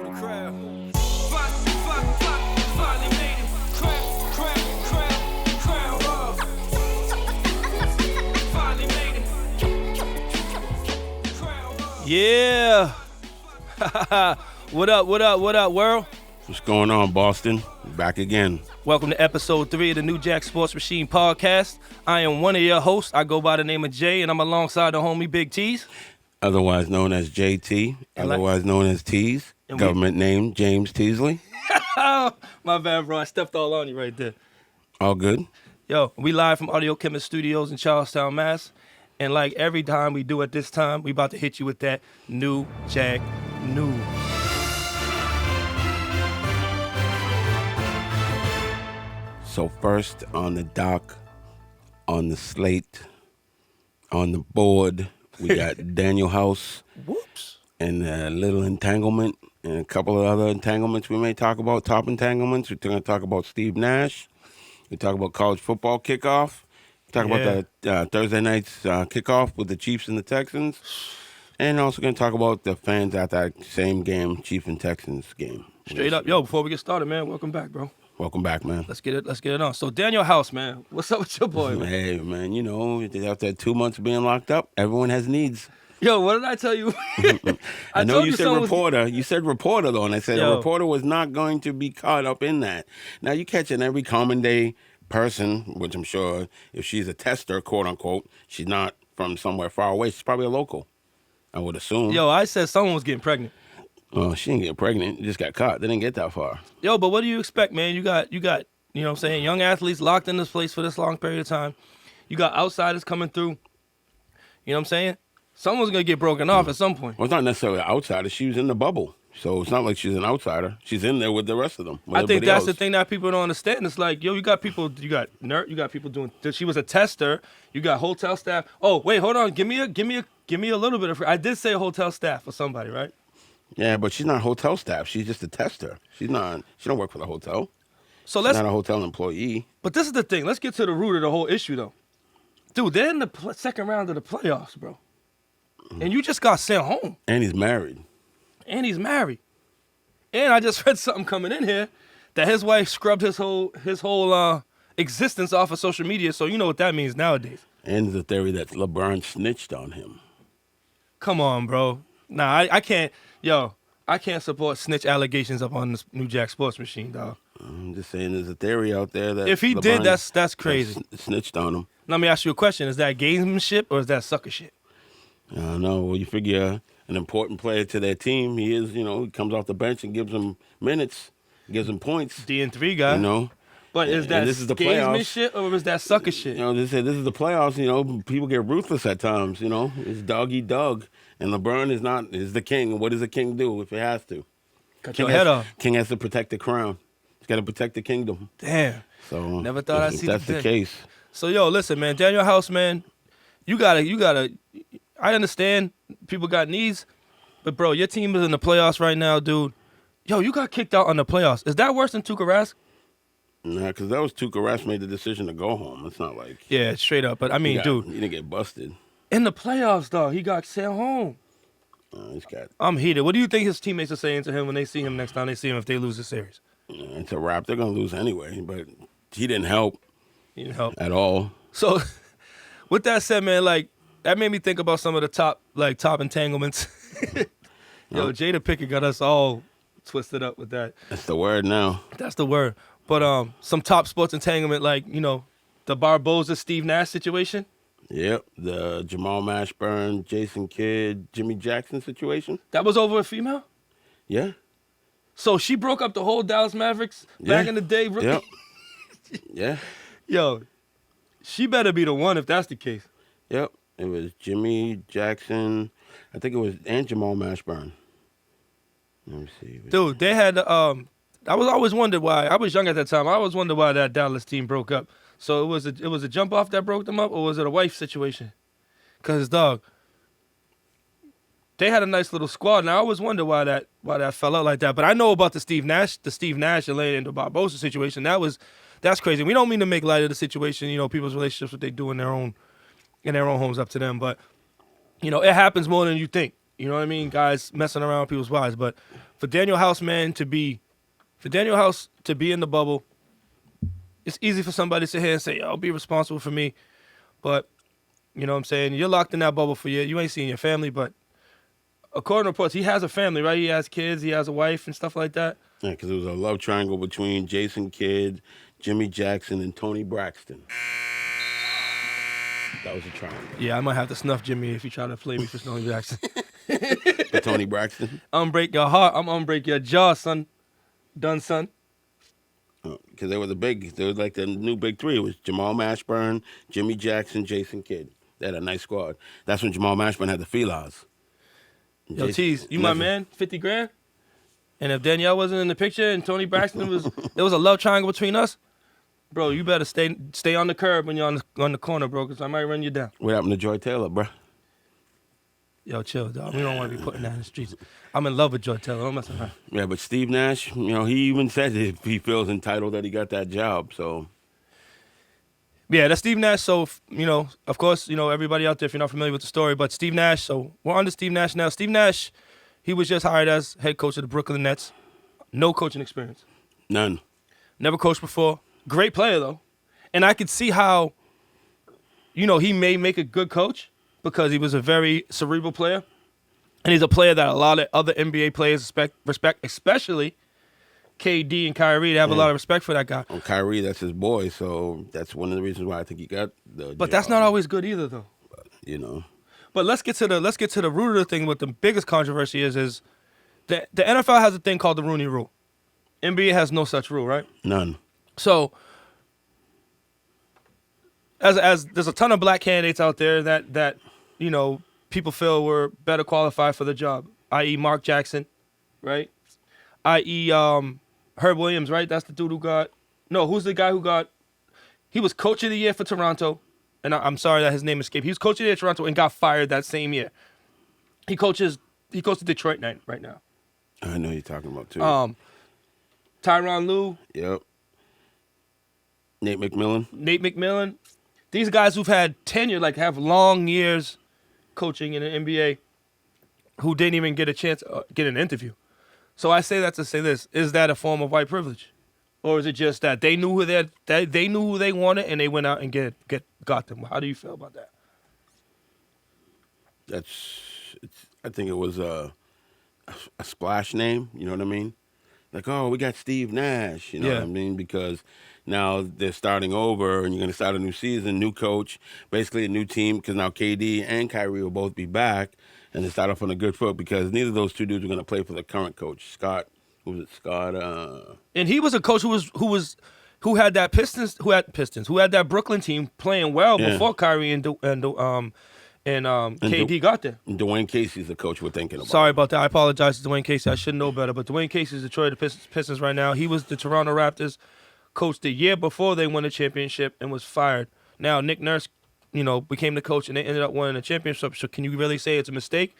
Move the crowd. Finally made it. Crowd up. Finally made it. Crowd up. Yeah. What up, world? What's going on, Boston? Back again. Welcome to episode 3 of the New Jack Sports Machine podcast. I am one of your hosts. I go by the name of Jay, and I'm alongside the homie Big Tease. Otherwise known as JT, otherwise known as Tease. Government name, James Teasley. My bad, bro. I stepped all on you right there. All good. Yo, we live from Audio Chemist Studios in Charlestown, Mass. And like every time we do at this time, we about to hit you with that New Jack News. So first on the dock, on the slate, on the board, we got Daniel House. Whoops. And a little entanglement and a couple of other entanglements we may talk about, top entanglements. We're going to talk about Steve Nash. We talk about college football kickoff. We talk about the Thursday night's kickoff with the Chiefs and the Texans. And also going to talk about the fans at that same game, Chiefs and Texans game. Straight up. Yo, before we get started, man, welcome back, bro. Welcome back, man. Let's get it on. So Daniel House, man, what's up with your boy, man? Hey, man, you know, after 2 months of being locked up, everyone has needs. Yo, what did I tell you? I know you said reporter. You said reporter, though, and I said a reporter was not going to be caught up in that. Now, you catching every common day person, which I'm sure if she's a tester, quote unquote, she's not from somewhere far away. She's probably a local, I would assume. Yo, I said someone was getting pregnant. Well, she didn't get pregnant. Just got caught. They didn't get that far. Yo, but what do you expect, man? You got, you know what I'm saying, young athletes locked in this place for this long period of time. You got outsiders coming through. You know what I'm saying? Someone's going to get broken off at some point. Well, it's not necessarily an outsider. She was in the bubble. So it's not like she's an outsider. She's in there with the rest of them. I think that's the thing that people don't understand. It's like, yo, you got people, you got people doing, she was a tester. You got hotel staff. Oh, wait, hold on. Give me a little bit of, I did say hotel staff for somebody, right? Yeah, but she's not hotel staff. She's just a tester. She don't work for the hotel. So she's not a hotel employee. But this is the thing. Let's get to the root of the whole issue, though. Dude, they're in the second round of the playoffs, bro. And you just got sent home. And he's married. And I just read something coming in here that his wife scrubbed his whole existence off of social media. So you know what that means nowadays. And the theory that LeBron snitched on him. Come on, bro. Nah, I can't. Yo, I can't support snitch allegations up on the New Jack Sports Machine, dog. I'm just saying there's a theory out there that if he LeBron did, that's crazy. Snitched on him. Now, let me ask you a question. Is that gamesmanship or is that sucker shit? I don't know. Well, you figure an important player to their team, he is, he comes off the bench and gives them minutes, gives them points. D&3 guy. But is that gamesmanship or is that sucker shit? This is the playoffs. People get ruthless at times. It's dog eat dog, and LeBron is the king. What does a king do if he has to? Cut your head off. King has to protect the crown. He's got to protect the kingdom. Damn. So never thought I'd see that's the case. So yo, listen, man, Daniel House, man, you gotta. I understand people got needs, but bro, your team is in the playoffs right now, dude. Yo, you got kicked out on the playoffs. Is that worse than Tuukka Rask? Nah, because that was Tuukka Rask made the decision to go home. It's not like... Yeah, straight up. But, I mean, dude. He didn't get busted. In the playoffs, dog, he got sent home. I'm heated. What do you think his teammates are saying to him when they see him next time they see him if they lose the series? It's a wrap. They're going to lose anyway, but he didn't help. He didn't help. At all. So, with that said, man, that made me think about some of the top entanglements. Yo, Jada Pickett got us all twisted up with that. That's the word now. That's the word. But some top sports entanglement, the Barboza Steve Nash situation. Yep, the Jamal Mashburn, Jason Kidd, Jimmy Jackson situation. That was over a female? Yeah. So she broke up the whole Dallas Mavericks back in the day? Yep. Yeah. Yo, she better be the one if that's the case. Yep. It was Jimmy Jackson, and Jamal Mashburn. Let me see. Dude, they had, I was always wondered why. I was young at that time. I always wondered why that Dallas team broke up. So it was a jump off that broke them up, or was it a wife situation? Because, dog, they had a nice little squad. Now I always wonder why that fell out like that. But I know about the Steve Nash and Lane and the Barbosa situation. That's crazy. We don't mean to make light of the situation. People's relationships, what they do in their own homes, up to them. But it happens more than you think. You know what I mean? Guys messing around with people's wives. But for Daniel House, man, to be in the bubble, it's easy for somebody to sit here and say, "Yo, be responsible for me," but you know what I'm saying? You're locked in that bubble for you ain't seeing your family, but according to reports, he has a family, right? He has kids, he has a wife and stuff like that. Yeah, because it was a love triangle between Jason Kidd, Jimmy Jackson, and Tony Braxton. That was a triangle. Yeah, I might have to snuff Jimmy if you try to play me for Tony Jackson. For Tony Braxton? I'm break your heart. I'm gonna break your jaw, son. Done, son. Because they were like the new big three. It was Jamal Mashburn, Jimmy Jackson, Jason Kidd. They had a nice squad. That's when Jamal Mashburn had the felines. Yo, Tease, you my man, 50 grand? And if Danielle wasn't in the picture and Tony Braxton there was a love triangle between us, bro, you better stay on the curb when you're on the corner, bro, because I might run you down. What happened to Joy Taylor, bro? Yo, chill, dog. We don't want to be putting that in the streets. I'm in love with Joy Taylor. Don't mess with her. Yeah, but Steve Nash, he even said if he feels entitled that he got that job, so. Yeah, that's Steve Nash. So, of course, everybody out there, if you're not familiar with the story, but Steve Nash, so we're on to Steve Nash now. Steve Nash, he was just hired as head coach of the Brooklyn Nets. No coaching experience. None. Never coached before. Great player, though. And I could see how, he may make a good coach because he was a very cerebral player. And he's a player that a lot of other NBA players respect, especially KD and Kyrie. They have a lot of respect for that guy. Well, Kyrie, that's his boy, so that's one of the reasons why I think he got the But job. that's not always good either, though. But, But let's get to the root of the thing. What the biggest controversy is the NFL has a thing called the Rooney Rule. NBA has no such rule, right? None. So, as there's a ton of black candidates out there that people feel were better qualified for the job, i.e. Mark Jackson, right? I.e. Herb Williams, right? That's the dude who got... No, who's the guy who got... He was coach of the year for Toronto, and I'm sorry that his name escaped. He was coach of the year for Toronto and got fired that same year. He coaches Detroit right now. I know you're talking about, too. Tyronn Lue. Yep. Nate McMillan. These guys who've had tenure, have long years coaching in the NBA, who didn't even get a chance to get an interview. So I say that to say this: is that a form of white privilege, or is it just that they knew who they wanted and they went out and got them? How do you feel about that? I think it was a splash name. You know what I mean? Like, oh, we got Steve Nash. You know what I mean? Because now they're starting over, and you're going to start a new season, new coach, basically a new team. Because now KD and Kyrie will both be back, and they start off on a good foot. Because neither of those two dudes are going to play for the current coach, Scott. Who was it? Scott. And he was a coach who had that that Brooklyn team playing well before Kyrie and KD got there. And Dwayne Casey's the coach we're thinking about. Sorry about that. I apologize to Dwayne Casey. I should know better. But Dwayne Casey's Detroit Pistons right now. He was the Toronto Raptors coach the year before they won the championship and was fired. Now, Nick Nurse, became the coach and they ended up winning the championship. So can you really say it's a mistake?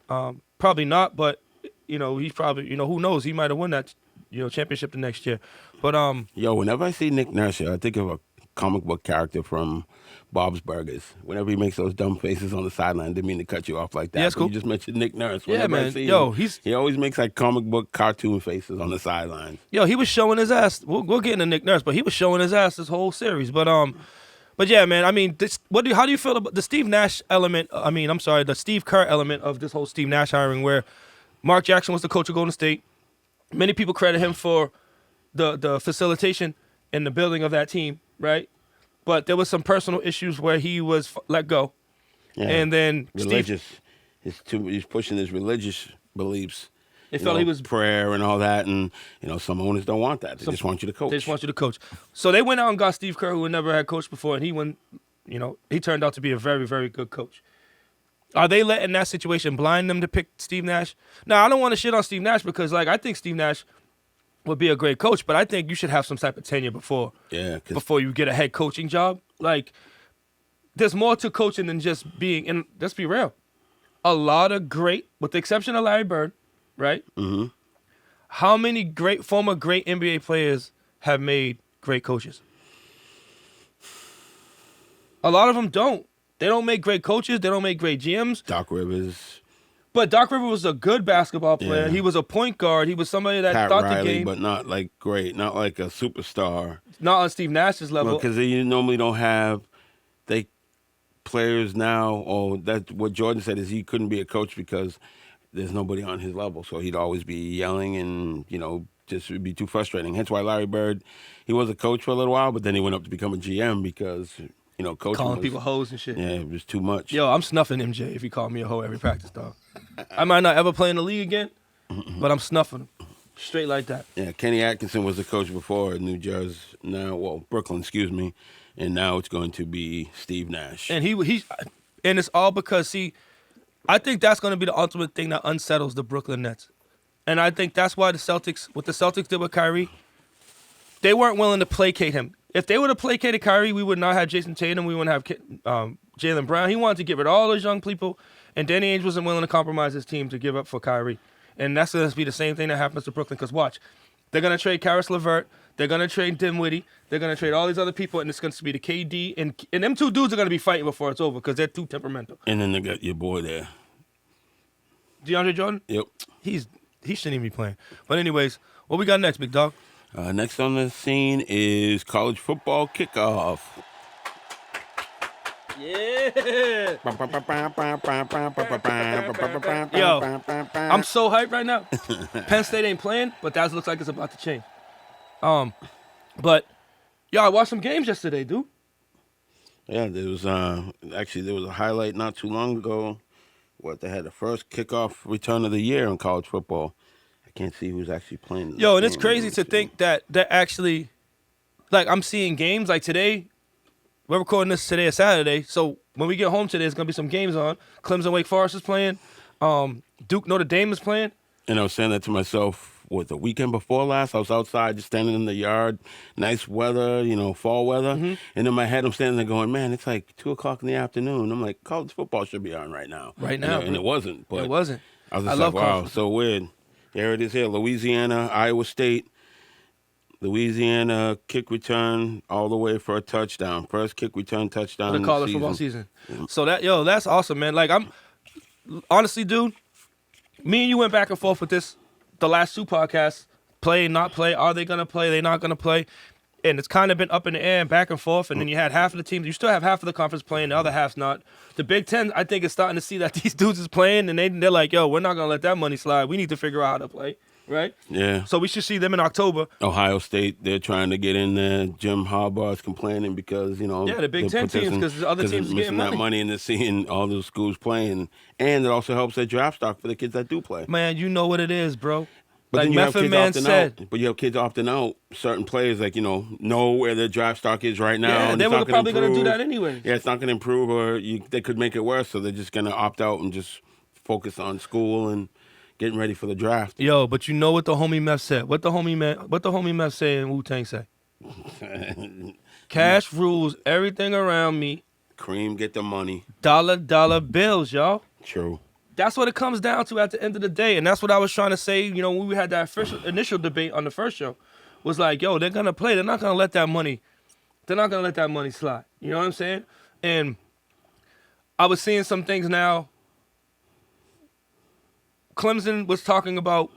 Probably not. But, he's probably, who knows? He might have won that, championship the next year. But whenever I see Nick Nurse, I think of a comic book character from Bob's Burgers. Whenever he makes those dumb faces on the sideline, didn't mean to cut you off like that. Yeah, that's cool. You just mentioned Nick Nurse. Yeah, man. He always makes comic book cartoon faces on the sideline. He was showing his ass. We'll get into Nick Nurse, but he was showing his ass this whole series. But yeah, man. I mean, how do you feel about the Steve Nash element? The Steve Kerr element of this whole Steve Nash hiring, where Mark Jackson was the coach of Golden State. Many people credit him for the facilitation and the building of that team, right? But there was some personal issues where he was let go. Yeah. And then he's pushing his religious beliefs. They felt he was prayer and all that, and some owners don't want that. They just want you to coach. They just want you to coach. So they went out and got Steve Kerr, who had never had coached before, and he turned out to be a very, very good coach. Are they letting that situation blind them to pick Steve Nash? Now, I don't want to shit on Steve Nash because, I think Steve Nash would be a great coach, but I think you should have some type of tenure before you get a head coaching job. There's more to coaching than just being, and let's be real, a lot of great, with the exception of Larry Bird, right? Mm-hmm. How many former great NBA players have made great coaches? A lot of them don't. They don't make great coaches. They don't make great GMs. Doc Rivers. But Doc Rivers was a good basketball player. Yeah. He was a point guard. He was somebody that Pat thought Riley, the game. but not like great, not like a superstar. Not on Steve Nash's level. Because you normally don't have players now. Or that's what Jordan said is he couldn't be a coach because there's nobody on his level, so he'd always be yelling and just would be too frustrating. Hence why Larry Bird, he was a coach for a little while, but then he went up to become a GM because coaching calling people hoes and shit. Yeah, it was too much. Yo, I'm snuffing MJ if he called me a hoe every practice, dog. I might not ever play in the league again, but I'm snuffing him. Straight like that. Yeah, Kenny Atkinson was the coach before in New Jersey. Brooklyn, excuse me. And now it's going to be Steve Nash. And and it's all because, I think that's going to be the ultimate thing that unsettles the Brooklyn Nets. And I think that's why what the Celtics did with Kyrie, they weren't willing to placate him. If they would have placated Kyrie, we would not have Jason Tatum. We wouldn't have Jaylen Brown. He wanted to get rid of all those young people. And Danny Ainge wasn't willing to compromise his team to give up for Kyrie. And that's going to be the same thing that happens to Brooklyn. Because watch, they're going to trade Karis LeVert. They're going to trade Dinwiddie. They're going to trade all these other people. And it's going to be the KD. And them two dudes are going to be fighting before it's over because they're too temperamental. And then they got your boy there. DeAndre Jordan? Yep. He shouldn't even be playing. But anyways, what we got next, big dog? Next on the scene is college football kickoff. Yeah. Yo, I'm so hyped right now. Penn State ain't playing, but that looks like it's about to change. But I watched some games yesterday, dude. Yeah, there was a highlight not too long ago. They had the first kickoff return of the year in college football. I can't see who's actually playing. Yo, and it's crazy to think that actually, like, I'm seeing games like today. We're recording this today, a Saturday. So when we get home today, there's gonna be some games on. Clemson, Wake Forest is playing. Duke, Notre Dame is playing. And I was saying that to myself. The weekend before last, I was outside just standing in the yard, nice weather, fall weather. Mm-hmm. And in my head, I'm standing there going, man, it's like 2 o'clock in the afternoon. I'm like, college football should be on right now. Right now. And it wasn't. But it wasn't. I was just like, wow, so weird. There it is here, Louisiana, Iowa State. Louisiana kick return all the way for a touchdown. First kick return touchdown for the college football season. So that's awesome, man. Like, honestly, dude, me and you went back and forth with this the last 2 podcasts. Play, not play. Are they gonna play? They not gonna play? And it's kind of been up in the air and back and forth. And then you had half of the teams. You still have half of the conference playing. The other half's not. The Big Ten, I think, is starting to see that these dudes is playing, and they're like, yo, we're not gonna let that money slide. We need to figure out how to play. Right? Yeah. So we should see them in October. Ohio State, they're trying to get in there. Jim Harbaugh's complaining because, Yeah, the Big Ten teams, because the other teams are getting that money and they're seeing all those schools playing. And it also helps their draft stock for the kids that do play. Man, you know what it is, bro. But like then you have kids Man opting said. out. But you have kids opting out. Certain players, like, know where their draft stock is right now. Yeah, and they it's were not probably going to do that anyway. Yeah, it's not going to improve, or they could make it worse. So they're just going to opt out and just focus on school and getting ready for the draft. Yo, but you know what the homie Meth said? What the homie Meth say and Wu-Tang say? Cash rules everything around me. Cream, get the money. Dollar bills, y'all. True. That's what it comes down to at the end of the day. And that's what I was trying to say, when we had that initial debate on the first show. Was like, yo, they're going to play. They're not going to let that money slide. You know what I'm saying? And I was seeing some things now. Clemson was talking about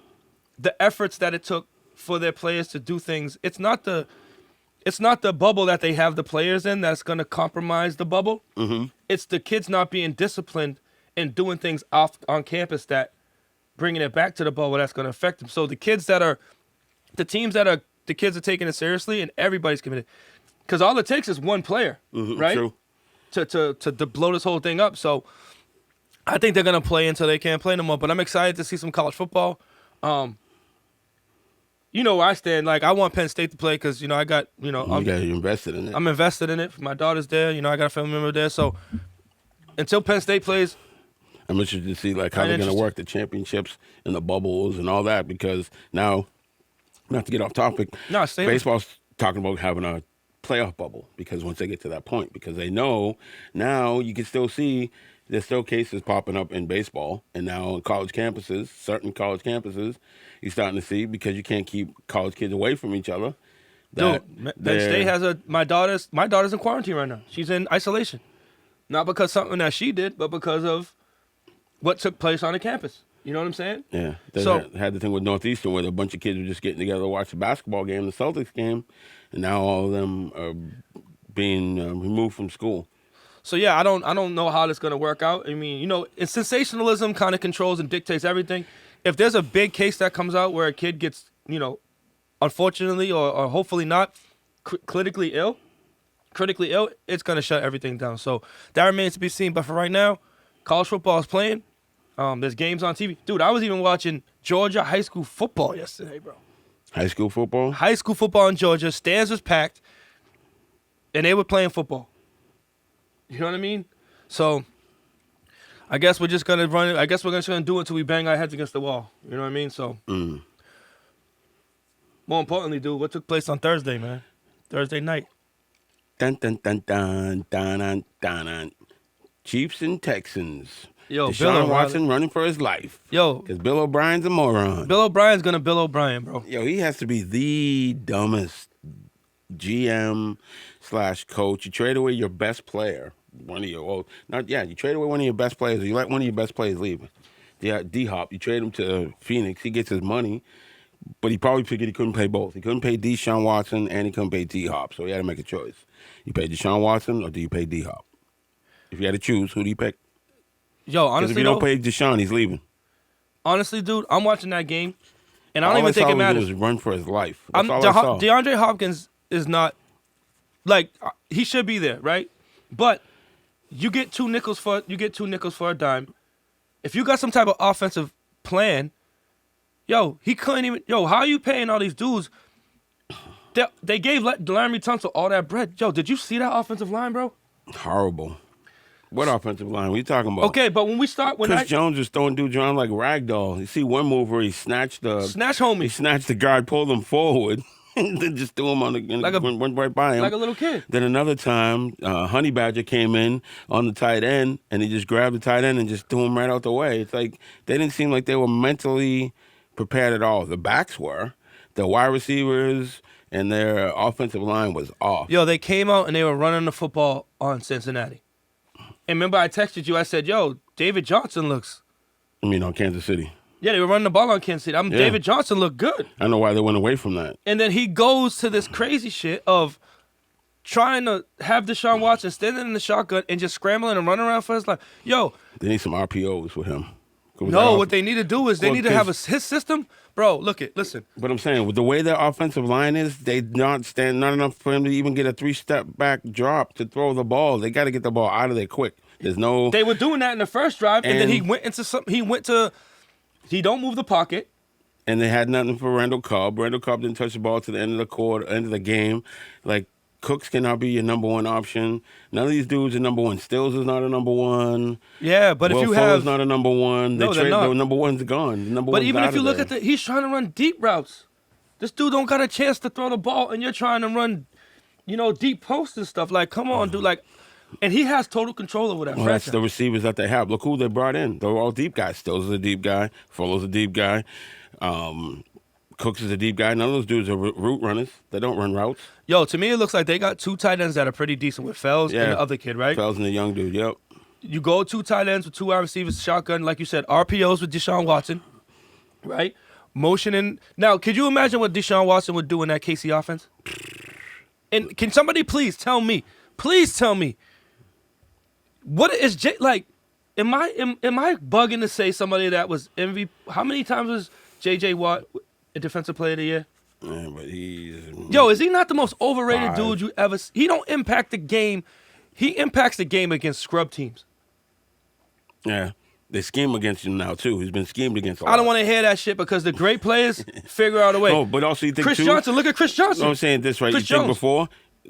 the efforts that it took for their players to do things. It's not the bubble that they have the players in that's going to compromise the bubble. Mm-hmm. It's the kids not being disciplined and doing things off on campus that bringing it back to the bubble that's going to affect them. So the kids are taking it seriously and everybody's committed. Because all it takes is one player, right? True. To blow this whole thing up. So I think they're going to play until they can't play no more. But I'm excited to see some college football. You know where I stand. Like, I want Penn State to play because, I got, you're invested in it. I'm invested in it. My daughter's there. I got a family member there. So until Penn State plays, I'm interested to see how they're going to work the championships and the bubbles and all that, because now, not to get off topic, baseball's talking about having a playoff bubble, because once they get to that point, because they know now you can still see there's still cases popping up in baseball, and now on college campuses, certain college campuses, you're starting to see, because you can't keep college kids away from each other. Penn State has my daughter's in quarantine right now. She's in isolation. Not because something that she did, but because of what took place on the campus. You know what I'm saying? Yeah. They had the thing with Northeastern where a bunch of kids were just getting together to watch the basketball game, the Celtics game, and now all of them are being removed from school. So yeah, I don't know how this gonna work out. I mean, it's sensationalism kind of controls and dictates everything. If there's a big case that comes out where a kid gets, unfortunately or hopefully not, critically ill, it's gonna shut everything down. So that remains to be seen. But for right now, college football is playing. There's games on TV. Dude, I was even watching Georgia high school football yesterday, bro. High school football? High school football in Georgia. Stands was packed, and they were playing football. You know what I mean? So I guess we're just going to run it. I guess we're just going to do it until we bang our heads against the wall. You know what I mean? So more importantly, dude, what took place on Thursday, man? Thursday night. Dun, dun, dun, dun, dun, dun, dun, dun. Chiefs and Texans. Yo, Deshaun Watson running for his life. Yo. Because Bill O'Brien's a moron. Bill O'Brien's going to Bill O'Brien, bro. Yo, he has to be the dumbest GM/coach. You trade away your best player. You trade away one of your best players. Or you let one of your best players leave. Yeah, D-Hop, you trade him to Phoenix. He gets his money. But he probably figured he couldn't pay both. He couldn't pay Deshaun Watson and he couldn't pay D-Hop. So he had to make a choice. You pay Deshaun Watson or do you pay D-Hop? If you had to choose, who do you pick? Yo, honestly, if you don't pay Deshaun, he's leaving. Honestly, dude, I'm watching that game, and I don't even think it matters. All I saw was run for his life. That's all I saw. DeAndre Hopkins is not, he should be there, right? But you get two nickels for a dime. If you got some type of offensive plan, he couldn't even. How are you paying all these dudes? They gave Laramie Tunsil all that bread. Yo, did you see that offensive line, bro? Horrible. What offensive line? What are you talking about? Okay, but when Chris Jones was throwing dudes around like ragdoll. You see one move where he snatched homie. He snatched the guard, pulled him forward, and then just threw him went right by him. Like a little kid. Then another time, Honey Badger came in on the tight end, and he just grabbed the tight end and just threw him right out the way. It's like they didn't seem like they were mentally prepared at all. The backs were. The wide receivers and their offensive line was off. Yo, they came out and they were running the football on Cincinnati. And remember, I texted you. I said, "Yo, David Johnson looks." I mean, on Kansas City. Yeah, they were running the ball on Kansas City. David Johnson looked good. I don't know why they went away from that. And then he goes to this crazy shit of trying to have Deshaun Watson standing in the shotgun and just scrambling and running around for his life. Yo, they need some RPOs with him. No, what they need to do is they need to have his system. Bro, listen. But I'm saying, with the way their offensive line is, they not enough for him to even get a 3-step back drop to throw the ball. They got to get the ball out of there quick. There's no. They were doing that in the first drive, and then he went into something. He don't move the pocket. And they had nothing for Randall Cobb. Randall Cobb didn't touch the ball to the end of the end of the game. Like, Cooks cannot be your number one option. None of these dudes are number one. Stills is not a number one. Yeah, but if you have not a number one. No, they're not. The number one's gone. But even if you look at he's trying to run deep routes. This dude don't got a chance to throw the ball, and you're trying to run, deep posts and stuff. Like, come on, dude. Like, and he has total control over that franchise. That's the receivers that they have. Look who they brought in. They're all deep guys. Stills is a deep guy. Fuller's a deep guy. Cooks is a deep guy. None of those dudes are route runners. They don't run routes. Yo, to me, it looks like they got two tight ends that are pretty decent with Fells and the other kid, right? Fells and the young dude, yep. You go two tight ends with two wide receivers, shotgun, like you said, RPOs with Deshaun Watson, right? Motioning. Now, could you imagine what Deshaun Watson would do in that KC offense? And can somebody please tell me, what is like? Am I bugging to say somebody that was MVP? How many times was J.J. Watt a defensive player of the year? Yeah, but is he not the most overrated dude you ever? He don't impact the game. He impacts the game against scrub teams. Yeah, they scheme against him now too. He's been schemed against a lot. I don't want to hear that shit because the great players figure out a way. No, but also you think Chris Johnson. Look at Chris Johnson. No, I'm saying this right.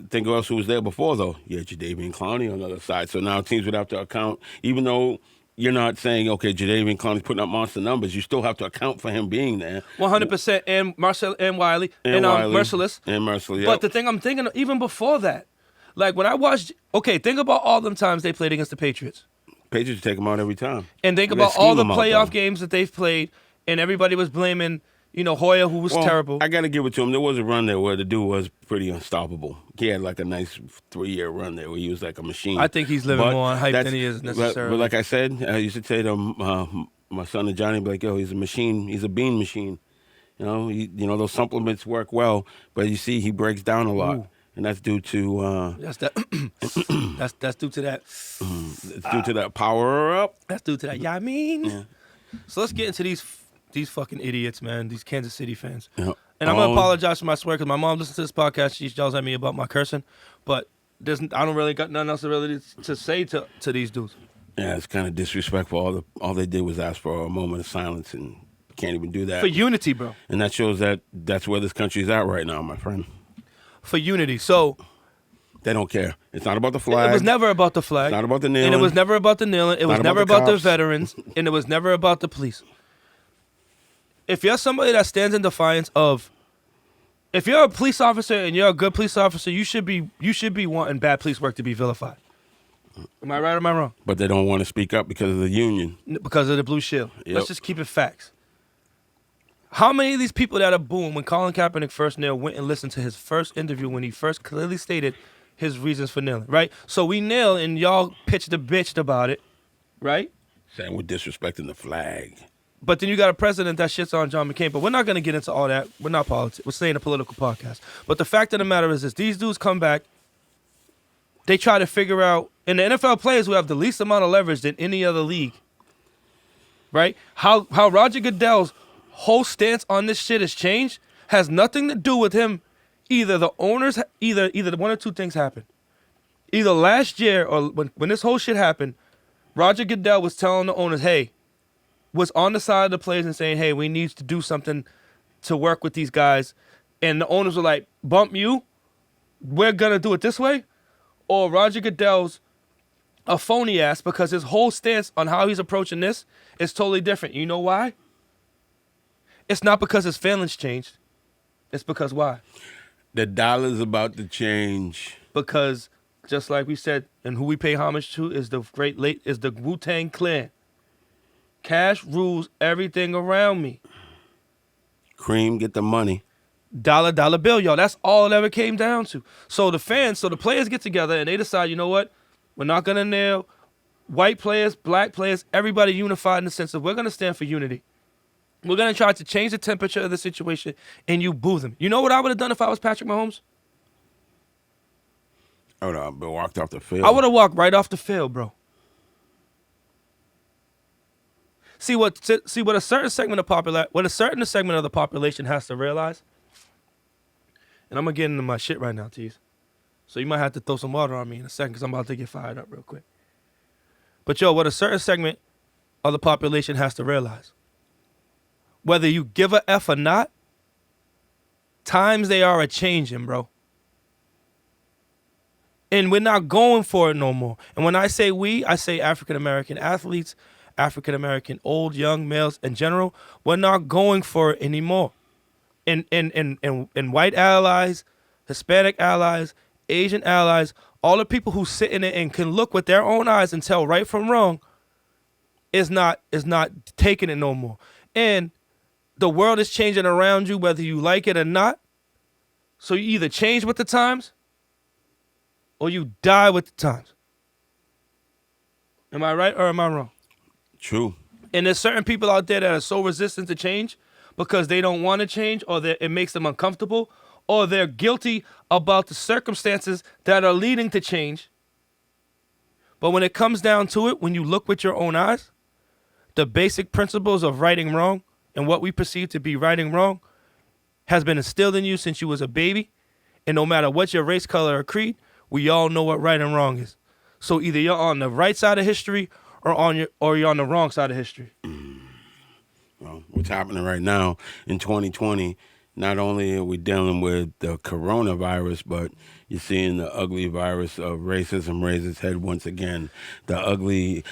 Think who else was there before though? You had Jadeveon Clowney on the other side. So now teams would have to account, even though you're not saying, okay, Jadeveon Clowney's putting up monster numbers. You still have to account for him being there. 100%. And Marcel and Wiley and Merciless. And Merciless, But the thing I'm thinking of, even before that, like when I watched, think about all them times they played against the Patriots. Patriots take them out every time. And think about all the playoff games that they've played, and everybody was blaming, You know, Hoyer, who was terrible. I got to give it to him. There was a run there where the dude was pretty unstoppable. He had like a nice 3-year run there where he was like a machine. I think he's living more on hype than he is necessarily. But like I said, I used to say to my son and Johnny, be like, yo, he's a machine. He's a bean machine. You know, those supplements work well, but you see, he breaks down a lot. Ooh. And that's due to that's due to that. It's due to that power up. That's due to that. Yeah, I mean. Yeah. So let's get into these fucking idiots, man. These Kansas City fans. Yeah. And I'm gonna apologize for my swear because my mom listens to this podcast. She yells at me about my cursing, but I don't really got nothing else to say to these dudes. Yeah, it's kind of disrespectful. All they did was ask for a moment of silence, and can't even do that for unity, bro. And that shows that's where this country's at right now, my friend. For unity. So they don't care. It's not about the flag. It was never about the flag. It's not about the kneeling. And it was never about the kneeling. It was never about the veterans. And it was never about the police. If you're somebody that stands in defiance of, if you're a police officer and you're a good police officer, you should be wanting bad police work to be vilified. Am I right or am I wrong? But they don't want to speak up because of the union. Because of the Blue Shield. Yep. Let's just keep it facts. How many of these people that are booing when Colin Kaepernick first nailed went and listened to his first interview when he first clearly stated his reasons for kneeling, right? So we nail and y'all pitched a bitched about it, right? Saying we're disrespecting the flag. But then you got a president that shits on John McCain. But we're not going to get into all that. We're not politics. We're saying a political podcast. But the fact of the matter is this. These dudes come back. They try to figure out, and the NFL players who have the least amount of leverage than any other league, right? How Roger Goodell's whole stance on this shit has changed has nothing to do with him. Either the owners, either one or two things happened. Either last year or when this whole shit happened, Roger Goodell was telling the owners, hey, was on the side of the players and saying, hey, we need to do something to work with these guys. And the owners were like, bump you? We're going to do it this way? Or Roger Goodell's a phony ass because his whole stance on how he's approaching this is totally different. You know why? It's not because his feelings changed. It's because why? The dollar's about to change. Because just like we said, and who we pay homage to is the Wu-Tang Clan. Cash rules everything around me. Cream, get the money. Dollar bill, y'all. That's all it ever came down to. So the players get together and they decide, you know what? We're not going to nail white players, black players, everybody unified in the sense of we're going to stand for unity. We're going to try to change the temperature of the situation, and you boo them. You know what I would have done if I was Patrick Mahomes? I would have walked off the field. I would have walked right off the field, bro. See what a certain segment of the population has to realize. And I'm going to get into my shit right now, Tease. So you might have to throw some water on me in a second because I'm about to get fired up real quick. But, what a certain segment of the population has to realize. Whether you give a F or not, times they are a-changing, bro. And we're not going for it no more. And when I say we, I say African-American athletes, African-American old, young males in general. We're not going for it anymore. And white allies, Hispanic allies, Asian allies, all the people who sit in it and can look with their own eyes and tell right from wrong is not taking it no more. And the world is changing around you whether you like it or not. So you either change with the times or you die with the times. Am I right or am I wrong? True. And there's certain people out there that are so resistant to change because they don't want to change or it makes them uncomfortable or they're guilty about the circumstances that are leading to change. But when it comes down to it, when you look with your own eyes, the basic principles of right and wrong and what we perceive to be right and wrong has been instilled in you since you was a baby. And no matter what your race, color, or creed, we all know what right and wrong is. So either you're on the right side of history or you're on the wrong side of history. Well, what's happening right now in 2020, not only are we dealing with the coronavirus, but you're seeing the ugly virus of racism raise its head once again. The ugly,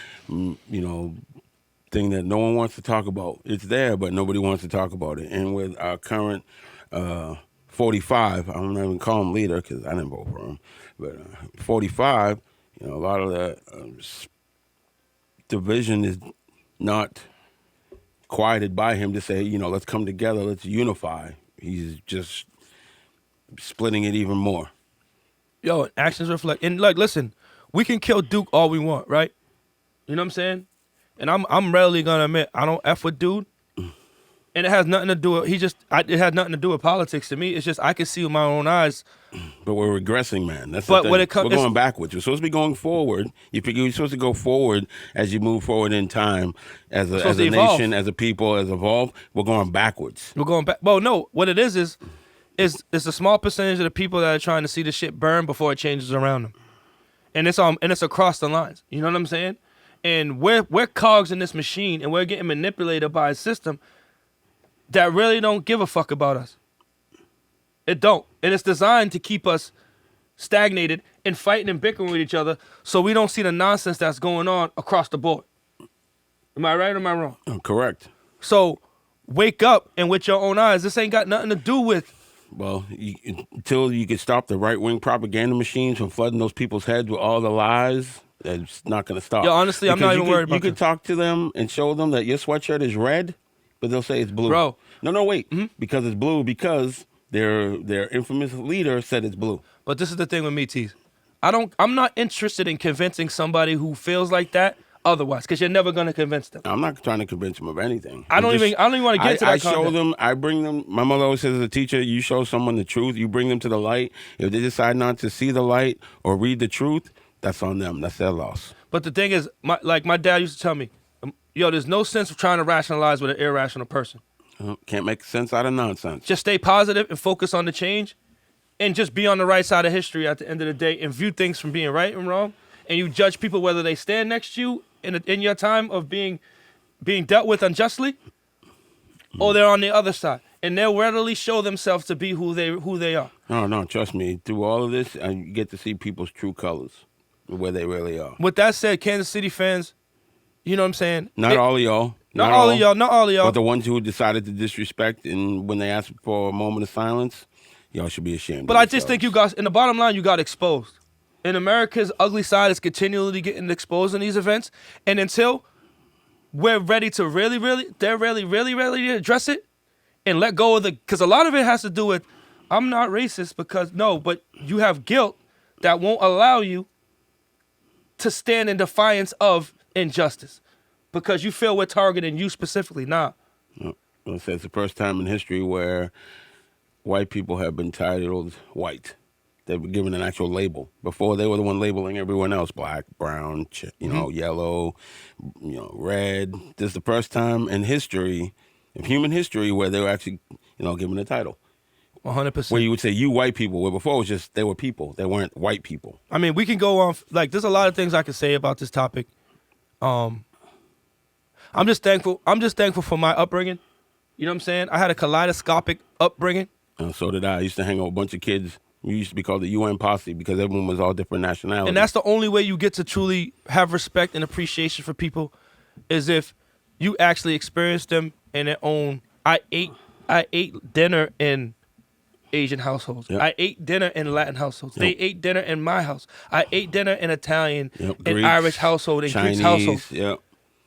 thing that no one wants to talk about. It's there, but nobody wants to talk about it. And with our current 45, I'm not even call him leader because I didn't vote for him, but 45, a lot of that division is not quieted by him to say, let's come together, let's unify. He's just splitting it even more. Yo, actions reflect. And like, listen, we can kill Duke all we want, right? You know what I'm saying? And I'm rarely gonna admit I don't F with dude. And it has nothing to do with it has nothing to do with politics to me. It's just I can see with my own eyes. But we're regressing, man. That's But the thing. when it comes, We're going backwards. You're supposed to be going forward. You're supposed to go forward as you move forward in time, as a nation, as a people, as evolve. We're going backwards. We're going back. Well, no, what it is it's a small percentage of the people that are trying to see the shit burn before it changes around them, and it's across the lines. You know what I'm saying? And we're cogs in this machine, and we're getting manipulated by a system that really don't give a fuck about us. It don't. And it's designed to keep us stagnated and fighting and bickering with each other so we don't see the nonsense that's going on across the board. Am I right or am I wrong? Correct. So wake up and with your own eyes. This ain't got nothing to do with... Well, until you can stop the right-wing propaganda machines from flooding those people's heads with all the lies, it's not going to stop. Yo, honestly, I'm not even worried about You could talk to them and show them that your sweatshirt is red, but they'll say it's blue. Bro. No, wait. Mm-hmm. Because it's blue because their infamous leader said it's blue. But this is the thing with me, Tease. I'm not interested in convincing somebody who feels like that otherwise, because you're never going to convince them. I'm not trying to convince them of anything. I don't even want to get to that. I show them, I bring them. My mother always says, as a teacher, you show someone the truth, you bring them to the light. If they decide not to see the light or read the truth, that's on them. That's their loss. But the thing is, my dad used to tell me, yo, there's no sense of trying to rationalize with an irrational person. Can't make sense out of nonsense. Just stay positive and focus on the change, and just be on the right side of history at the end of the day, and view things from being right and wrong. And you judge people whether they stand next to you in your time of being dealt with unjustly, or they're on the other side, and they'll readily show themselves to be who they are. No, trust me. Through all of this, you get to see people's true colors, where they really are. With that said, Kansas City fans, you know what I'm saying? Not all of y'all. Not all of y'all. But the ones who decided to disrespect, and when they asked for a moment of silence, y'all should be ashamed. But I just think you guys, in the bottom line, you got exposed. And America's ugly side is continually getting exposed in these events. And until we're ready to really address it and let go of because a lot of it has to do with, I'm not racist but you have guilt that won't allow you to stand in defiance of injustice because you feel we're targeting you specifically. Nah. Well, it's the first time in history where white people have been titled white. They were given an actual label. Before, they were the one labeling everyone else: black, brown, yellow, red. This is the first time in history, in human history, where they were actually, given a title. 100%. Where you would say, you white people, where before it was just, they were people. They weren't white people. I mean, we can go on, there's a lot of things I can say about this topic. I'm just thankful for my upbringing. You know what I'm saying? I had a kaleidoscopic upbringing. So did I. I used to hang out with a bunch of kids. We used to be called the UN posse because everyone was all different nationalities. And that's the only way you get to truly have respect and appreciation for people is if you actually experience them in their own. I ate dinner in Asian households. Yep. I ate dinner in Latin households. Yep. They ate dinner in my house. I ate dinner in Italian, in Irish household, in Greek household. Yep.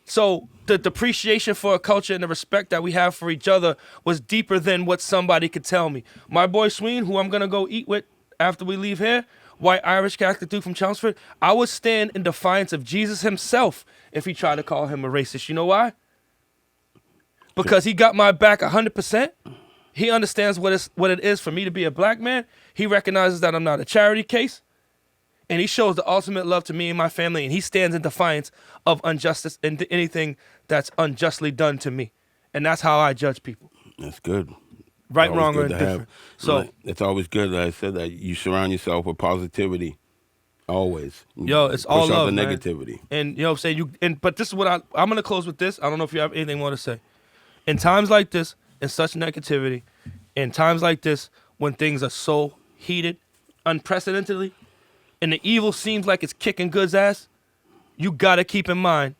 So the appreciation for a culture and the respect that we have for each other was deeper than what somebody could tell me. My boy Sween, who I'm going to go eat with after we leave here, white Irish Catholic dude from Chelmsford, I would stand in defiance of Jesus himself if he tried to call him a racist. You know why? Because he got my back 100%. He understands what it is for me to be a black man. He recognizes that I'm not a charity case. And he shows the ultimate love to me and my family, and he stands in defiance of injustice and anything that's unjustly done to me. And that's how I judge people. That's good. Right, wrong, or indifferent. So it's always good, like I said, that you surround yourself with positivity. Always. It's all love, push out the man. negativity. And you know what I'm saying? But this is what I'm going to close with this. I don't know if you have anything more to say. In times like this, in such negativity, in times like this, when things are so heated, unprecedentedly, and the evil seems like it's kicking good's ass, you got to keep in mind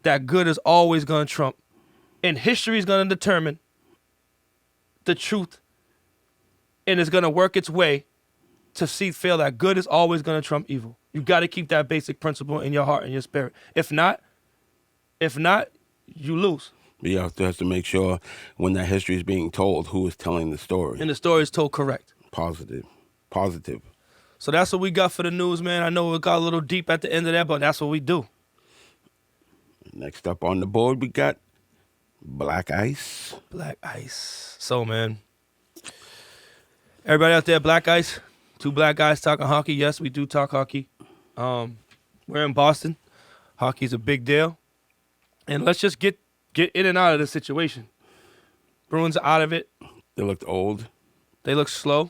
that good is always going to trump. And history is going to determine the truth, and it's going to work its way to feel that good is always going to trump evil. You got to keep that basic principle in your heart and your spirit. If not, you lose. But you have to make sure when that history is being told, who is telling the story. And the story is told correct. Positive. So that's what we got for the news, man. I know it got a little deep at the end of that, but that's what we do. Next up on the board, we got Black Ice. Black Ice. So, man, everybody out there, Black Ice. 2 black guys talking hockey. Yes, we do talk hockey. We're in Boston. Hockey's a big deal. And let's just get in and out of this situation. Bruins are out of it. They looked old. They look slow.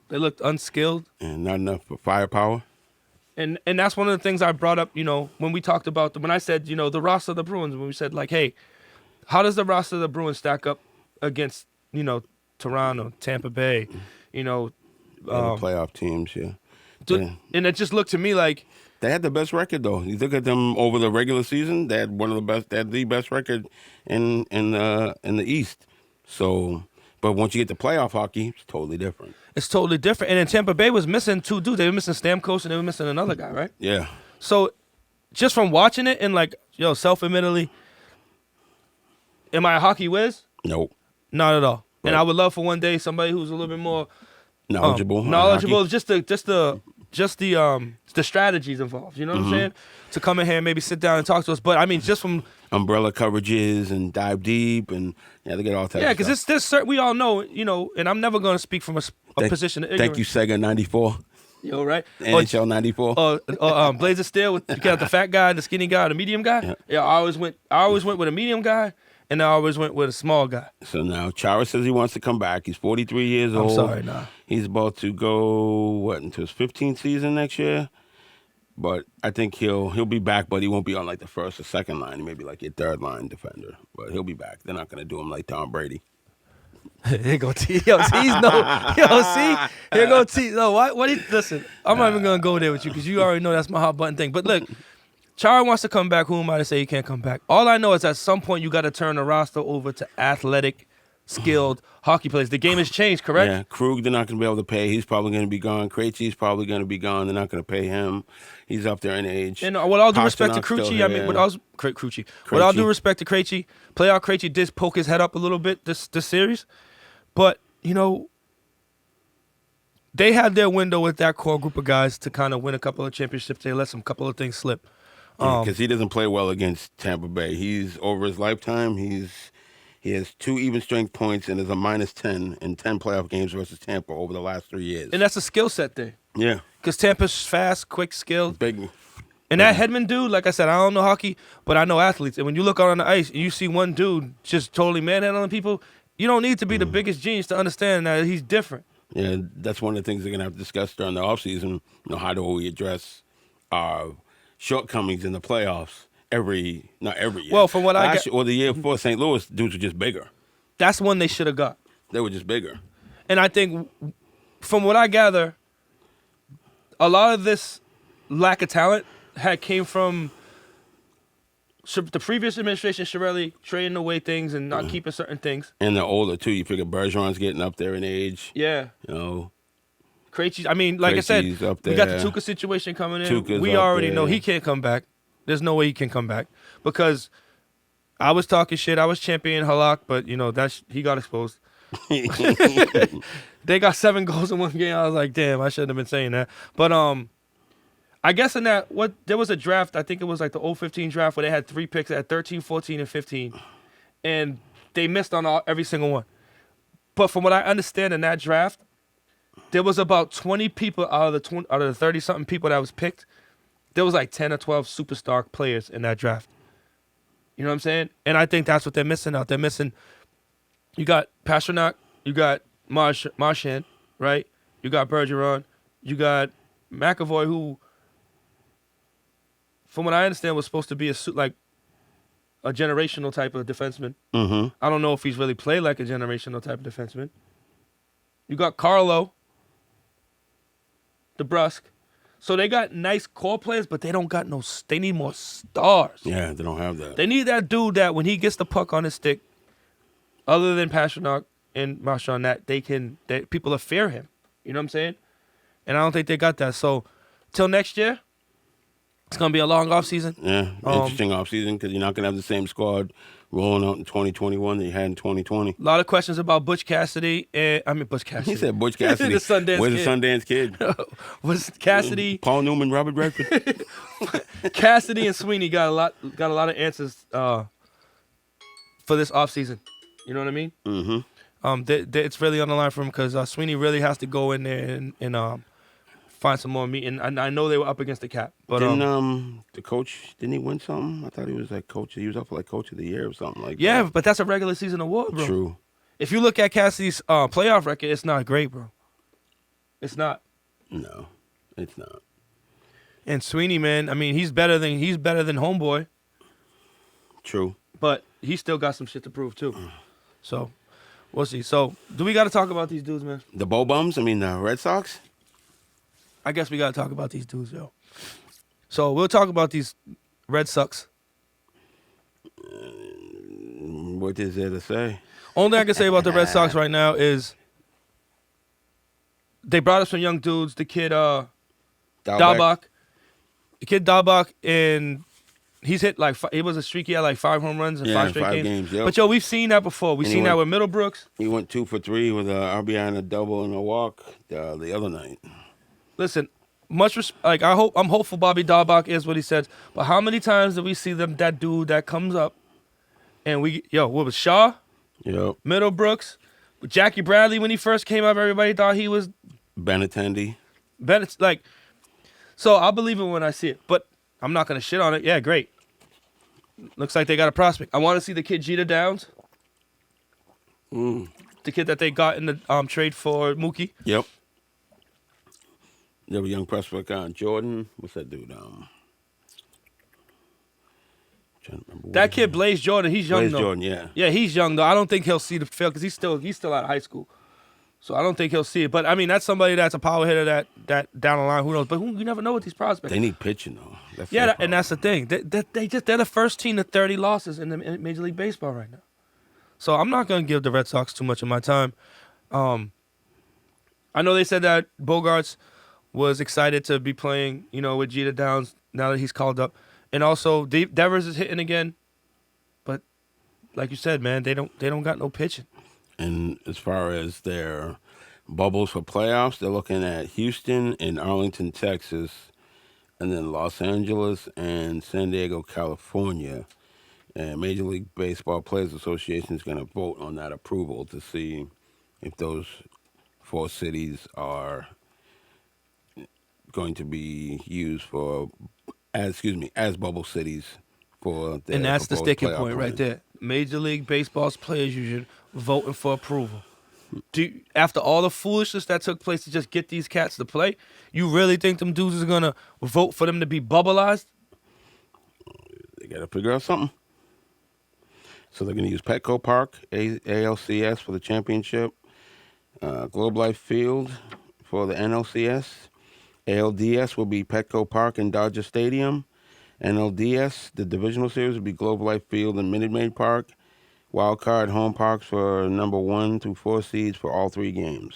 They looked unskilled. And not enough firepower. And that's one of the things I brought up, when we talked about when I said, the roster of the Bruins, when we said, like, hey, how does the roster of the Bruins stack up against, Toronto, Tampa Bay, The playoff teams, yeah. And it just looked to me like they had the best record, though. You look at them over the regular season; they had the best record in the East. So, but once you get to playoff hockey, it's totally different. It's totally different. And then Tampa Bay was missing 2 dudes. They were missing Stamkos and they were missing another guy, right? Yeah. So, just from watching it and self-admittedly, am I a hockey whiz? Nope. Not at all. Right. And I would love for one day somebody who's a little bit more knowledgeable, just the strategies involved. You know what I'm saying? To come in here and maybe sit down and talk to us. But I mean, just from umbrella coverages and dive deep and they get all types. Yeah, because this we all know, and I'm never going to speak from a position of ignorance. Thank you, Sega 94. Yo, right? NHL 94. Blazer Steel. You got the fat guy, the skinny guy, the medium guy. Yeah, I always went with a medium guy. And I always went with a small guy. So now Chara says he wants to come back. He's 43 years old. I'm sorry, nah. He's about to go into his 15th season next year. But I think he'll be back, but he won't be on like the first or second line. He may be like your third line defender, but he'll be back. They're not gonna do him like Tom Brady. Here go Tease. Yo, Tease, no. Yo, see? Here go Tease. No, what? Listen, I'm not even gonna go there with you because you already know that's my hot button thing. But look. Chara wants to come back. Who am I to say he can't come back? All I know is at some point you got to turn the roster over to athletic, skilled hockey players. The game has changed, correct? Yeah, Krug, they're not going to be able to pay. He's probably going to be gone. Krejci's probably going to be gone. They're not going to pay him. He's up there in age. And with all due respect to Krejci, with all due respect to Krejci, playoff Krejci did poke his head up a little bit this series. But, they had their window with that core group of guys to kind of win a couple of championships. They let some couple of things slip. Because he doesn't play well against Tampa Bay. He's over his lifetime. He has 2 even strength points and is a -10 in 10 playoff games versus Tampa over the last 3 years. And that's a skill set thing. Yeah. Because Tampa's fast, quick, skilled. Big. And that Hedman dude, like I said, I don't know hockey, but I know athletes. And when you look out on the ice and you see one dude just totally manhandling people, you don't need to be the biggest genius to understand that he's different. Yeah, that's one of the things they're going to have to discuss during the offseason. How do we address our shortcomings in the playoffs not every year. Well, from what I got, or the year before, St. Louis dudes were just bigger. That's one they should have got. They were just bigger. And I think, from what I gather, a lot of this lack of talent came from the previous administration, Chiarelli, trading away things and not keeping certain things. And they're older too. You figure Bergeron's getting up there in age. Yeah. Krejci, I mean, like I said, we got the Tuukka situation coming in. We already know he can't come back. There's no way he can come back because I was talking shit. I was championing Halak, but he got exposed. They got 7 goals in one game. I was like, damn, I shouldn't have been saying that. But I guess in that there was a draft. I think it was like the 015 draft where they had 3 picks at 13, 14, and 15, and they missed on every single one. But from what I understand in that draft, there was about 20 people out of the 30-something people that was picked. There was like 10 or 12 superstar players in that draft. You know what I'm saying? And I think that's what they're missing out. They're missing. You got Pastrnak, you got Marchand, right? You got Bergeron, you got McAvoy, who, from what I understand, was supposed to be a generational type of defenseman. Mm-hmm. I don't know if he's really played like a generational type of defenseman. You got Carlo, DeBrusque. So they got nice core players, but they don't got they need more stars. Yeah, they don't have that. They need that dude that when he gets the puck on his stick, other than Pastrnak and Marchand, that people will fear him. You know what I'm saying? And I don't think they got that. So till next year, It's gonna be a long off season. Yeah, interesting offseason because you're not going to have the same squad rolling out in 2021 that you had in 2020. A lot of questions about Butch Cassidy. Butch Cassidy. He said Butch Cassidy. The Sundance Where's Kid. the Sundance Kid? Was Cassidy, Paul Newman, Robert Redford. Cassidy and Sweeney got a lot of answers for this offseason. You know what I mean? Mm-hmm. It's really on the line for him because Sweeney really has to go in there and find some more meat. And I know they were up against the cap. But Didn't the coach, didn't he win something? I thought he was like coach. He was up for like coach of the year or something like that. yeah, but that's a regular season award, bro. True. If you look at Cassidy's playoff record, it's not great, bro. It's not. No, it's not. And Sweeney, man, I mean, he's better than Homeboy, True. but he still got some shit to prove too. So we'll see. So do we got to talk about these dudes, man? The Bo Bums, the Red Sox? I guess we got to talk about these dudes, yo. So we'll talk about these Red Sox. What is there to say? Only thing I can say about the Red Sox right now is they brought up some young dudes. The kid Dahlbach. The kid Dahlbach, and he's hit he was a streak. He had like 5 home runs in 5 straight games. Yep. But yo, we've seen that before. We've seen that with Middlebrooks. He went 2 for 3 with a RBI and a double and a walk the other night. Listen, I'm hopeful Bobby Dahlbach is what he says. But how many times do we see that dude that comes up and what was Shaw? Yep. Middlebrooks, Jackie Bradley when he first came up, everybody thought he was Benintendi. So I'll believe it when I see it, but I'm not gonna shit on it. Yeah, great. Looks like they got a prospect. I want to see the kid Jeter Downs, the kid that they got in the trade for Mookie. Yep. They have a young prospect Jordan. What's that dude? Trying to remember That kid Blaze Jordan, he's young Blaze though. Jordan, yeah. Yeah, he's young though. I don't think he'll see the field because he's still out of high school. So I don't think he'll see it. But I mean, that's somebody that's a power hitter that down the line. Who knows? But you never know with these prospects. They need pitching though. And that's the thing. They're the first team to 30 losses in Major League Baseball right now. So I'm not gonna give the Red Sox too much of my time. I know they said that Bogarts was excited to be playing, with Jeter Downs now that he's called up, and also Devers is hitting again. But like you said, man, they don't got no pitching. And as far as their bubbles for playoffs, they're looking at Houston and Arlington, Texas, and then Los Angeles and San Diego, California. And Major League Baseball Players Association is going to vote on that approval to see if those 4 cities are going to be used as bubble cities for their And that's the sticking playoff point right run. there. Major League Baseball's players union voting for approval. After all the foolishness that took place to just get these cats to play, you really think them dudes is gonna vote for them to be bubbleized? They got to figure out something. So they're going to use Petco Park, ALCS for the championship, Globe Life Field for the NLCS, ALDS will be Petco Park and Dodger Stadium, NLDS, the divisional series, will be Globe Life Field and Minute Maid Park, Wild Card home parks for number 1 through 4 seeds for all 3 games.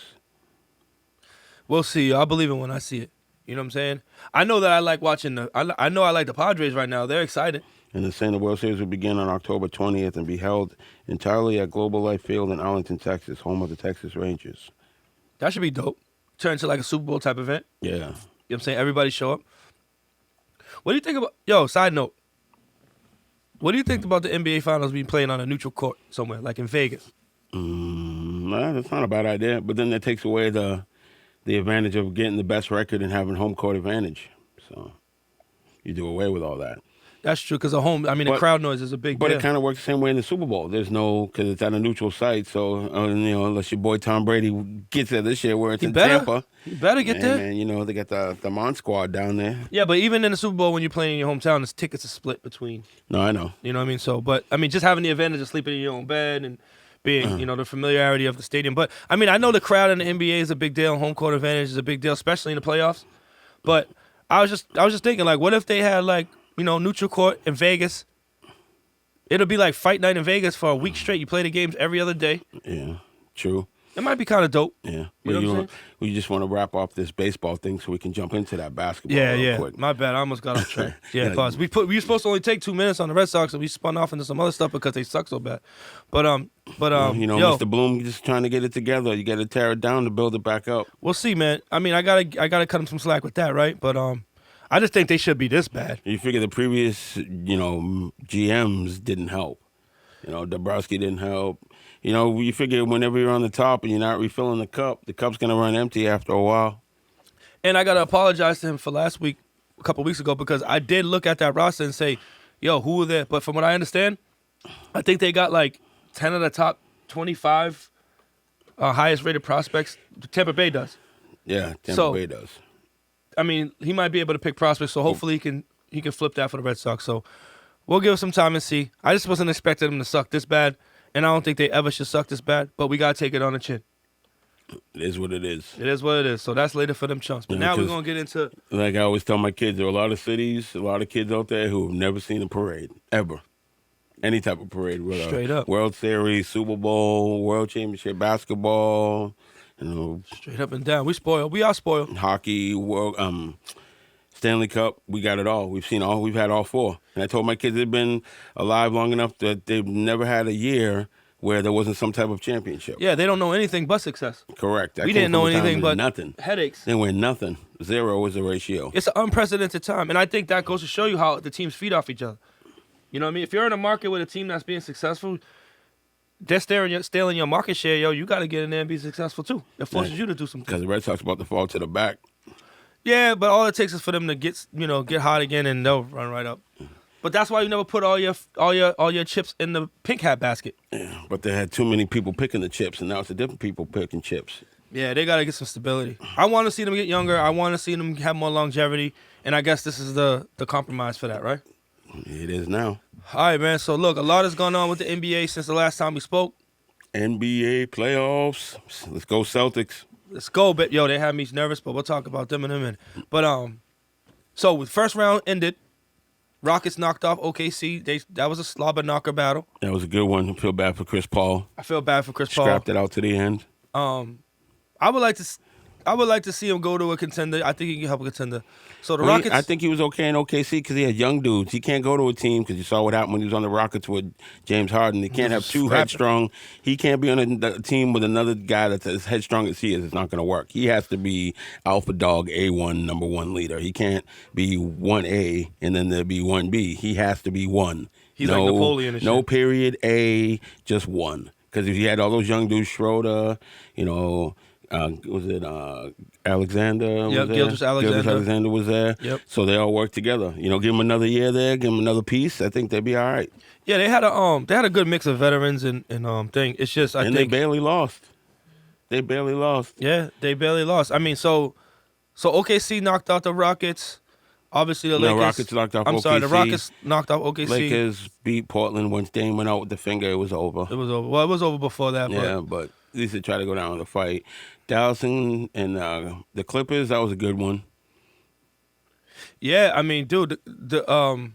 We'll see. I'll believe it when I see it. You know what I'm saying? I know that I like watching I know I like the Padres right now. They're excited. And the World Series will begin on October 20th and be held entirely at Global Life Field in Arlington, Texas, home of the Texas Rangers. That should be dope. Turn into like a Super Bowl type event. Yeah. You know what I'm saying? Everybody show up. What do you think about... side note. What do you think about the NBA Finals being played on a neutral court somewhere, like in Vegas? That's not a bad idea. But then that takes away the advantage of getting the best record and having home court advantage. So you do away with all that. That's true, because the crowd noise is a big deal. But it kind of works the same way in the Super Bowl. There's because it's at a neutral site, so, unless your boy Tom Brady gets there this year where it's in Tampa. He better get there. Man, they got the Mon Squad down there. Yeah, but even in the Super Bowl, when you're playing in your hometown, the tickets are split between. No, I know. You know what I mean? So, but, just having the advantage of sleeping in your own bed and being, the familiarity of the stadium. But, I know the crowd in the NBA is a big deal. Home court advantage is a big deal, especially in the playoffs. But I was just thinking, what if they had, neutral court in Vegas? It'll be like fight night in Vegas for a week straight. You play the games every other day. Yeah, true. It might be kind of dope. Yeah. You know what I'm saying? We just want to wrap off this baseball thing so we can jump into that basketball Yeah, real yeah. quick. My bad. I almost got off track. Yeah, Yeah. pause. We were supposed to only take 2 minutes on the Red Sox, and we spun off into some other stuff because they suck so bad. But You know, yo, Mr. Bloom just trying to get it together. You got to tear it down to build it back up. we'll see, man. I mean, I gotta cut him some slack with that, right? But I just think they should be this bad. You figure the previous, GMs didn't help. Dabrowski didn't help. You figure whenever you're on the top and you're not refilling the cup's going to run empty after a while. And I gotta apologize to him for last week, a couple weeks ago, because I did look at that roster and say, "Yo, who are there?" But from what I understand, I think they got like 10 of the top 25 highest rated prospects. Tampa Bay does. Yeah, Tampa Bay does. I mean, he might be able to pick prospects, so hopefully he can flip that for the Red Sox. So we'll give it some time and see. I just wasn't expecting them to suck this bad, and I don't think they ever should suck this bad. But we gotta take it on the chin. It is what it is. It is what it is. So that's later for them chumps. But now we're gonna get into. Like I always tell my kids, there are a lot of cities, a lot of kids out there who have never seen a parade ever. Any type of parade, whether Straight up. World Series, Super Bowl, World Championship basketball, Straight up and down. We spoiled. We are spoiled. hockey, world, Stanley Cup. We got it all. We've seen all. We've had all four. And I told my kids they've been alive long enough that they've never had a year where there wasn't some type of championship. Yeah, they don't know anything but success. Correct. We didn't know anything but nothing. headaches. They win nothing. 0 was the ratio. It's an unprecedented time, and I think that goes to show you how the teams feed off each other. You know what I mean? If you're in a market with a team that's being successful, they're stealing your market share, yo. You got to get in there and be successful too. It forces you to do something. Because the Red Sox about to fall to the back. Yeah, but all it takes is for them to get hot again, and they'll run right up. But that's why you never put all your chips in the pink hat basket. Yeah, but they had too many people picking the chips, and now it's a different people picking chips. Yeah, they got to get some stability. I want to see them get younger. I want to see them have more longevity, and I guess this is the compromise for that, right? It is now. All right, man. So, look, a lot has gone on with the NBA since the last time we spoke. NBA playoffs. Let's go Celtics. Let's go, but yo, they had me nervous, but we'll talk about them in a minute. But so the first round ended. Rockets knocked off OKC. That was a slobber knocker battle. That was a good one. I feel bad for Chris Paul. I feel bad for Chris Paul. Scrapped it out to the end. I would like to see him go to a contender. I think he can help a contender. So the Rockets. I think he was okay in OKC because he had young dudes. He can't go to a team because you saw what happened when he was on the Rockets with James Harden. He can't have two headstrong. He can't be on a team with another guy that's as headstrong as he is. It's not going to work. He has to be alpha dog, A1, number one leader. He can't be 1A and then there be 1B. He has to be one. He's like Napoleon and shit. No period A, just one. Because if you had all those young dudes, Schroeder, was it Alexander? Yep, Gilgeous Alexander was there. Yep. So they all worked together. Give him another year there, give him another piece. I think they'd be all right. Yeah, they had a good mix of veterans and thing. It's just I think they barely lost. They barely lost. Yeah, they barely lost. I mean, so OKC knocked out the Rockets. Obviously, the Lakers. Rockets knocked off I'm OKC. sorry, the Rockets knocked out OKC. Lakers beat Portland once Dame went out with the finger. It was over. It was over. Well, it was over before that. Yeah, but at least they tried to go down with a fight. Dallas and the Clippers, that was a good one. Yeah, I mean, dude, the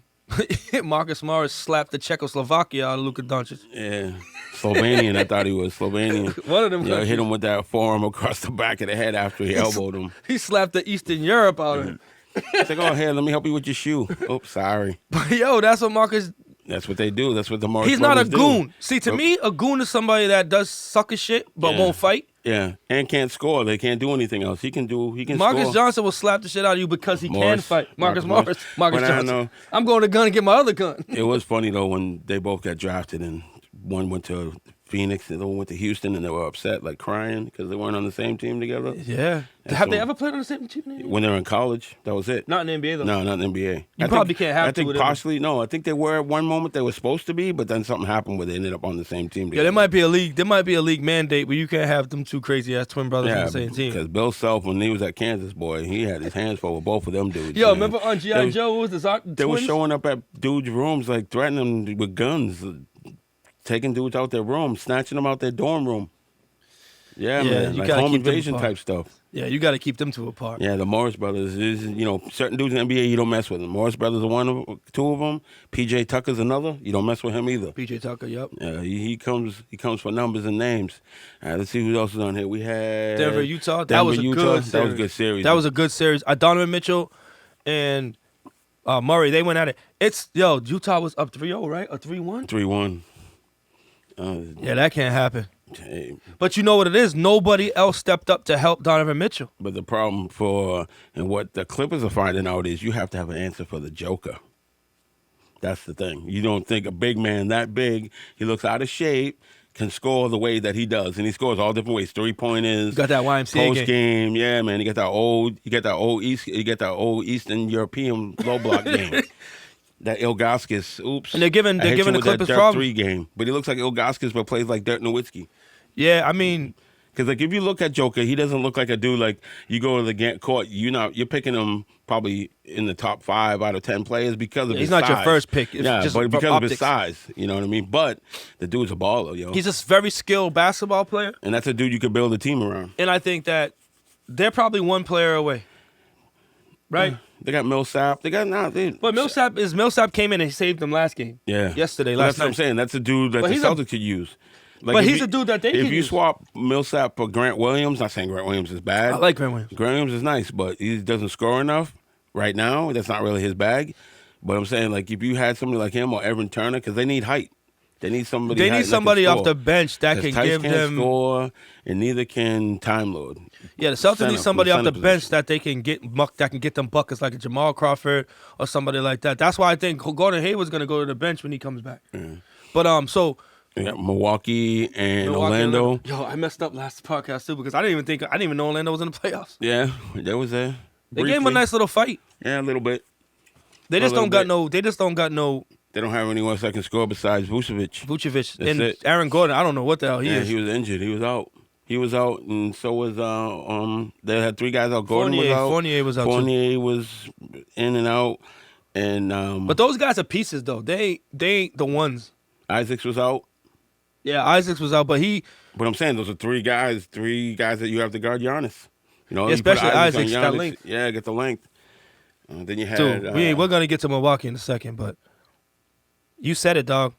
Marcus Morris slapped the Czechoslovakia out of Luka Doncic. Yeah, Slovenian. I thought he was Slovenian. One of them. Yeah, hit him with that forearm across the back of the head after he elbowed him. He slapped the Eastern Europe out of him. He's like, "Oh, here, let me help you with your shoe." Oops, sorry. But yo, that's what Marcus. That's what they do. That's what the Morris He's not a brothers do. goon. See, to me, a goon is somebody that does sucker shit but won't fight. Yeah, and can't score. They can't do anything else. He can Marcus score. Johnson will slap the shit out of you because he can fight. Marcus Johnson. I know. I'm going to gun and get my other gun. It was funny though when they both got drafted and one went to Phoenix and the other one went to Houston and they were upset, like crying because they weren't on the same team together. Yeah. Have they ever played on the same team? When they were in college, that was it. Not in the NBA though. No, not in the NBA. You probably can't have two of them. I think they were at one moment they were supposed to be, but then something happened where they ended up on the same team together. Yeah, there might be a league mandate where you can't have them two crazy ass twin brothers on the same team. Because Bill Self, when he was at Kansas, boy, he had his hands full with both of them dudes. Yo, remember on G.I. Joe, what was the They were showing up at dudes' rooms, like threatening them with guns, taking dudes out their room, snatching them out their dorm room. Yeah, man, you like gotta home keep them invasion apart. type stuff. Yeah, you got to keep them two apart. Yeah, the Morris brothers is, certain dudes in the NBA you don't mess with them. Morris brothers are two of them. PJ Tucker's another. You don't mess with him either. PJ Tucker, yep. Yeah, he comes for numbers and names. All right, let's see who else is on here. We had Denver, Utah. That was a good series. That was a good series. Donovan Mitchell and Murray, they went at it. Utah was up 3-0, right? Or 3-1? 3-1. Yeah, that can't happen. Hey. But you know what it is? Nobody else stepped up to help Donovan Mitchell. But the problem and what the Clippers are finding out is you have to have an answer for the Joker. That's the thing. You don't think a big man that big, he looks out of shape, can score the way that he does, and he scores all different ways. 3-pointers, got that YMCA post game, yeah, man. You get that old Eastern European low block game. That Ilgauskas, oops. And they're giving the Clippers that Dirk problems. 3 game, but he looks like Ilgauskas, but plays like Dirk Nowitzki. Yeah, I mean, because like if you look at Joker, he doesn't look like a dude like you go to the court. You're picking him probably in the top 5 out of 10 players because of his size. He's not your first pick. It's just but because optics. of his size, you know what I mean. But the dude's a baller, yo. He's a very skilled basketball player, and that's a dude you could build a team around. and I think that they're probably one player away, right? They got Millsap. But Millsap came in and saved them last game. Yeah, yesterday, last last that's night. what I'm saying. That's a dude that the Celtics could use. Like but he's a dude that they can use. If you use. swap Millsap for Grant Williams, not saying Grant Williams is bad. I like Grant Williams. Grant Williams is nice, but he doesn't score enough right now. That's not really his bag. But I'm saying, like, if you had somebody like him or Evan Turner, because they need height. They need somebody. They need somebody off off the bench that can give them score, and neither can Time Lord. Yeah, the Celtics need somebody off the bench that they can get them buckets like a Jamal Crawford or somebody like that. That's why I think Gordon Hayward's going to go to the bench when he comes back. Mm. But so we got Milwaukee and Orlando. Yo, I messed up last podcast too because I didn't even know Orlando was in the playoffs. Yeah, that was there. They gave him a nice little fight. Yeah, a little bit. They just don't got no. They don't have anyone that can score besides Vucevic. That's and it. Aaron Gordon, I don't know what the hell he is. He was injured. He was out, and so was they had 3 guys out. Gordon was out. Fournier was out. Fournier was in and out, and but those guys are pieces though. They ain't the ones. Isaacs was out. Yeah, Isaacs was out, but I'm saying those are 3 guys that you have to guard Giannis. Especially Isaacs got length. Yeah, get the length. Then you had. We're gonna get to Milwaukee in a second, but you said it, dog.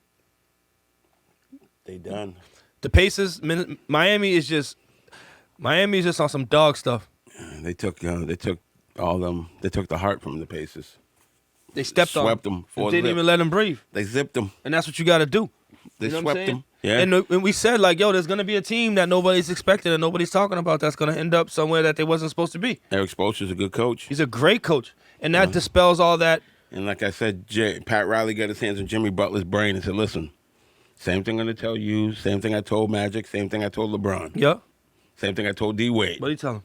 They done. The Pacers, Miami is just on some dog stuff. They took all them. They took the heart from the Pacers. They swept them. Didn't even let them breathe. They zipped them, and that's what you got to do. They swept them. Yeah, and we said like, yo, there's gonna be a team that nobody's expecting and nobody's talking about that's gonna end up somewhere that they wasn't supposed to be. Eric Spoelstra's a good coach. He's a great coach, and that dispels all that. And like I said, Pat Riley got his hands on Jimmy Butler's brain and said, "Listen, same thing I'm gonna tell you. Same thing I told Magic. Same thing I told LeBron. Yeah. Same thing I told D Wade. What do you tell him?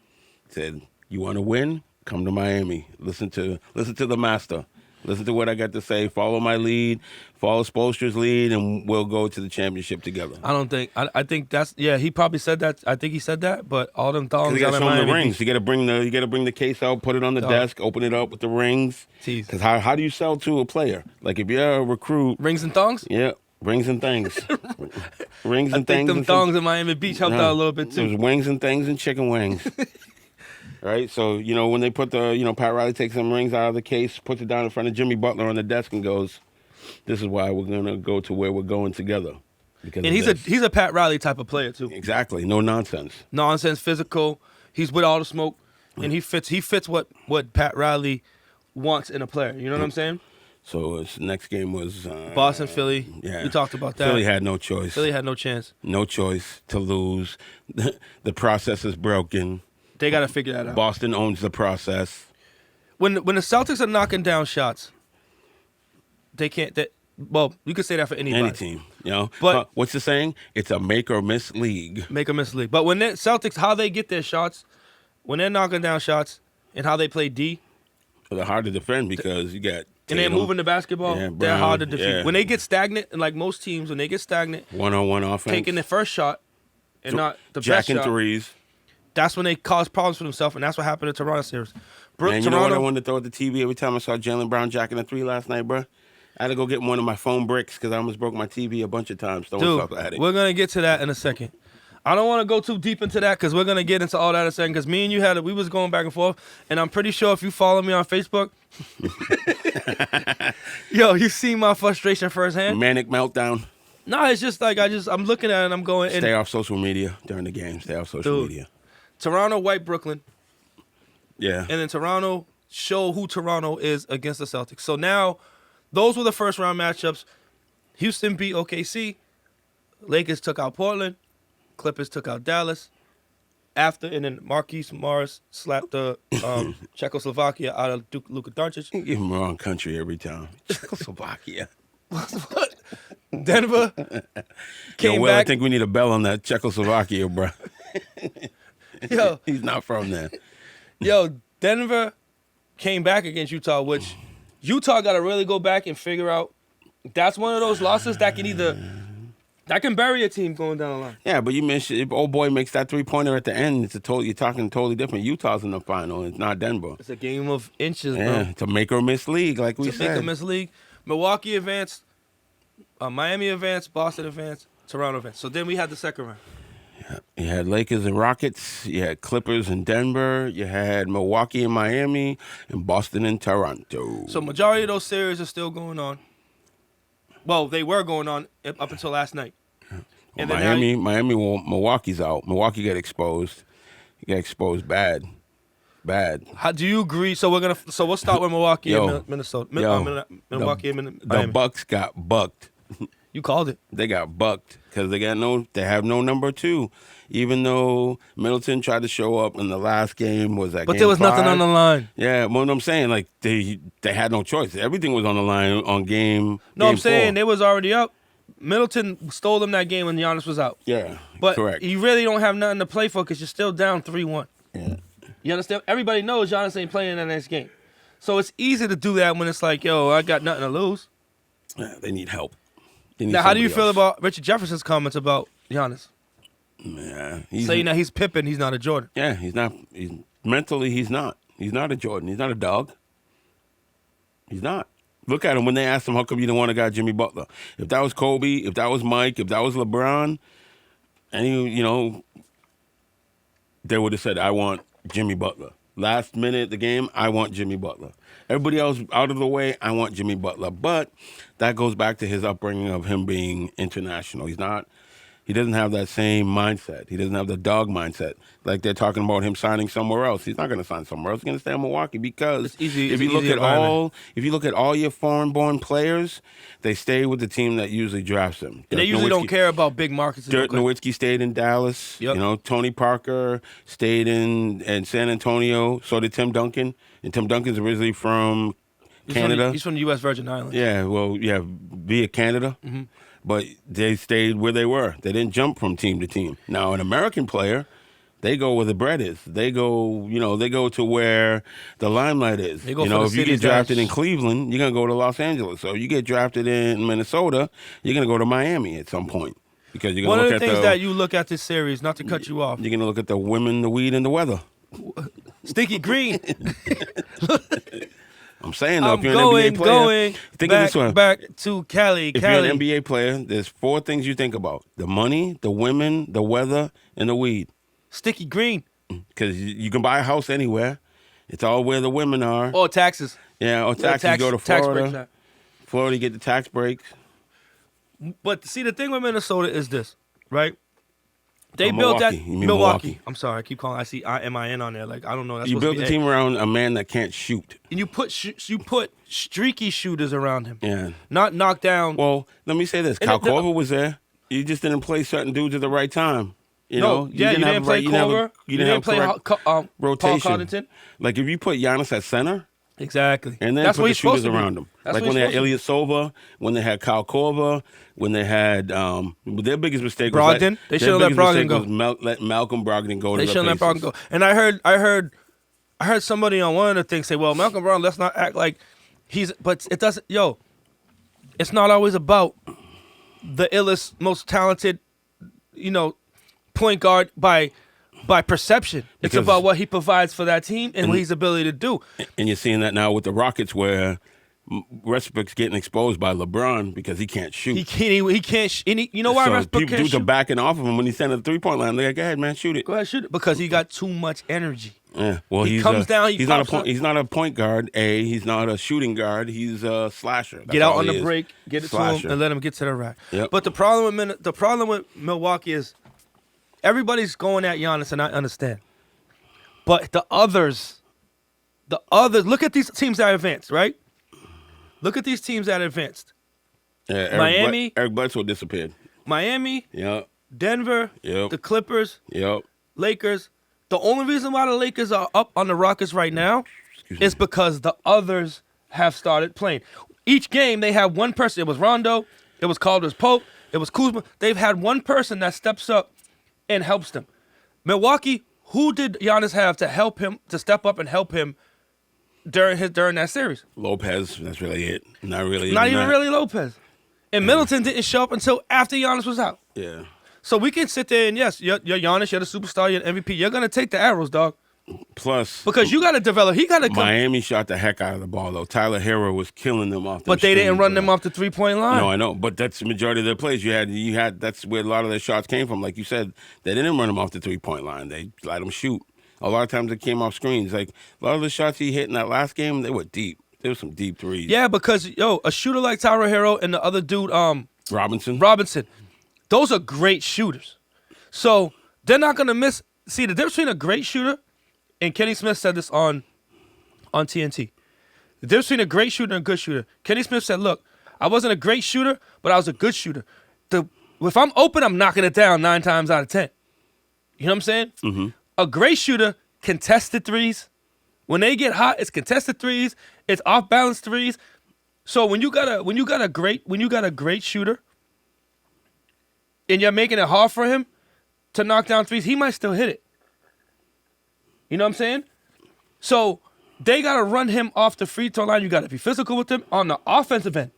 Said, you want to win? Come to Miami. Listen to the master. Listen to what I got to say. Follow my lead. Follow Spoelstra's lead, and we'll go to the championship together." I think that's he probably said that. I think he said that, but all them thongs. You got to show him the rings. You got to bring the case out, put it on the desk, open it up with the rings. Because how do you sell to a player? Like if you're a recruit, rings and thongs. Yeah, rings and things. Rings and I think things. Them thongs in Miami Beach helped out a little bit too. There's wings and things and chicken wings. Right, so when they put Pat Riley takes some rings out of the case, puts it down in front of Jimmy Butler on the desk, and goes, "This is why we're gonna go to where we're going together." And he's a Pat Riley type of player too. Exactly, no nonsense. Nonsense, physical. He's with all the smoke, and he fits what Pat Riley wants in a player. You know what I'm saying? So his next game was Boston, Philly. Yeah, we talked about that. Philly had no choice. Philly had no chance. No choice to lose. The process is broken. They got to figure that out. Boston owns the process. When the Celtics are knocking down shots, they can't. Well, you could say that for anybody. Any team, But what's the saying? It's a make or miss league. Make or miss league. But when the Celtics, how they get their shots, when they're knocking down shots, and how they play D, they're hard to defend because you got. And they're moving the basketball. Brown, they're hard to defeat. Yeah. When they get stagnant, and like most teams, when they get stagnant, one-on-one offense, taking the first shot, and not the best shot. Jacking threes. That's when they cause problems for themselves, and that's what happened in Toronto series. You know what I wanted to throw at the TV every time I saw Jaylen Brown jacking a 3 last night, bro? I had to go get one of my phone bricks because I almost broke my TV a bunch of times. Dude, we're going to get to that in a second. I don't want to go too deep into that because we're gonna get into all that in a second. Because me and you we was going back and forth, and I'm pretty sure if you follow me on Facebook, yo, you see my frustration firsthand. Manic meltdown. No, it's just like I'm looking at it and I'm going. Stay off social media during the game. Stay off social media. Toronto, white Brooklyn. Yeah. And then Toronto show who Toronto is against the Celtics. So now, those were the first round matchups. Houston beat OKC. Lakers took out Portland. Clippers took out Dallas. And then Marquise Morris slapped the Czechoslovakia out of Luka Doncic. You give him the wrong country every time. Czechoslovakia. What? Denver came Will, back. I think we need a bell on that Czechoslovakia, bro. Yo, he's not from there. Yo, Denver came back against Utah, which Utah got to really go back and figure out. That's one of those losses that can bury a team going down the line. Yeah, but you mentioned if old boy makes that 3-pointer at the end, you're talking totally different. Utah's in the final. It's not Denver. It's a game of inches, bro. Yeah, it's a make or miss league, like we said. Make or miss league. Milwaukee advanced, Miami advanced, Boston advanced, Toronto advanced. So then we had the second round. Yeah. You had Lakers and Rockets. You had Clippers and Denver. You had Milwaukee and Miami, and Boston and Toronto. So majority of those series are still going on. Well, they were going on up until last night. Well, Milwaukee's out. Milwaukee got exposed. He got exposed bad. How do you agree? So we'll start with Milwaukee and Minnesota. Milwaukee and Miami. The Bucks got bucked. You called it. They got bucked because they have no number 2. Even though Middleton tried to show up in the last game, but there was nothing on the line. Yeah, what I'm saying, like they had no choice. Everything was on the line on game. No, I'm 4. saying they was already up. Middleton stole them that game when Giannis was out. Yeah, but correct. You really don't have nothing to play for because you're still down 3-1. Yeah. You understand? Everybody knows Giannis ain't playing in that next game. So it's easy to do that when it's like, yo, I got nothing to lose. Yeah, they need help. Now, how do you feel about Richard Jefferson's comments about Giannis? Yeah, saying that he's Pippen, he's not a Jordan. Yeah, he's not. Mentally, he's not. He's not a Jordan. He's not a dog. He's not. Look at him when they asked him, how come you didn't want to got Jimmy Butler? If that was Kobe, if that was Mike, if that was LeBron, and they would have said, I want Jimmy Butler. Last minute of the game, I want Jimmy Butler. Everybody else out of the way, I want Jimmy Butler. But that goes back to his upbringing of him being international. He doesn't have that same mindset. He doesn't have the dog mindset. Like they're talking about him signing somewhere else. He's not going to sign somewhere else. He's going to stay in Milwaukee because if you look at all your foreign-born players, they stay with the team that usually drafts them. And they usually don't care about big markets. Dirk Nowitzki stayed in Dallas. Yep. Tony Parker stayed in San Antonio. So did Tim Duncan. And Tim Duncan's originally from Canada. He's from the U.S. Virgin Islands. Yeah, via Canada. Mm-hmm. But they stayed where they were. They didn't jump from team to team. Now, an American player, they go where the bread is. They go to where the limelight is. If you get drafted in Cleveland, you're going to go to Los Angeles. So if you get drafted in Minnesota, you're going to go to Miami at some point. Because you're going to look at one of the things that you look at this series, not to cut you off. You're going to look at the women, the weed, and the weather. Stinky Green. I'm saying, though, if you're an NBA player, think of this one. Back to Cali. If you're an NBA player, there's 4 things you think about: the money, the women, the weather, and the weed. Sticky Green. Because you can buy a house anywhere. It's all where the women are. Or taxes. Yeah, or taxes. You go to Florida. Florida, you get the tax breaks. But see, the thing with Minnesota is this, right? They built that Milwaukee. I'm sorry, I keep calling. I see MIN on there. Like I don't know. That's you built the team around a man that can't shoot, and you put streaky shooters around him. Yeah, not knock down. Well, let me say this: Kyle Korver was there. You just didn't play certain dudes at the right time. You didn't play Korver. You didn't play rotation. Paul Connaughton. Like if you put Giannis at center. Exactly. And then put the shooters around them. Like when they had Ilya Silva, when they had Kyle Korver, when they had their biggest mistake was Brogdon. They should have let Brogdon go. Let Malcolm Brogdon go. They should have let Brogdon go. And I heard somebody on one of the things say, "Well, Malcolm Brogdon, let's not act like he's." But it doesn't. It's not always about the illest, most talented, point guard by perception. It's about what he provides for that team and what his ability to do. And you're seeing that now with the Rockets where Westbrook's getting exposed by LeBron because he can't shoot. He can't. You know why Westbrook can't dudes shoot? are backing off of him when he's sending the 3-point line. They're like, go ahead, man, shoot it. Go ahead, shoot it. Because he got too much energy. Yeah, well, he comes down. He's not a point guard. He's not a shooting guard. He's a slasher. That's get out on the is. break, get it Slasher. to him, and let him get to the rack. Yep. But the problem with Milwaukee is everybody's going at Giannis, and I understand. But the others, look at these teams that advanced, right? Look at these teams that advanced. Yeah, Miami. Eric Bledsoe disappeared. Miami. Yep. Denver. Yep. The Clippers. Yep. Lakers. The only reason why the Lakers are up on the Rockets right now is because the others have started playing. Each game, they have one person. It was Rondo. It was Caldwell Pope. It was Kuzma. They've had one person that steps up and helps them. Milwaukee, who did Giannis have to help him, to step up and help him during that series? Lopez, that's really it. Not really Lopez. And Middleton didn't show up until after Giannis was out. Yeah. So we can sit there and, yes, you're Giannis, you're the superstar, you're the MVP. You're going to take the arrows, dog. Plus, because you got to develop. He got to come. Miami shot the heck out of the ball, though. Tyler Hero was killing them off the But they didn't run them off the 3-point line. No, I know. But that's the majority of their plays. You had that's where a lot of their shots came from. Like you said, they didn't run them off the 3-point line. They let them shoot. A lot of times it came off screens. Like a lot of the shots he hit in that last game, they were deep. There were some deep threes. Yeah, because, a shooter like Tyler Hero and the other dude, Robinson, those are great shooters. So they're not going to miss. See, the difference between a great shooter, and Kenny Smith said this on TNT. The difference between a great shooter and a good shooter. Kenny Smith said, look, I wasn't a great shooter, but I was a good shooter. If I'm open, I'm knocking it down 9 times out of 10. You know what I'm saying? Mm-hmm. A great shooter, contested threes. When they get hot, it's contested threes. It's off-balance threes. So when you got a great shooter, and you're making it hard for him to knock down threes, he might still hit it. You know what I'm saying? So they got to run him off the free throw line. You got to be physical with him on the offensive end.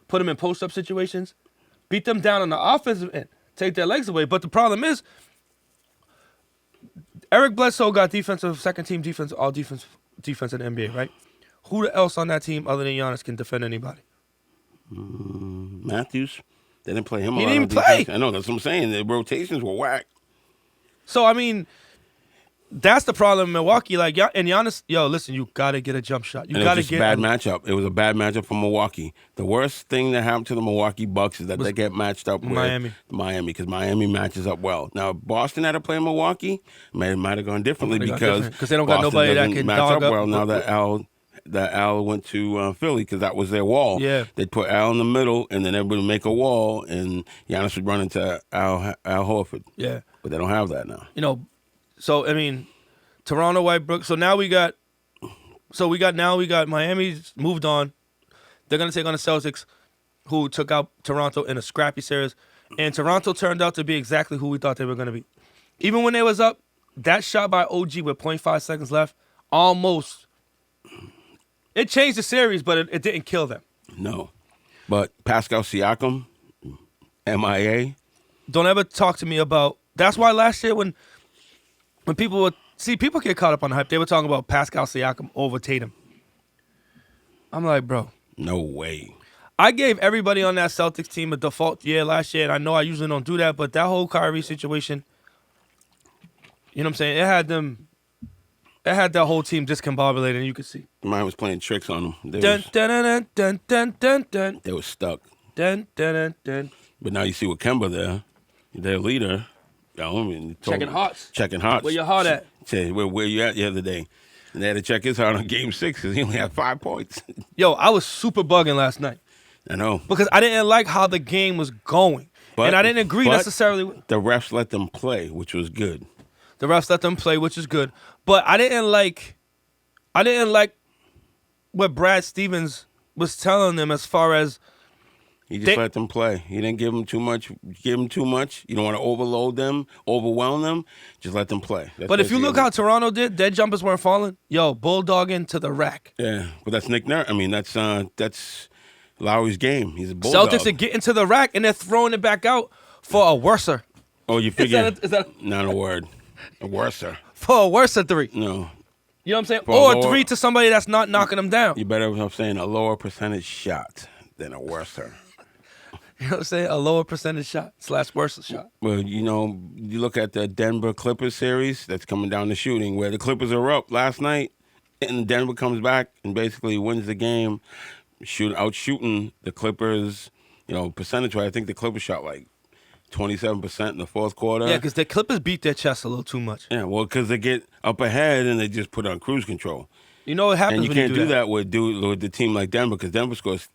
Put him in post-up situations. Beat them down on the offensive end. Take their legs away. But the problem is, Eric Bledsoe got second-team defense, all defense in the NBA, right? Who else on that team other than Giannis can defend anybody? Matthews. They didn't play him. He didn't even play. I know, that's what I'm saying. The rotations were whack. So, I mean, that's the problem in Milwaukee. Like, and Giannis, listen, you got to get a jump shot. You got to get a bad matchup. It was a bad matchup for Milwaukee. The worst thing that happened to the Milwaukee Bucks is that they get matched up with Miami because Miami matches up well. Now, if Boston had to play Milwaukee, it might have gone differently because they don't got nobody that can match dog up well now that Al went to Philly because that was their wall. Yeah. They'd put Al in the middle, and then everybody would make a wall, and Giannis would run into Al Horford. Yeah. But they don't have that now. So, I mean, Toronto, Whitebrook. So now we got Miami's moved on. They're going to take on the Celtics, who took out Toronto in a scrappy series. And Toronto turned out to be exactly who we thought they were going to be. Even when they was up, that shot by OG with 0.5 seconds left, almost. It changed the series, but it didn't kill them. No. But Pascal Siakam, MIA. Don't ever talk to me about... That's why last year when people would... See, people get caught up on the hype. They were talking about Pascal Siakam over Tatum. I'm like, bro. No way. I gave everybody on that Celtics team a default year last year, and I know I usually don't do that, but that whole Kyrie situation, you know what I'm saying? It had that whole team discombobulated, and you could see. Mine was playing tricks on them. They were stuck. But now you see with Kemba there, their leader. Checking hearts. Where your heart at? Where you at the other day. And they had to check his heart on Game 6 because he only had 5 points. I was super bugging last night. I know. Because I didn't like how the game was going. And I didn't agree necessarily with... The refs let them play, which was good. The refs let them play, which is good. But I didn't like what Brad Stevens was telling them as far as he just let them play. He didn't give them too much. You don't want to overwhelm them. Just let them play. But if you look how Toronto did, their jumpers weren't falling. Bulldogging to the rack. Yeah, but that's Nick Nurse. I mean, that's Lowry's game. He's a bulldog. Celtics are getting to the rack, and they're throwing it back out for a worser. Oh, you figure? Is that not a word. A worser. For a worser three. No. You know what I'm saying? For Or a lower- 3 to somebody that's not knocking them down. You better, I'm saying, a lower percentage shot than a worser. You know what I'm saying? A lower percentage shot / worse shot. Well, you look at the Denver Clippers series that's coming down the shooting, where the Clippers are up last night, and Denver comes back and basically wins the game, out-shooting the Clippers, percentage-wise. I think the Clippers shot like 27% in the fourth quarter. Yeah, because the Clippers beat their chest a little too much. Yeah, well, because they get up ahead and they just put on cruise control. You know what happens And you when can't you do that? with the team like Denver, because Denver scores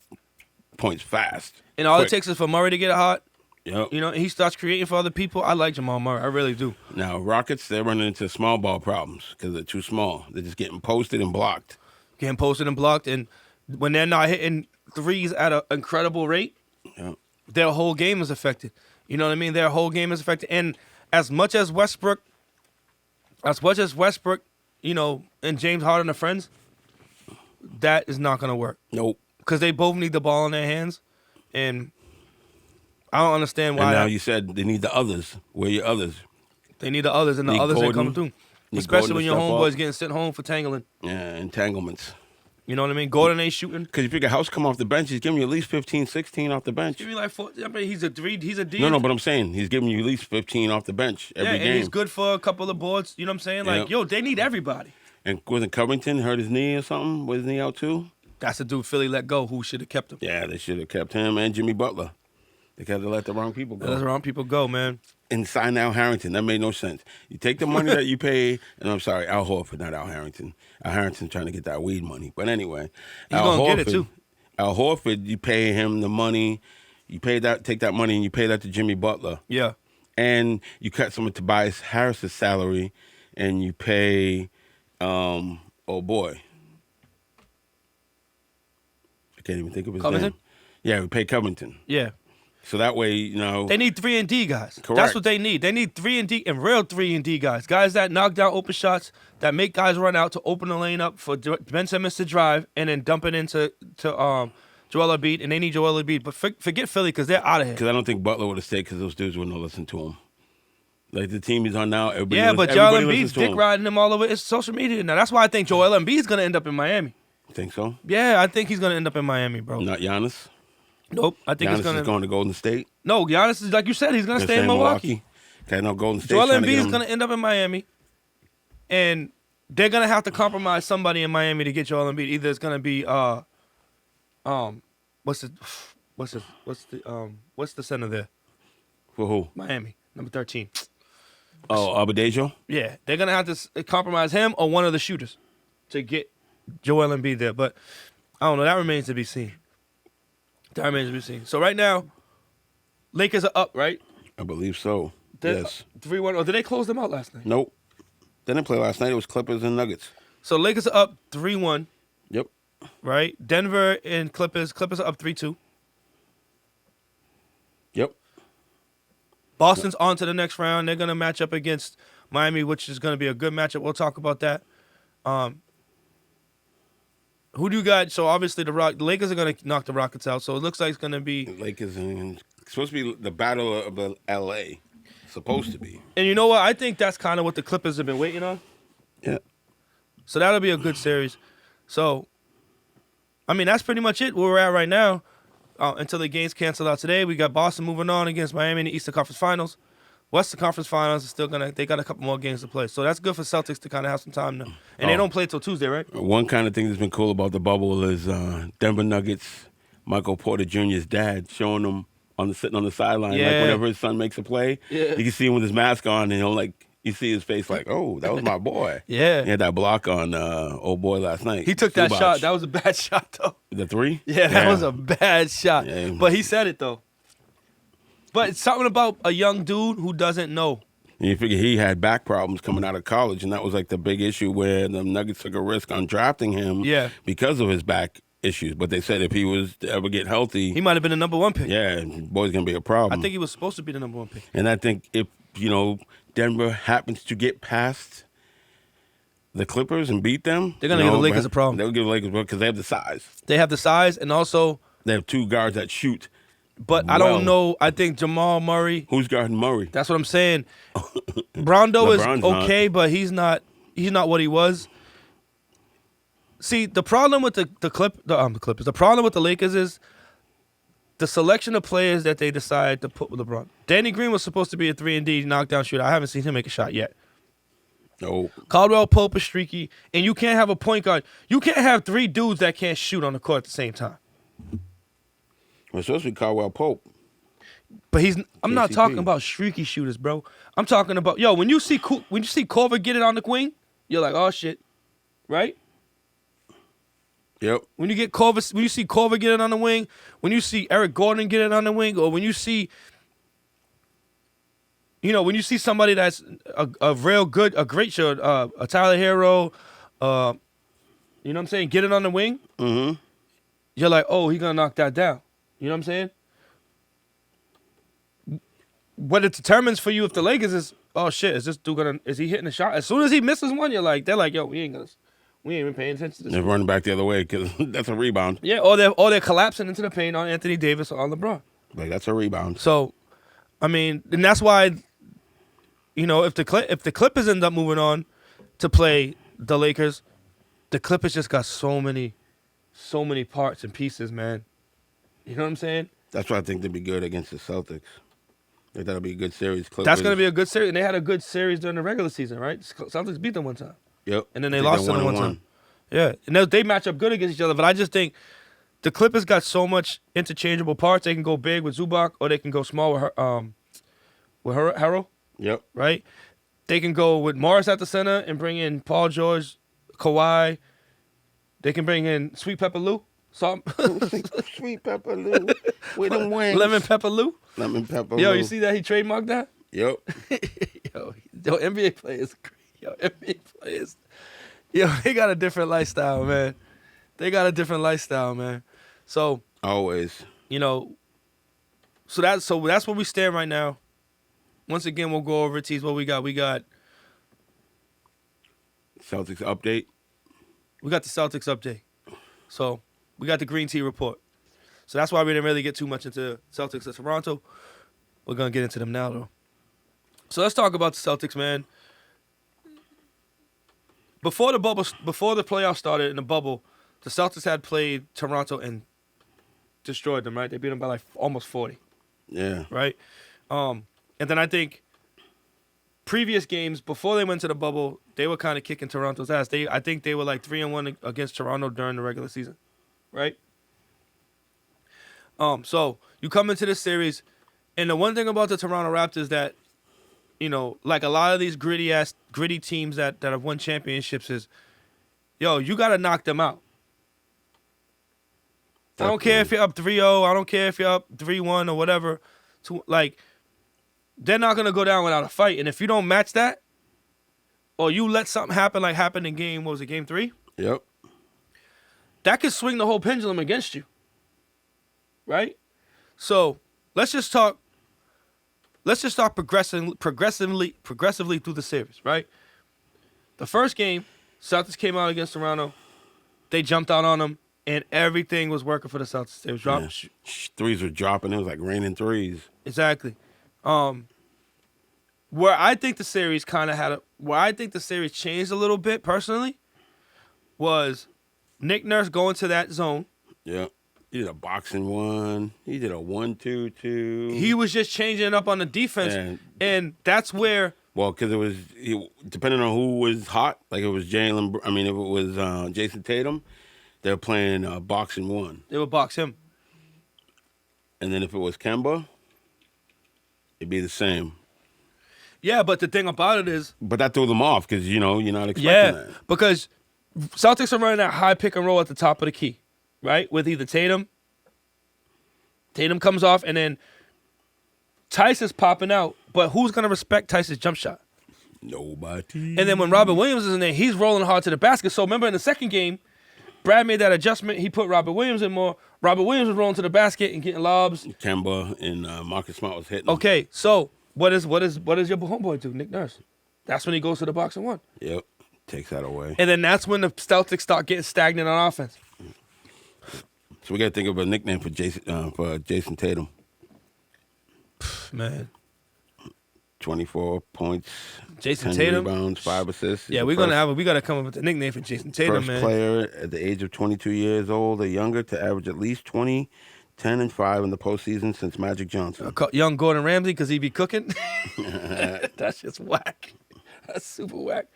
points fast. And all quick. it takes is for Murray to get hot. Yep. And he starts creating for other people. I like Jamal Murray. I really do. Now, Rockets, they're running into small ball problems because they're too small. They're just getting posted and blocked. Getting posted and blocked. And when they're not hitting threes at an incredible rate, Yep. their whole game is affected. You know what I mean? Their whole game is affected. And as much as Westbrook, and James Harden are friends, that is not going to work. Nope. Because they both need the ball in their hands. And I don't understand why. And now you said they need the others. Where are your others? They need the others, and the Need others ain't Gordon. coming through. Need Especially Gordon when to your step homeboy's up. getting sent home for tangling. Yeah, entanglements. You know what I mean? Gordon ain't shooting. Because you figure House come off the bench, he's giving you at least 15, 16 off the bench. Give me like 4. I mean, he's a 3. He's a D. No, but I'm saying he's giving you at least 15 off the bench every and game. he's good for a couple of boards. You know what I'm saying? Like, Yeah. they need everybody. And wasn't Covington hurt his knee or something? Was his knee out too? That's the dude Philly let go who should have kept him. Yeah, they should have kept him and Jimmy Butler. They had to let the wrong people go. Let the wrong people go, man. And sign Al Harrington. That made no sense. You take the money that you pay, and I'm sorry, Al Horford, not Al Harrington. Al Harrington trying to get that weed money. But anyway, He's Al gonna Horford, get it, too. Al Horford, you pay him the money. You take that money and you pay that to Jimmy Butler. Yeah. And you cut some of Tobias Harris's salary, and you pay, oh boy, I can't even think of his Covington? name. Yeah, we pay Covington. Yeah. So that way, They need 3 and D guys. Correct. That's what they need. They need 3 and D and real 3 and D guys. Guys that knock down open shots, that make guys run out to open the lane up for Ben Simmons to drive and then dump it into Joel Embiid. And they need Joel Embiid. But forget Philly because they're out of here. Because I don't think Butler would have stayed because those dudes wouldn't have listened to him. Like the team he's on now, everybody Yeah, but everybody Joel listens Embiid's to dick him. riding him all over his social media now. That's why I think Joel Embiid's going to end up in Miami. Think so? Yeah, I think he's going to end up in Miami, bro. Not Giannis. Nope. I think Giannis he's going is going to Golden State. No, Giannis is like you said. He's going to Gonna stay in Milwaukee. Okay, no, Golden State. Joel trying to Embiid get is him- going to end up in Miami, and they're going to have to compromise somebody in Miami to get Joel Embiid. Either it's going to be what's the center there? For who? Miami, number 13. Oh, Abadejo? Yeah, they're going to have to compromise him or one of the shooters to get Joel Embiid there. But I don't know. That remains to be seen. So right now, Lakers are up, right? I believe so. They're Yes. 3-1. Or did they close them out last night? Nope. They didn't play last night. It was Clippers and Nuggets. So Lakers are up 3-1, Yep. right? Denver and Clippers. Clippers are up 3-2. Yep. Boston's on to the next round. They're going to match up against Miami, which is going to be a good matchup. We'll talk about that. Who do you got? So obviously the Lakers are going to knock the Rockets out. So it looks like it's going to be. Lakers and it's supposed to be the battle of the L.A. Supposed to be. And you know what? I think that's kind of what the Clippers have been waiting on. Yeah. So that'll be a good series. So, I mean, that's pretty much it where we're at right now. Until the games canceled out today, we got Boston moving on against Miami in the Eastern Conference Finals. Western Conference Finals is still they got a couple more games to play. So that's good for Celtics to kind of have some time now. And they don't play till Tuesday, right? One kind of thing that's been cool about the bubble is Denver Nuggets, Michael Porter Jr.'s dad showing them sitting on the sideline. Yeah. Like whenever his son makes a play, Yeah. you can see him with his mask on, and you see his face like, oh, that was my boy. Yeah. He had that block on old boy last night. He took that Zubac. shot. That was a bad shot, though. The 3? Yeah, that was a bad shot. Yeah. But he said it, though. But it's something about a young dude who doesn't know. And you figure he had back problems coming out of college, and that was like the big issue where the Nuggets took a risk on drafting him because of his back issues. But they said if he was to ever get healthy, He might have been the number 1 pick. yeah, boy's going to be a problem. I think he was supposed to be the number 1 pick. And I think if, Denver happens to get past the Clippers and beat them, They're gonna give the Lakers a problem. They'll give the Lakers a problem because they have the size. They have the size and also, They have 2 guards that shoot. but I don't know. I think Jamal Murray, Who's guarding Murray? that's what I'm saying. Rondo is LeBron's okay, but he's not what he was. See, the problem with the Clippers, the problem with the Lakers is the selection of players that they decide to put with LeBron. Danny Green was supposed to be a 3-and-D knockdown shooter. I haven't seen him make a shot yet. No. Caldwell Pope is streaky, and you can't have a point guard. You can't have 3 dudes that can't shoot on the court at the same time. Well, supposed to be Caldwell Pope. But I'm not KCP. talking about streaky shooters, bro. I'm talking about when you see Corver get it on the wing, you're like, oh shit, right? Yep. When you see Corver get it on the wing, when you see Eric Gordon get it on the wing, or when you see, when you see somebody that's a great shooter, a Tyler Hero, you know what I'm saying, get it on the wing, you're like, oh, he's gonna knock that down. You know what I'm saying? What it determines for you if the Lakers is, oh shit, is he hitting a shot? As soon as he misses one, they're like, yo, we ain't even paying attention to this. They're running back the other way because that's a rebound. Yeah, or they're collapsing into the paint on Anthony Davis or on LeBron. Like, that's a rebound. So, I mean, and that's why, if the Clippers end up moving on to play the Lakers, the Clippers just got so many parts and pieces, man. You know what I'm saying? That's why I think they'd be good against the Celtics. I think that'll be a good series. Clippers. That's going to be a good series. And they had a good series during the regular season, right? Celtics beat them one time. Yep. And then they lost to them one time. Yeah. And they match up good against each other. But I just think the Clippers got so much interchangeable parts. They can go big with Zubac, or they can go small with Harrell. Yep. Right? They can go with Morris at the center and bring in Paul George, Kawhi. They can bring in Sweet Pepper Lou. Sweet Pepper Lou with them wings. Lemon Pepper Lou. Lemon Pepper Lou. Yo, you see that he trademarked that? Yep. Yo, NBA players. Yo, they got a different lifestyle, man. So always. So that's where we stand right now. Once again, we'll go over it. Tease what we got. We got Celtics update. We got the Celtics update. So we got the Green Tea report. So that's why we didn't really get too much into Celtics at Toronto. We're gonna get into them now, though. So let's talk about the Celtics, man. Before the playoffs started in the bubble, the Celtics had played Toronto and destroyed them, right? They beat them by like almost 40. Yeah. Right? And then I think previous games before they went to the bubble, they were kind of kicking Toronto's ass. I think they were like 3-1 against Toronto during the regular season. Right? So you come into this series, and the one thing about the Toronto Raptors that, like a lot of these gritty teams that have won championships is, you got to knock them out. Definitely. I don't care if you're up 3-0. I don't care if you're up 3-1 or whatever. They're not going to go down without a fight. And if you don't match that, or you let something happen like happened in game 3? Yep. That could swing the whole pendulum against you. Right? So let's just talk progressively through the series, right? The first game, Celtics came out against Toronto. They jumped out on them, and everything was working for the Celtics. They was dropping. Yeah. Threes were dropping. It was like raining threes. Exactly. Where I think the series changed a little bit personally was Nick Nurse going to that zone. Yeah. He did a boxing one. He did a 1-2-2. He was just changing it up on the defense, and that's where. Well, because it was depending on who was hot. Like, it was Jalen. I mean, if it was Jason Tatum, they were playing boxing one. They would box him. And then if it was Kemba, it'd be the same. Yeah, but the thing about it is. But that threw them off because you're not expecting that. Yeah, because Celtics are running that high pick and roll at the top of the key. Right? With either Tatum comes off, and then Tice is popping out. But who's going to respect Tice's jump shot? Nobody. And then when Robert Williams is in there, he's rolling hard to the basket. So remember in the second game, Brad made that adjustment. He put Robert Williams in more. Robert Williams was rolling to the basket and getting lobs. Kemba and Marcus Smart was hitting. Okay, so what does your homeboy do, Nick Nurse? That's when he goes to the box and one. Yep, takes that away. And then that's when the Celtics start getting stagnant on offense. So we got to think of a nickname for Jason Tatum. Man. 24 points, Jason 10 Tatum. rebounds, 5 assists. He's Yeah, the we gotta come up with a nickname for Jason Tatum, first man. player at the age of 22 years old or younger to average at least 20, 10, and 5 in the postseason since Magic Johnson. Young Gordon Ramsay because he be cooking. That's just whack. That's super whack.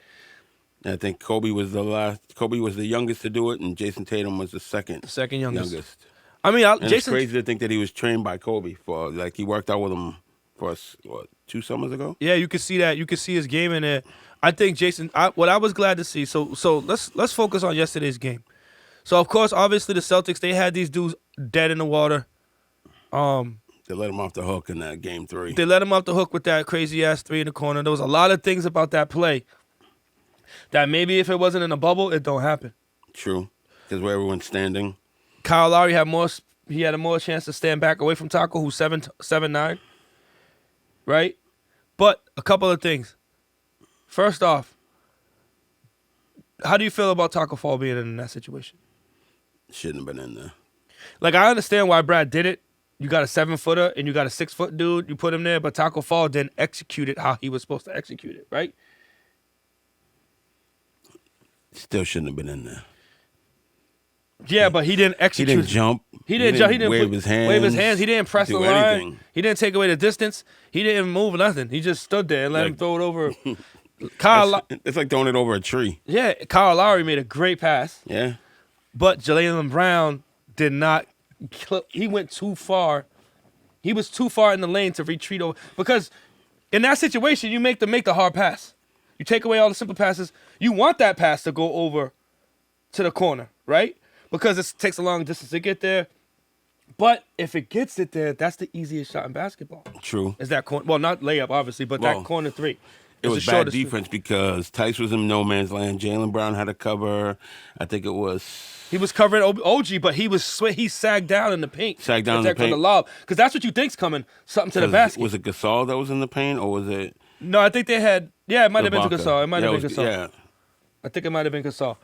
I think Kobe was the youngest to do it, and Jason Tatum was the second youngest. I mean, And it's crazy to think that he was trained by Kobe for he worked out with him for 2 summers ago. Yeah, you can see that. You can see his game in there. I think Jason. What I was glad to see. So let's focus on yesterday's game. So of course, obviously the Celtics, they had these dudes dead in the water. They let him off the hook in that game 3. They let him off the hook with that crazy ass 3 in the corner. There was a lot of things about that play that maybe if it wasn't in a bubble, it don't happen. True, because where everyone's standing. Kyle Lowry had a more chance to stand back away from Taco, who's 7'9", right? But a couple of things. First off, how do you feel about Taco Fall being in that situation? Shouldn't have been in there. Like, I understand why Brad did it. You got a 7-footer and you got a 6-foot dude. You put him there, but Taco Fall didn't execute it how he was supposed to execute it, right? Still shouldn't have been in there. Yeah, but he didn't execute. He didn't jump. He didn't jump. He didn't wave his hands. He didn't press the line. Anything. He didn't take away the distance. He didn't move nothing. He just stood there and let him throw it over. It's like throwing it over a tree. Yeah, Kyle Lowry made a great pass. Yeah. But Jaylen Brown did not. He went too far. He was too far in the lane to retreat over. Because in that situation, you make the hard pass. You take away all the simple passes. You want that pass to go over to the corner, right? Because it takes a long distance to get there. But if it gets it there, that's the easiest shot in basketball. True. Is that corner? Well, not layup, obviously, but that corner 3. It was bad defense because Tice was in no man's land. Jaylen Brown had a cover. I think it was. He was covering OG, but he sagged down in the paint. Sagged down in the paint. The lob. Because that's what you think's coming, something to the basket. Was it Gasol that was in the paint, or was it? No, I think they had. Yeah, it might have been Gasol. It might have been Gasol. Yeah. I think it might have been Gasol.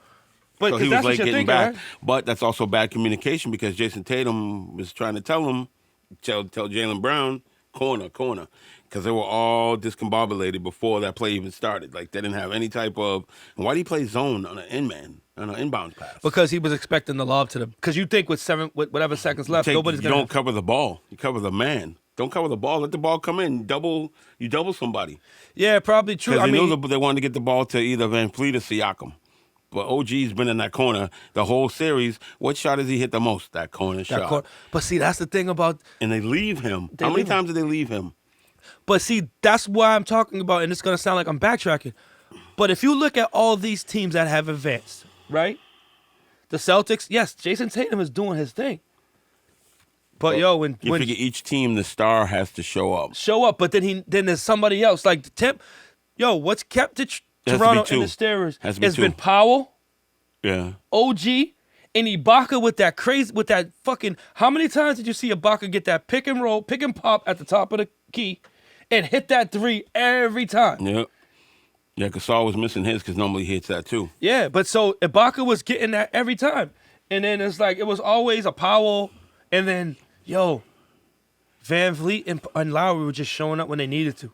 But So he was late getting back. Right? But that's also bad communication because Jason Tatum was trying to tell Jaylen Brown, corner. Because they were all discombobulated before that play even started. Like, they didn't have any type of... And why did he play zone on an inbound pass? Because he was expecting the lob to them. Because you think with whatever seconds left, nobody's going to... You don't cover the ball. You cover the man. Don't cover the ball. Let the ball come in. You double somebody. Yeah, probably true. Because knew they wanted to get the ball to either Van Fleet or Siakam. But OG's been in that corner the whole series. What shot has he hit the most? That corner shot. But see, that's the thing about... And they leave him. How many times did they leave him? But see, that's why I'm talking about, and it's going to sound like I'm backtracking. But if you look at all these teams that have advanced, right? The Celtics, yes, Jason Tatum is doing his thing. But when figure each team, the star has to show up. But then there's somebody else. Like the temp, what's kept Toronto in the stairs has been Powell, OG, and Ibaka with that fucking. How many times did you see Ibaka get that pick and roll, pick and pop at the top of the key, and hit that 3 every time? Yeah. Yeah, Gasol was missing his because normally he hits that too. Yeah, but so Ibaka was getting that every time. And then it's like, it was always a Powell, and then, Van Vliet and Lowry were just showing up when they needed to.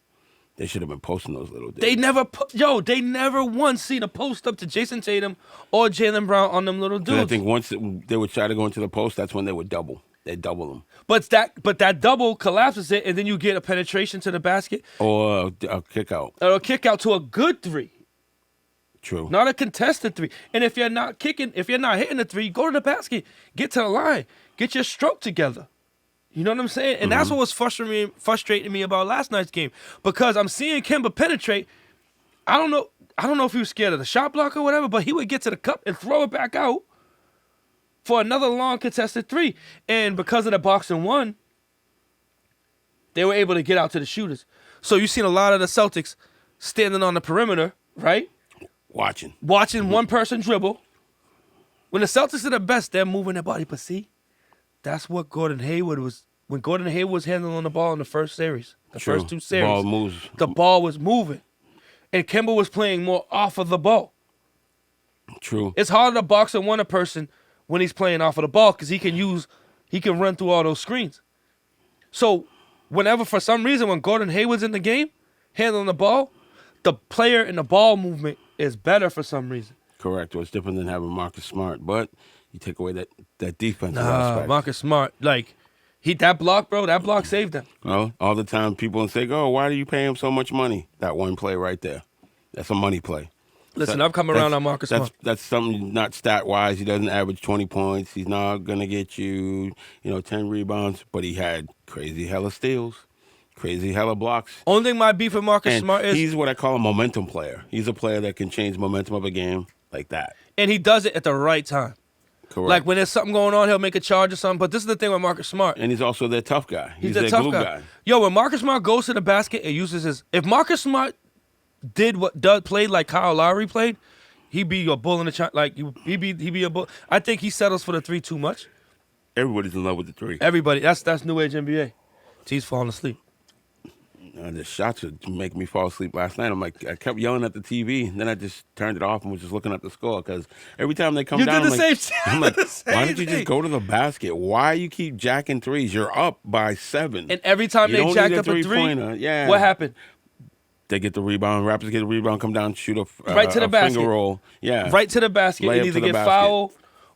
They should have been posting those little dudes. They never once seen a post up to Jason Tatum or Jaylen Brown on them little dudes. I think once they would try to go into the post, that's when they would double. They double them. But that double collapses it, and then you get a penetration to the basket. Or a kick out. Or a kick out to a good 3. True. Not a contested 3. And if you're not hitting the 3, go to the basket. Get to the line. Get your stroke together. You know what I'm saying? And that's what was frustrating me about last night's game. Because I'm seeing Kemba penetrate. I don't know if he was scared of the shot block or whatever, but he would get to the cup and throw it back out for another long contested 3. And because of the box and 1, they were able to get out to the shooters. So you've seen a lot of the Celtics standing on the perimeter, right? Watching one person dribble. When the Celtics are the best, they're moving their body. But see, that's what Gordon Hayward was. When Gordon Hayward was handling the ball in the first series, first 2 series, the ball was moving. And Kemba was playing more off of the ball. True. It's harder to box and 1 a person when he's playing off of the ball because he can run through all those screens. So whenever, for some reason, when Gordon Hayward's in the game, handling the ball, the player and the ball movement is better for some reason. Correct. Well, it's different than having Marcus Smart, but you take away that defensive aspect. Marcus Smart, like that block, bro. That block saved them. Well, all the time people say, "Oh, why do you pay him so much money?" That one play right there, that's a money play. Listen, I've come around on Marcus Smart. That's something not stat-wise. He doesn't average 20 points. He's not going to get you, 10 rebounds, but he had crazy hella steals, crazy hella blocks. Only thing my beef with Marcus Smart is he's what I call a momentum player. He's a player that can change momentum of a game like that. And he does it at the right time. Correct. Like when there's something going on, he'll make a charge or something. But this is the thing with Marcus Smart. And he's also their tough guy. He's the their tough glue guy. Yo, when Marcus Smart goes to the basket and uses his... If Marcus Smart played like Kyle Lowry played, he'd be a bull in the shot. Like he'd be a bull. I think he settles for the 3 too much. Everybody's in love with the 3. Everybody. That's new age NBA. He's falling asleep. The shots would make me fall asleep last night. I kept yelling at the TV, and then I just turned it off and was just looking at the score because every time they come down, I'm like, why don't you just go to the basket? Why you keep jacking threes? You're up by 7. And every time they jacked up a 3, what happened? They get the rebound. Raptors get the rebound, come down, shoot a right to the basket. Finger roll. Yeah, right to the basket. And either get fouled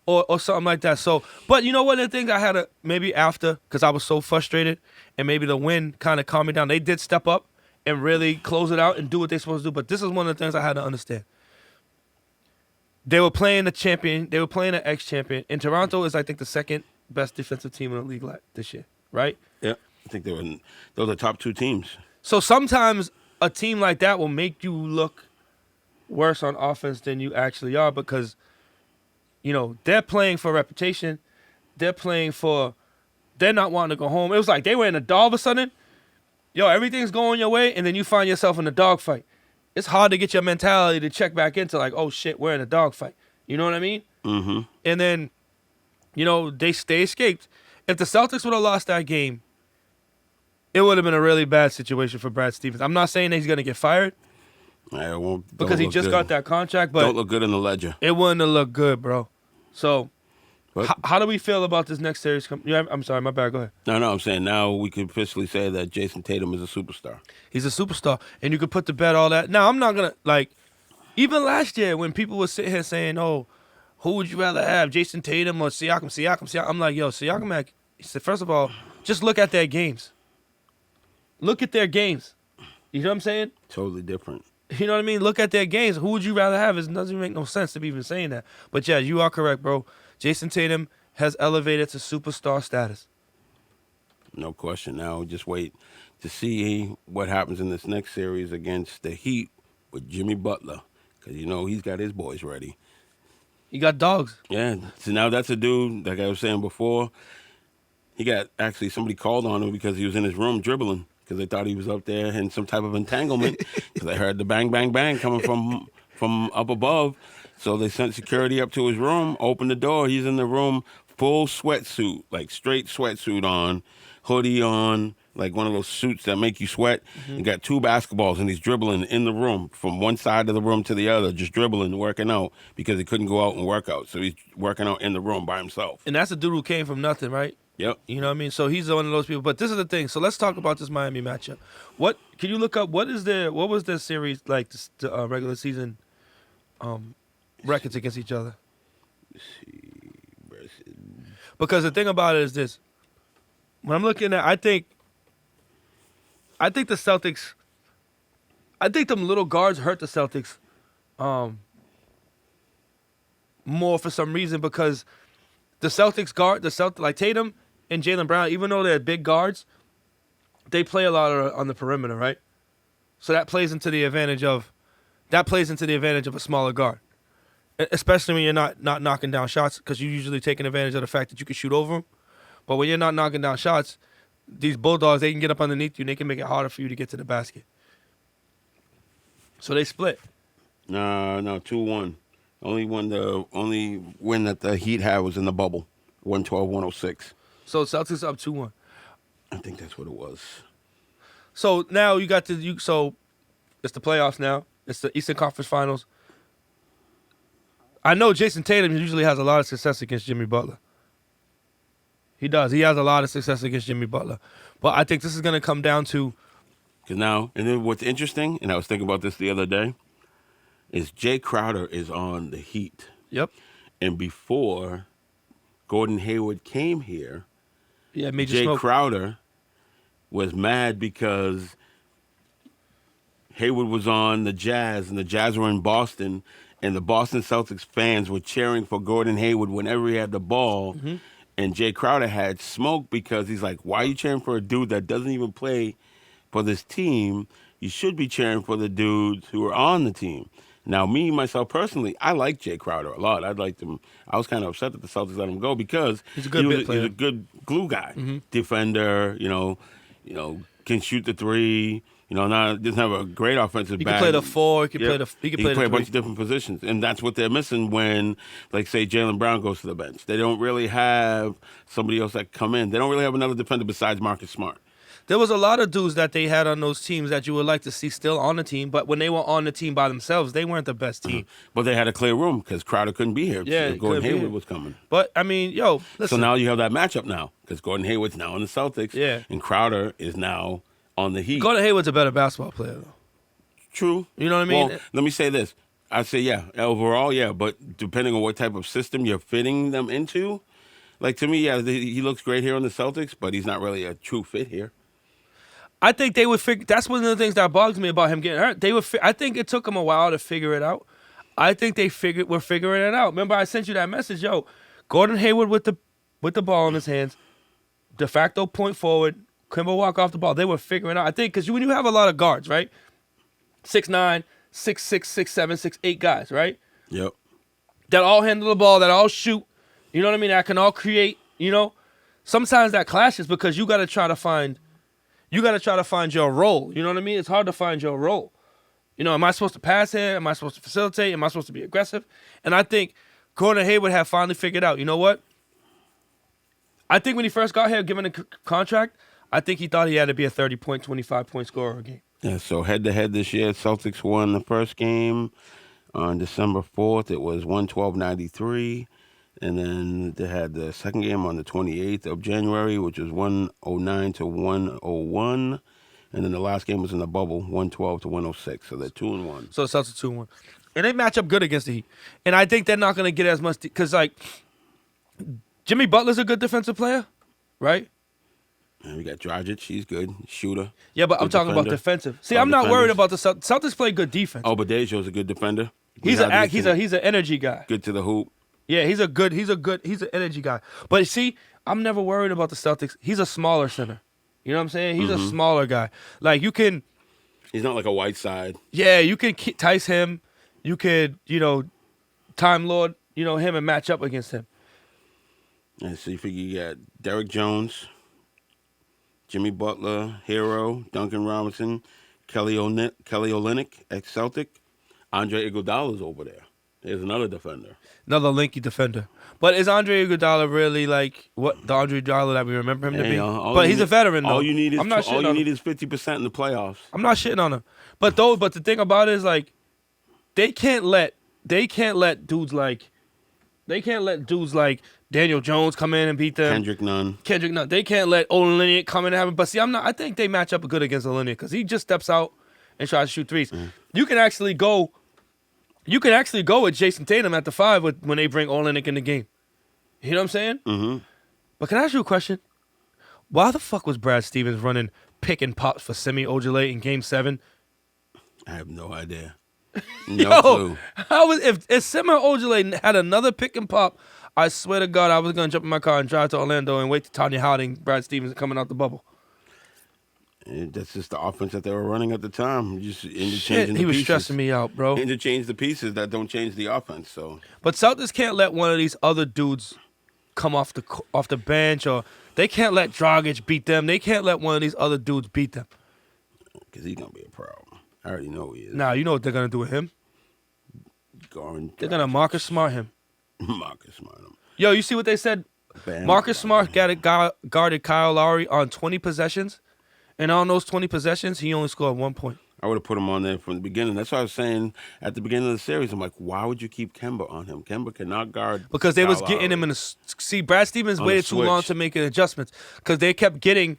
or something like that. So, but you know what? The thing I had to maybe after because I was so frustrated, and maybe the win kind of calmed me down. They did step up and really close it out and do what they're supposed to do. But this is one of the things I had to understand. They were playing the champion. They were playing an ex-champion. And Toronto is, I think, the second best defensive team in the league this year, right? Yeah, I think those are top 2 teams. So sometimes a team like that will make you look worse on offense than you actually are because, they're playing for reputation. They're playing for... They're not wanting to go home. It was like they were in a all of a sudden. Yo, everything's going your way, and then you find yourself in a dogfight. It's hard to get your mentality to check back into like, oh shit, we're in a dogfight. You know what I mean? Mm-hmm. And then, they escaped. If the Celtics would have lost that game, it would have been a really bad situation for Brad Stevens. I'm not saying that he's gonna get fired. Because he just got that contract, but don't look good in the ledger. It wouldn't have looked good, bro. So. How do we feel about this next series? I'm sorry, my bad. Go ahead. No, I'm saying now we can officially say that Jason Tatum is a superstar. He's a superstar, and you could put to bed all that. Now, I'm not going to, even last year when people were sitting here saying, oh, who would you rather have, Jason Tatum or Siakam? I'm like, yo, Siakam, he said, first of all, just look at their games. Look at their games. You know what I'm saying? Totally different. You know what I mean? Look at their games. Who would you rather have? It doesn't even make no sense to be even saying that. But, yeah, you are correct, bro. Jason Tatum has elevated to superstar status. No question. Now just wait to see what happens in this next series against the Heat with Jimmy Butler. Because, he's got his boys ready. He got dogs. Yeah. So now that's a dude, like I was saying before, he got actually somebody called on him because he was in his room dribbling because they thought he was up there in some type of entanglement because they heard the bang, bang, bang coming from up above. So they sent security up to his room, opened the door. He's in the room, full sweatsuit, like straight sweatsuit on, hoodie on, like one of those suits that make you sweat. Mm-hmm. He got 2 basketballs, and he's dribbling in the room from one side of the room to the other, just dribbling, working out because he couldn't go out and work out. So he's working out in the room by himself. And that's a dude who came from nothing, right? Yep. You know what I mean? So he's one of those people. But this is the thing. So let's talk about this Miami matchup. Can you look up what was their series like the regular season records against each other? Because the thing about it is this. When I'm looking at, I think the Celtics, I think them little guards hurt the Celtics more for some reason because the Celtics like Tatum and Jaylen Brown, even though they're big guards, they play a lot on the perimeter, right? So that plays into the advantage of a smaller guard. Especially when you're not knocking down shots because you're usually taking advantage of the fact that you can shoot over them. But when you're not knocking down shots, these Bulldogs, they can get up underneath you and they can make it harder for you to get to the basket. So they split. No, 2-1. Only win that the Heat had was in the bubble, 112-106. So Celtics up 2-1. I think that's what it was. So now so it's the playoffs now. It's the Eastern Conference Finals. I know Jason Tatum usually has a lot of success against Jimmy Butler. He does. He has a lot of success against Jimmy Butler. But I think this is going to come down to Because now, and then what's interesting, and I was thinking about this the other day, is Jay Crowder is on the Heat. Yep. And before Gordon Hayward came here, Yeah, Major Jay Smoke. Crowder was mad because Hayward was on the Jazz, and the Jazz were in Boston, and the Boston Celtics fans were cheering for Gordon Hayward whenever he had the ball. Mm-hmm. And Jay Crowder had smoke because he's like, why are you cheering for a dude that doesn't even play for this team? You should be cheering for the dudes who are on the team. Now, me, myself, personally, I like Jay Crowder a lot. I'd like him. I was kind of upset that the Celtics let him go because He's a good bit player. He's a good glue guy, Mm-hmm. defender, can shoot the three. Doesn't have a great offensive He back. can play the 4. He can play the. He can play play the a bunch 3. of different positions, and that's what they're missing when, like, say, Jaylen Brown goes to the bench. They don't really have somebody else that come in. They don't really have another defender besides Marcus Smart. There was a lot of dudes that they had on those teams that you would like to see still on the team, but when they were on the team by themselves, they weren't the best team. But they had a clear room because Crowder couldn't be here. Yeah, so Gordon couldn't be Hayward here. was coming. But I mean, So listen. now you have that matchup now because Gordon Hayward's now on the Celtics. Yeah. And Crowder is now on the Heat. Gordon Hayward's a better basketball player, though. True. You know what I mean? Well, let me say this. I'd say, yeah, overall, yeah, but depending on what type of system you're fitting them into, like, to me, yeah, he looks great here on the Celtics, but he's not really a true fit here. I think they would figure. That's one of the things that bugs me about him getting hurt. They would. I think it took them a while to figure it out. I think they were figuring it out. Remember, I sent you that message, yo. Gordon Hayward with the ball in his hands, de facto point forward. Kemba Walker off the ball. They were figuring out. I think because when you have a lot of guards, right, 6'9", 6'6", 6'7", 6'8" guys, right, Yep. that all handle the ball, that all shoot. You know what I mean? That can all create. Sometimes that clashes because you got to try to find your role. You know what I mean? It's hard to find your role. Am I supposed to pass here? Am I supposed to facilitate? Am I supposed to be aggressive? And I think Gordon Hayward had finally figured out, you know what? I think when he first got here, given a contract, I think he thought he had to be a 30-point, 25-point scorer a game. Yeah, so head-to-head this year, Celtics won the first game on December 4th. It was 112-93. And then they had the second game on the 28th of January, which was 109-101. And then the last game was in the bubble, 112-106. So they're 2-1. So the Celtics 2-1. And they match up good against the Heat. And I think they're not going to get as much because, like, Jimmy Butler's a good defensive player, right? And we got Dragic. He's good. Shooter. Yeah, but I'm Good talking about defender. defensive. See, Oh, I'm not worried defenders. about the Celtics. Celtics play good defense. Oh, but Dejo's a good defender. He's an energy guy. Good to the hoop. Yeah, he's an energy guy. But see, I'm never worried about the Celtics. He's a smaller center. You know what I'm saying? He's a smaller guy. Like, you can, He's not like a Whiteside. you can Tice him. You could, Time Lord, him and match up against him. And so you figure you got Derek Jones, Jimmy Butler, Hero, Duncan Robinson, Kelly Olynyk, ex-Celtic. Andre Iguodala's over there. There's another defender. Another linky defender. But is Andre Iguodala really like what the Andre Iguodala that we remember him to be? But he's a veteran, though. All you need is I'm not shitting on him. is 50% in the playoffs. I'm not shitting on him. But the thing about it is, like, they can't let dudes like Daniel Jones come in and beat them. Kendrick Nunn. They can't let Olynyk come in and have him. But see, I think they match up good against Olynyk because he just steps out and tries to shoot threes. You can actually go with Jason Tatum at the 5 when they bring Olynyk in the game. You know what I'm saying? Mm-hmm. But can I ask you a question? Why the fuck was Brad Stevens running pick and pops for Semi Ojeleye in Game 7? I have no idea. No clue. If Semi Ojeleye had another pick and pop, I swear to God, I was going to jump in my car and drive to Orlando and wait till Tanya Harding, Brad Stevens coming out the bubble. And that's just the offense that they were running at the time. Just interchanging Shit, the he was pieces. stressing me out, bro. Interchange the pieces that don't change the offense. So But Celtics can't let one of these other dudes come off the bench, or they can't let Dragic beat them. They can't let one of these other dudes beat them. because he's gonna be a problem. I already know he is. Now, you know what they're going to do with him? They're going to Marcus Smart him. Marcus Smart him. Yo, you see what they said? Bam. Marcus Smart guarded Kyle Lowry on 20 possessions, and on those 20 possessions, he only scored 1 point. I would have put him on there from the beginning. That's what I was saying at the beginning of the series. I'm like, why would you keep Kemba on him? Kemba cannot guard. Because they Kyle was getting Lowry. him in the... See, Brad Stevens On waited the too long switch. to make adjustments because they kept getting...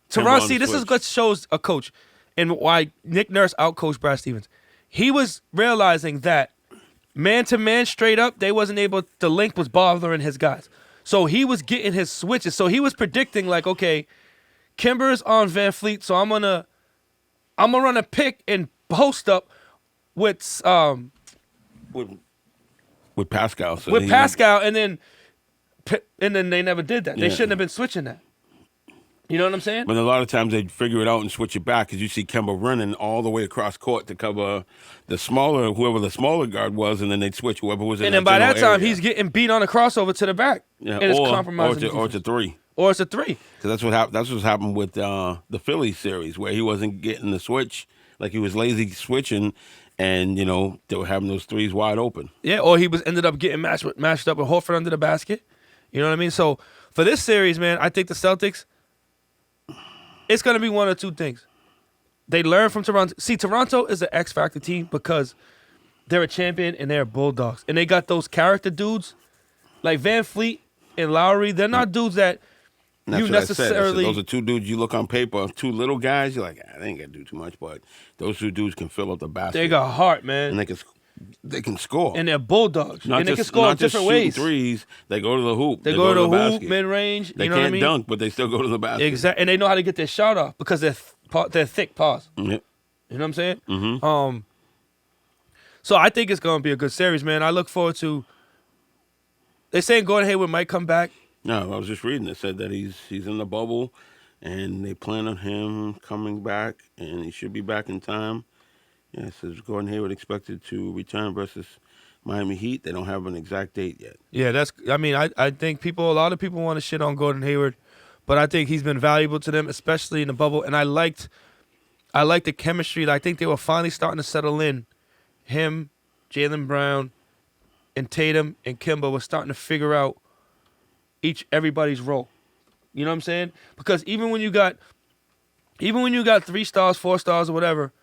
Kemba Teron, on see, the this is switch. what shows a coach. and why Nick Nurse outcoached Brad Stevens. He was realizing that man-to-man straight up, they wasn't able, the link was bothering his guys. So he was getting his switches. So he was predicting like, okay, Kimber's on Van Fleet, so I'm gonna run a pick and post up with Pascal. So Pascal, and then they never did that. They shouldn't have been switching that. You know what I'm saying? But a lot of times they'd figure it out and switch it back because you see Kemba running all the way across court to cover whoever the smaller guard was, and then they'd switch whoever was in. And then by that time, he's getting beat on a crossover to the back. Yeah, and it's compromising. Or it's a three. Or it's a three. Because that's what happened. That's what's happened with the Phillies series, where he wasn't getting the switch, like he was lazy switching, and they were having those threes wide open. Yeah, or he ended up getting matched up with Horford under the basket. You know what I mean? So for this series, man, I think the Celtics. It's going to be one of two things. They learn from Toronto. See, Toronto is an X-Factor team because they're a champion and they're Bulldogs. And they got those character dudes like Van Fleet and Lowry. They're not dudes that you necessarily... Those are two dudes you look on paper, two little guys, you're like, they ain't got to do too much, but those two dudes can fill up the basket. They got heart, man. And they can score. And they're Bulldogs. And they can score in different ways. Threes, they go to the hoop. They go to the hoop, basket. Mid-range. They know what I mean? dunk, but they still go to the basket. Exactly. And they know how to get their shot off because they're thick paws. Yep. You know what I'm saying? Mm-hmm. So I think it's going to be a good series, man. I look forward to... They're saying Gordon Hayward might come back. No, I was just reading. It said that he's in the bubble, and they plan on him coming back, and he should be back in time. Yeah, it says Gordon Hayward expected to return versus Miami Heat. They don't have an exact date yet. Yeah, I think a lot of people want to shit on Gordon Hayward, but I think he's been valuable to them, especially in the bubble. And I liked the chemistry. I think they were finally starting to settle in. Him, Jaylen Brown, and Tatum and Kemba were starting to figure out everybody's role. You know what I'm saying? Because even when you got 3 stars, 4 stars, or whatever,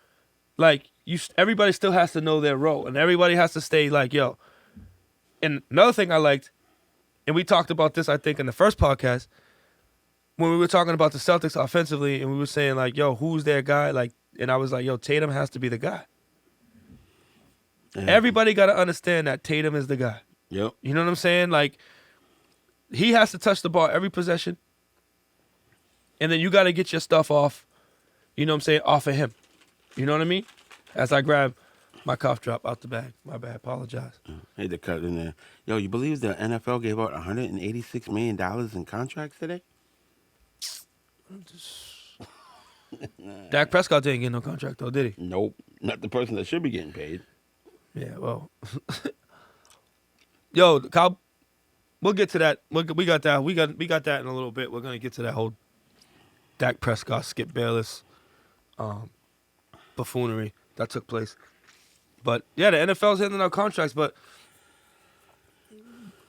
like everybody still has to know their role, and everybody has to stay like, yo. And another thing I liked, and we talked about this, I think, in the first podcast, when we were talking about the Celtics offensively, and we were saying like, yo, who's their guy? Like, and I was like, yo, Tatum has to be the guy. Yeah. Everybody got to understand that Tatum is the guy. Yep. You know what I'm saying? Like, he has to touch the ball every possession, and then you got to get your stuff off, you know what I'm saying, off of him. You know what I mean? As I grab my cough drop out the bag. My bad. Apologize. Hate to cut in there. Yo, you believe the NFL gave out $186 million in contracts today? Dak Prescott didn't get no contract, though, did he? Nope. Not the person that should be getting paid. Yeah, well. Yo, Kyle, we'll get to that. We got that. We got that in a little bit. We're going to get to that whole Dak Prescott, Skip Bayless buffoonery that took place. But, yeah, the NFL's handing out contracts, but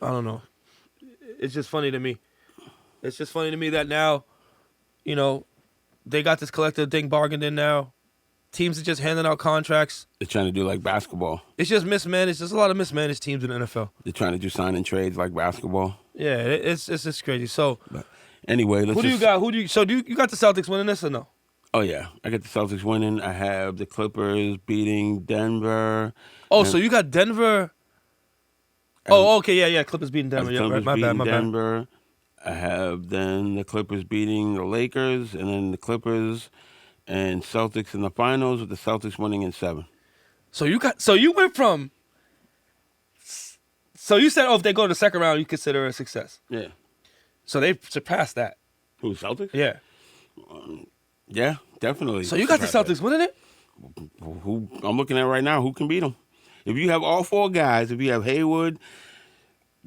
I don't know. It's just funny to me. It's just funny to me that now, they got this collective thing bargained in now. Teams are just handing out contracts. They're trying to do like basketball. It's just mismanaged. There's a lot of mismanaged teams in the NFL. They're trying to do sign-in trades like basketball. Yeah, it's just crazy. So, but anyway, who do you got? You got the Celtics winning this or no? Oh, yeah. I got the Celtics winning. I have the Clippers beating Denver. Oh, so you got Denver. Oh, okay. Yeah. Clippers beating Denver. Yeah, Clippers my beating bad. Denver. I have then the Clippers beating the Lakers, and then the Clippers and Celtics in the finals, with the Celtics winning in 7. So you went from. So you said, if they go to the second round, you consider it a success. Yeah. So they surpassed that. Who, Celtics? Yeah. Yeah, definitely. So you got the Celtics winning it? Who I'm looking at right now, who can beat them? If you have all 4 guys, if you have Hayward,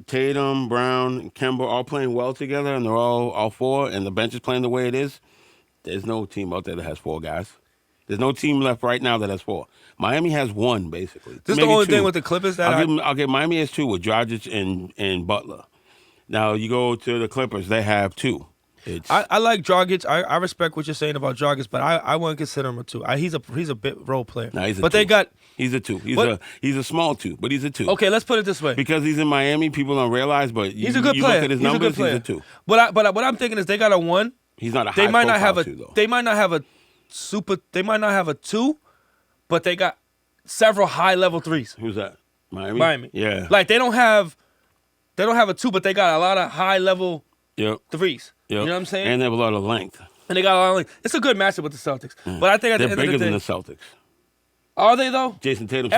Tatum, Brown, and Kemba all playing well together, and they're all 4, and the bench is playing the way it is, there's no team out there that has 4 guys. There's no team left right now that has 4. Miami has 1, basically. This is the only thing with the Clippers that I'll give Miami has 2 with Dragic and Butler. Now, you go to the Clippers, they have 2. I like Dragic. I respect what you're saying about Dragic, but I wouldn't consider him a 2. He's a bit role player. No, he's a but 2. He's a 2. He's a small 2, but he's a 2. Okay, let's put it this way. Because he's in Miami, people don't realize, but he's a good player. Look at his numbers, he's a 2. But what I'm thinking is they got a 1. He's not a high profile 2, though. They might not have a They might not have a 2, but they got several high-level threes. Who's that? Miami? Miami. Yeah. Like, they don't have a 2, but they got a lot of high-level threes. Yep. You know what I'm saying? And they have a lot of length. And they got a lot of length. It's a good matchup with the Celtics. But I think at the end of the day... They're bigger than the Celtics. Are they, though? Jason Tatum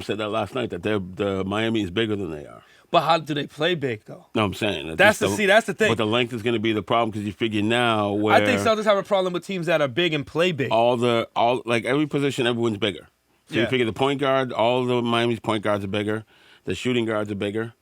said that last night, that the Miami is bigger than they are. But how do they play big, though? No, I'm saying. That's the thing. But the length is going to be the problem because you figure now where... I think Celtics have a problem with teams that are big and play big. Like every position, everyone's bigger. So you figure the point guard, all the Miami's point guards are bigger. The shooting guards are bigger.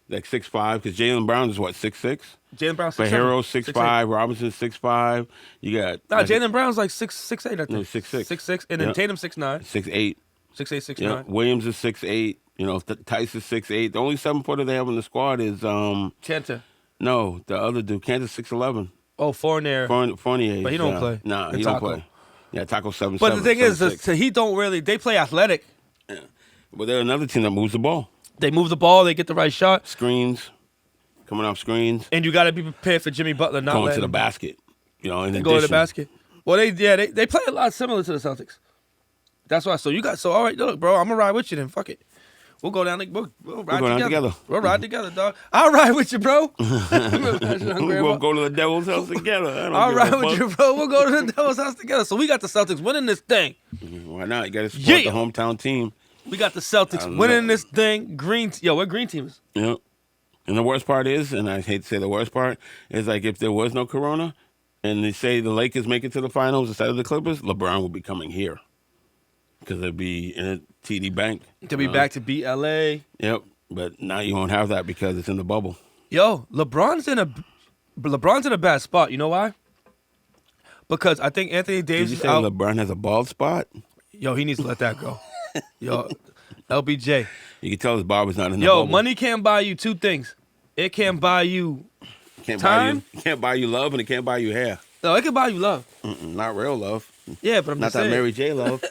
Like 6'5", because Jaylen Brown is what, 6'6"? Jaylen Brown's 6'7". Baharo's 6'5", Robinson's 6'5". You got... Jaylen Brown's like 6'8", I think. No, 6'6". 6'6", and then Tatum's 6'9". 6'8". 6'8", 6'9". Yeah. Williams is 6'8". You know, Tice is 6'8". The only 7-footer they have in the squad is... Chanta. No, the other dude. Kansas 6'11". Oh, Fournier. Fournier. But he don't play. Nah, he don't play. Yeah, Taco 7'7". But the thing is, the Heat don't really... They play athletic. Yeah. But they're another team that moves the ball. They move the ball. They get the right shot. Screens. Coming off screens. And you got to be prepared for Jimmy Butler not going to the basket. You know, in go to the basket. Well, they play a lot similar to the Celtics. That's why. So all right, look, bro, I'm gonna ride with you then. Fuck it. We'll go down. We'll ride together. We'll ride together, dog. I'll ride with you, bro. We'll go to the Devil's house together. I'll ride with you, bro. We'll go to the Devil's house together. So we got the Celtics winning this thing. Why not? You got to support the hometown team. We got the Celtics winning this thing. We're green teams. Yep. And the worst part is, and I hate to say the worst part, is like if there was no Corona and they say the Lakers make it to the finals instead of the Clippers, LeBron would be coming here. Because they'd be in a TD Bank. To be back to beat LA. Yep. But now you won't have that because it's in the bubble. Yo, LeBron's in a bad spot. You know why? Because I think Anthony Davis Did you say LeBron has a bald spot? Yo, he needs to let that go. Yo, LBJ. You can tell his barber's not in the bubble. Money can't buy you 2 things. It can't buy you time. It can't buy you love, and it can't buy you hair. No, it can buy you love. Not real love. Yeah, but I'm not just that saying. Mary J love.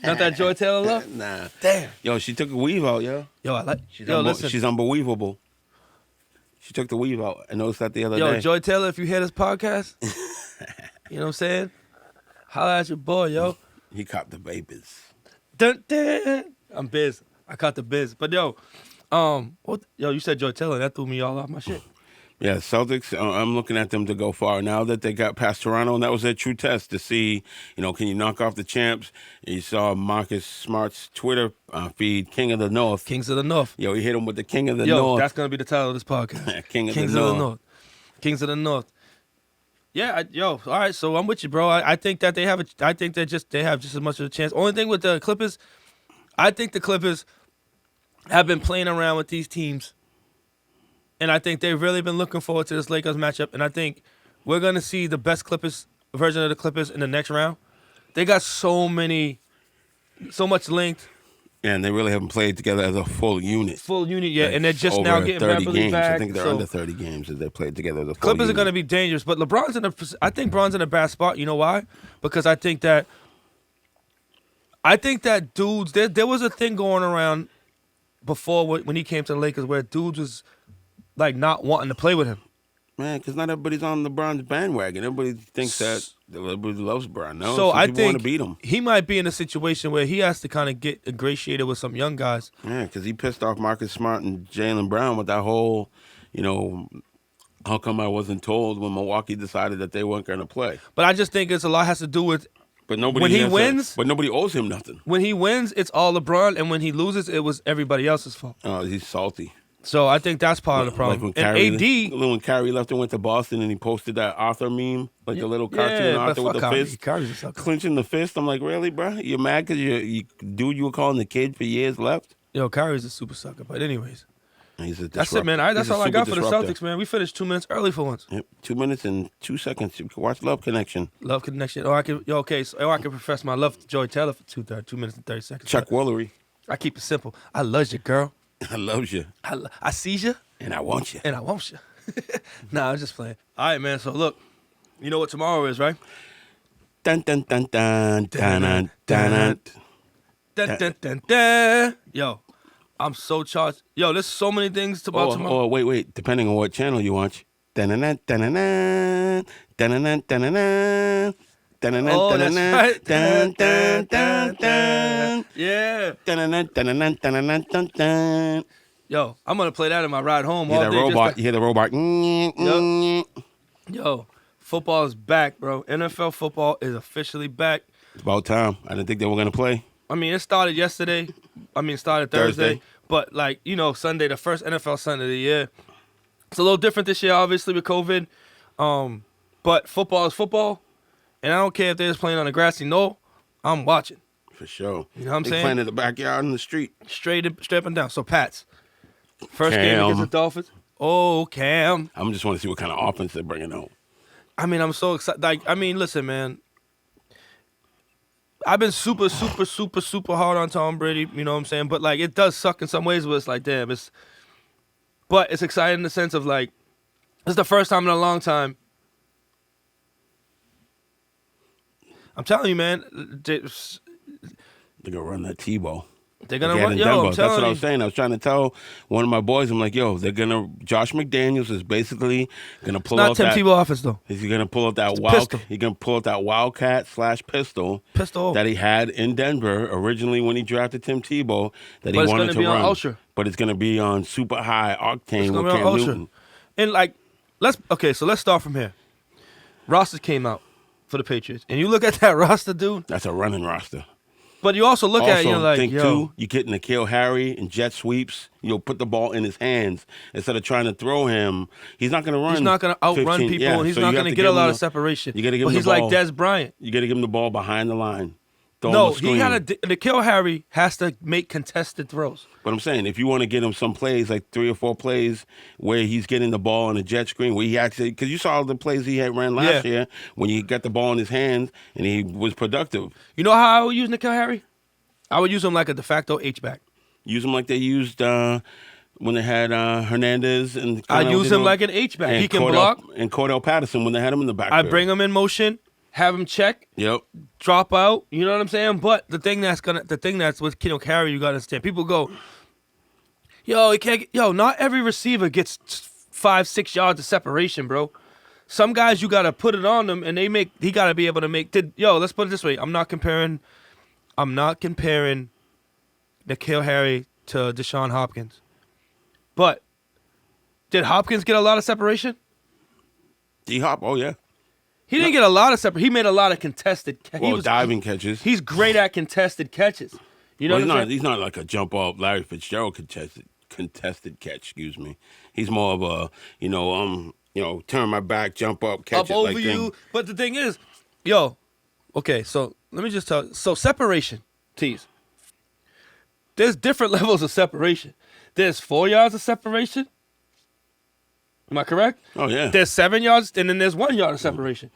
Not that Joy Taylor love? Nah. Damn. Yo, she took a weave out, yo. Yo, I like. Listen. She's unbelievable. She took the weave out. I noticed that the other day. Yo, Joy Taylor, if you hear this podcast, you know what I'm saying? Holla at your boy, yo. He copped the babies. Dun, dun. I'm biz. I caught the biz. But yo, you said Joy Taylor. That threw me all off my shit. Yeah, Celtics, I'm looking at them to go far now that they got past Toronto, and that was their true test to see, can you knock off the champs? You saw Marcus Smart's Twitter feed, King of the North. Kings of the North. Yo, he hit him with the King of the North. That's going to be the title of this podcast. Kings of the North. Kings of the North. Yeah, all right, so I'm with you, bro. I think that they have just as much of a chance. Only thing with the Clippers, I think the Clippers have been playing around with these teams. And I think they've really been looking forward to this Lakers matchup. And I think we're going to see the best version of the Clippers in the next round. They got so much length. Yeah, and they really haven't played together as a full unit. Yeah. And they're just now getting 30 rapidly games. back. I think they're under 30 games as they played together as a full Clippers unit. are going to be dangerous. But I think LeBron's in a bad spot. You know why? Because I think that dudes, there was a thing going around before when he came to the Lakers where dudes was like not wanting to play with him. Man, because not everybody's on LeBron's bandwagon. Everybody thinks that everybody loves LeBron. No, so I people think want to beat him. He might be in a situation where he has to kind of get ingratiated with some young guys. Yeah, because he pissed off Marcus Smart and Jaylen Brown with that whole, how come I wasn't told when Milwaukee decided that they weren't going to play. But I just think it's a lot has to do with but nobody when he wins. But nobody owes him nothing. When he wins, it's all LeBron, and when he loses, it was everybody else's fault. Oh, he's salty. So I think that's part of the problem. Like when Kyrie left and went to Boston and he posted that Arthur meme, like the little cartoon Arthur with the fist, clenching the fist. I'm like, really, bro? You're mad because you were calling the kid for years left? Yo, Kyrie's a super sucker. But anyways, that's it, man. That's all I got for the Celtics, man. We finished 2 minutes early for once. Yep, 2 minutes and 2 seconds. You can watch Love Connection. Love Connection. I can profess my love to Joy Taylor for 2 minutes and 30 seconds. Chuck Woolery. I keep it simple. I love you, girl. I love you. I see you. And I want you. And I want you. Nah, I'm just playing. All right, man. So, look, you know what tomorrow is, right? Dun, dun, dun, dun, dun, dun, dun, dun, dun, dun, dun. Yo, I'm so charged. Yo, there's so many things about tomorrow. Oh, wait. Depending on what channel you watch. Dun, dun, dun, dun, dun, dun, dun, dun, dun, Oh, that's right. Dun, dun, dun, dun. Yeah. Dun, dun, dun, dun, dun, dun, dun, dun. Yo, I'm gonna play that in my ride home You hear all that day. robot? You hear the robot? Yo, football is back, bro. NFL football is officially back. It's about time. I didn't think they were gonna play. I mean, it started yesterday. It started Thursday. But like, Sunday, the first NFL Sunday of the year. It's a little different this year, obviously, with COVID. But football is football. And I don't care if they're just playing on the grassy knoll. I'm watching. For sure. You know what I'm they saying? Playing in the backyard in the street. Straight up and down. So, Pats. First game against the Dolphins. Oh, Cam. I just want to see what kind of offense they're bringing out. I mean, I'm so excited. Listen, man. I've been super, super, super, super hard on Tom Brady. You know what I'm saying? But, like, it does suck in some ways where it's like, damn. But it's exciting in the sense of, like, it's the first time in a long time. I'm telling you, man. They're going to run that Tebow. They're going to run. Yo, I'm telling That's what you. I was saying. I was trying to tell one of my boys, I'm like, yo, they're going to, Josh McDaniels is basically going to pull out Not Tim Tebow offense, though. He's going to pull out that He's going to pull out that Wildcat / pistol that he had in Denver originally when he drafted Tim Tebow that he wanted to run. On Ultra. But it's going to be on super high octane with Cam Newton. And like, let's start from here. Rosters came out for the Patriots, and you look at that roster, dude. That's a running roster. But you also look at it, you're like, too, you get N'Keal Harry and jet sweeps. Put the ball in his hands instead of trying to throw him. He's not going to run. He's not going to outrun people, and he's not going to get a lot of separation. You got to give him he's the ball. Like Des Bryant. You got to give him the ball behind the line. No, he got to. N'Keal Harry has to make contested throws. But I'm saying, if you want to get him some plays, like 3 or 4 plays where he's getting the ball on a jet screen, where he actually, because you saw the plays he had ran last year when he got the ball in his hands and he was productive. You know how I would use N'Keal Harry? I would use him like a de facto H-back. Use him like they used when they had Hernandez and. I use him like an H-back. He can block. And Cordell Patterson when they had him in the backfield. I bring him in motion. Have him check, drop out. You know what I'm saying? But the thing that's with N'Keal Harry, you gotta understand. People go, he can't. Not every receiver gets 5-6 yards of separation, bro. Some guys you gotta put it on them, and he gotta be able to make. Let's put it this way. I'm not comparing N'Keal Harry to Deshaun Hopkins, but did Hopkins get a lot of separation? D-Hop, oh yeah. He didn't get a lot of separation. He made a lot of contested catches. Diving catches. He's great at contested catches. You know what I'm saying? He's not like a jump up Larry Fitzgerald contested catch, excuse me. He's more of a, turn my back, jump up, catch it over like you. thing. But the thing is, okay, so let me just tell you. So separation, Tease. There's different levels of separation. There's 4 yards of separation. Am I correct? Oh, yeah. There's 7 yards, and then there's 1 yard of separation.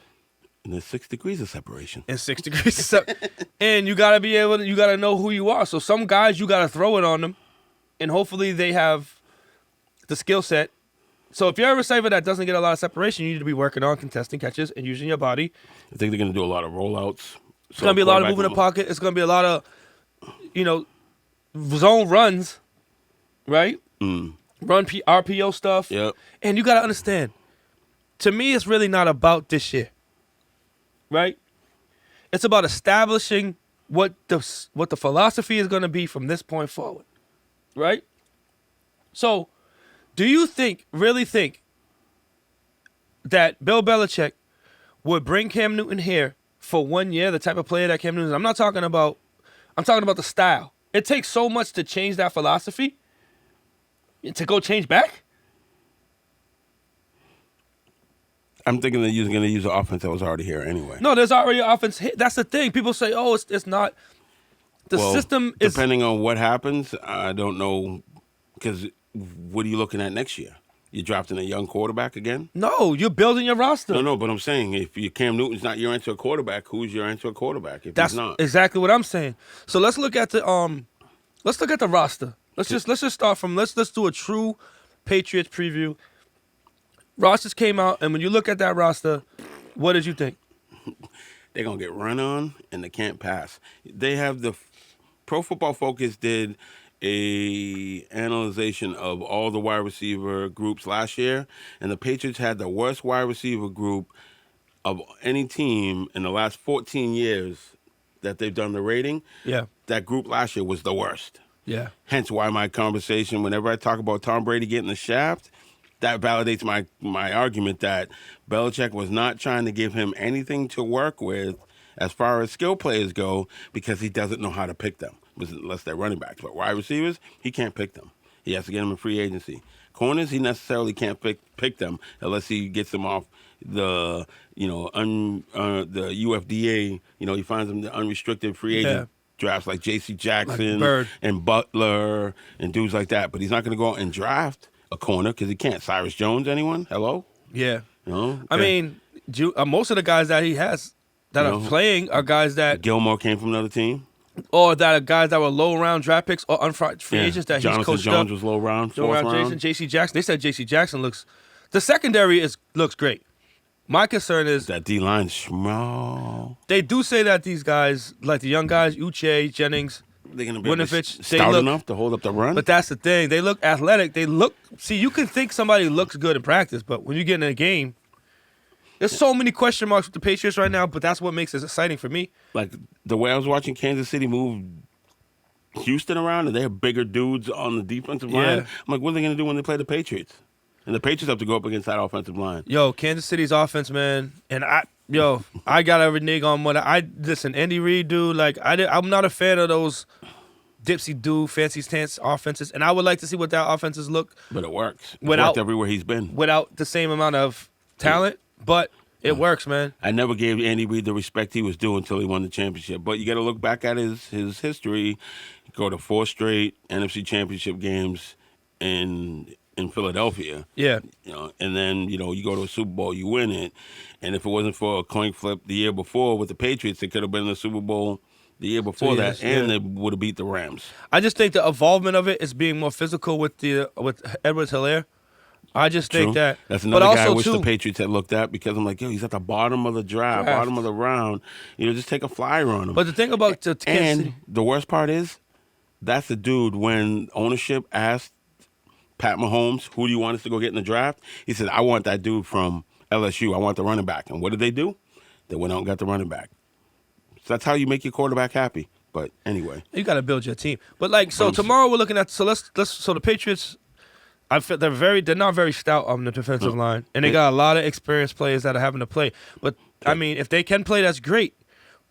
And there's 6 degrees of separation. And 6 degrees of separation. And you got to you got to know who you are. So some guys, you got to throw it on them, and hopefully they have the skill set. So if you're a receiver that doesn't get a lot of separation, you need to be working on contesting catches and using your body. I think they're going to do a lot of rollouts. It's going to be a lot of moving in the pocket. It's going to be a lot of, zone runs, right? Run RPO stuff. Yep. And you got to understand, to me, it's really not about this year, right? It's about establishing what the philosophy is going to be from this point forward, right? So, do you really think, that Bill Belichick would bring Cam Newton here for 1 year, the type of player that Cam Newton is? I'm talking about the style. It takes so much to change that philosophy. To go change back? I'm thinking they're going to use an offense that was already here anyway. No, there's already an offense. That's the thing. People say, it's not. The system is. Depending on what happens, I don't know. Because what are you looking at next year? You're drafting a young quarterback again? No, you're building your roster. No, but I'm saying if Cam Newton's not your answer quarterback, who's your answer quarterback? If that's he's not, exactly what I'm saying. So let's look at the roster. Let's just start from let's do a true Patriots preview. Rosters came out, and when you look at that roster, what did you think? They're gonna get run on, and they can't pass. They have the Pro Football Focus did a analyzation of all the wide receiver groups last year, and the Patriots had the worst wide receiver group of any team in the last 14 years that they've done the rating, that group last year was the worst. Yeah. Hence why my conversation, whenever I talk about Tom Brady getting the shaft, that validates my argument that Belichick was not trying to give him anything to work with as far as skill players go because he doesn't know how to pick them, unless they're running backs. But wide receivers, he can't pick them. He has to get them in free agency. Corners, he necessarily can't pick them unless he gets them off the the UFDA. He finds them the unrestricted free agent drafts like J.C. Jackson and Butler and dudes like that. But he's not going to go out and draft a corner because he can't. Cyrus Jones, anyone? Hello? Yeah. Okay. I mean, most of the guys that he has that are playing are guys that Gilmore came from another team. Or that are guys that were low-round draft picks or free agents that Jonathan he's coached Jones up. was low-round, fourth round. J.C. Jackson. They said J.C. Jackson looks... The secondary looks great. My concern is... That D-line's small. They do say that these guys, like the young guys, Uche, Jennings, they're going to be Winovich, stout enough to hold up the run. But that's the thing. They look athletic. See, you can think somebody looks good in practice, but when you get in a game... There's so many question marks with the Patriots right now, but that's what makes it exciting for me. Like, the way I was watching Kansas City move Houston around, and they have bigger dudes on the defensive line. I'm like, what are they going to do when they play the Patriots? And the Patriots have to go up against that offensive line. Yo, Kansas City's offense, man. And I got to renege on listen, Andy Reid, dude, like, I'm not a fan of those dipsy do fancy stance offenses, and I would like to see what that offenses look. But it works. It worked everywhere he's been. Without the same amount of talent. But it works, man. I never gave Andy Reid the respect he was due until he won the championship. But you got to look back at his history. Go to 4 straight NFC championship games in Philadelphia. Yeah. And then, you go to a Super Bowl, you win it. And if it wasn't for a coin flip the year before with the Patriots, it could have been the Super Bowl the year before that, and they would have beat the Rams. I just think the involvement of it is being more physical with Edwards-Helaire. I just think that. That's another guy I wish the Patriots had looked at because I'm like, he's at the bottom of the draft, bottom of the round. Just take a flyer on him. But the thing about the worst part is, that's the dude when ownership asked Pat Mahomes, who do you want us to go get in the draft? He said, I want that dude from LSU. I want the running back. And what did they do? They went out and got the running back. So that's how you make your quarterback happy. But anyway. You got to build your team. But tomorrow we're looking at, so the Patriots, I feel they're not very stout on the defensive line, and they got a lot of experienced players that are having to play. But I mean, if they can play, that's great.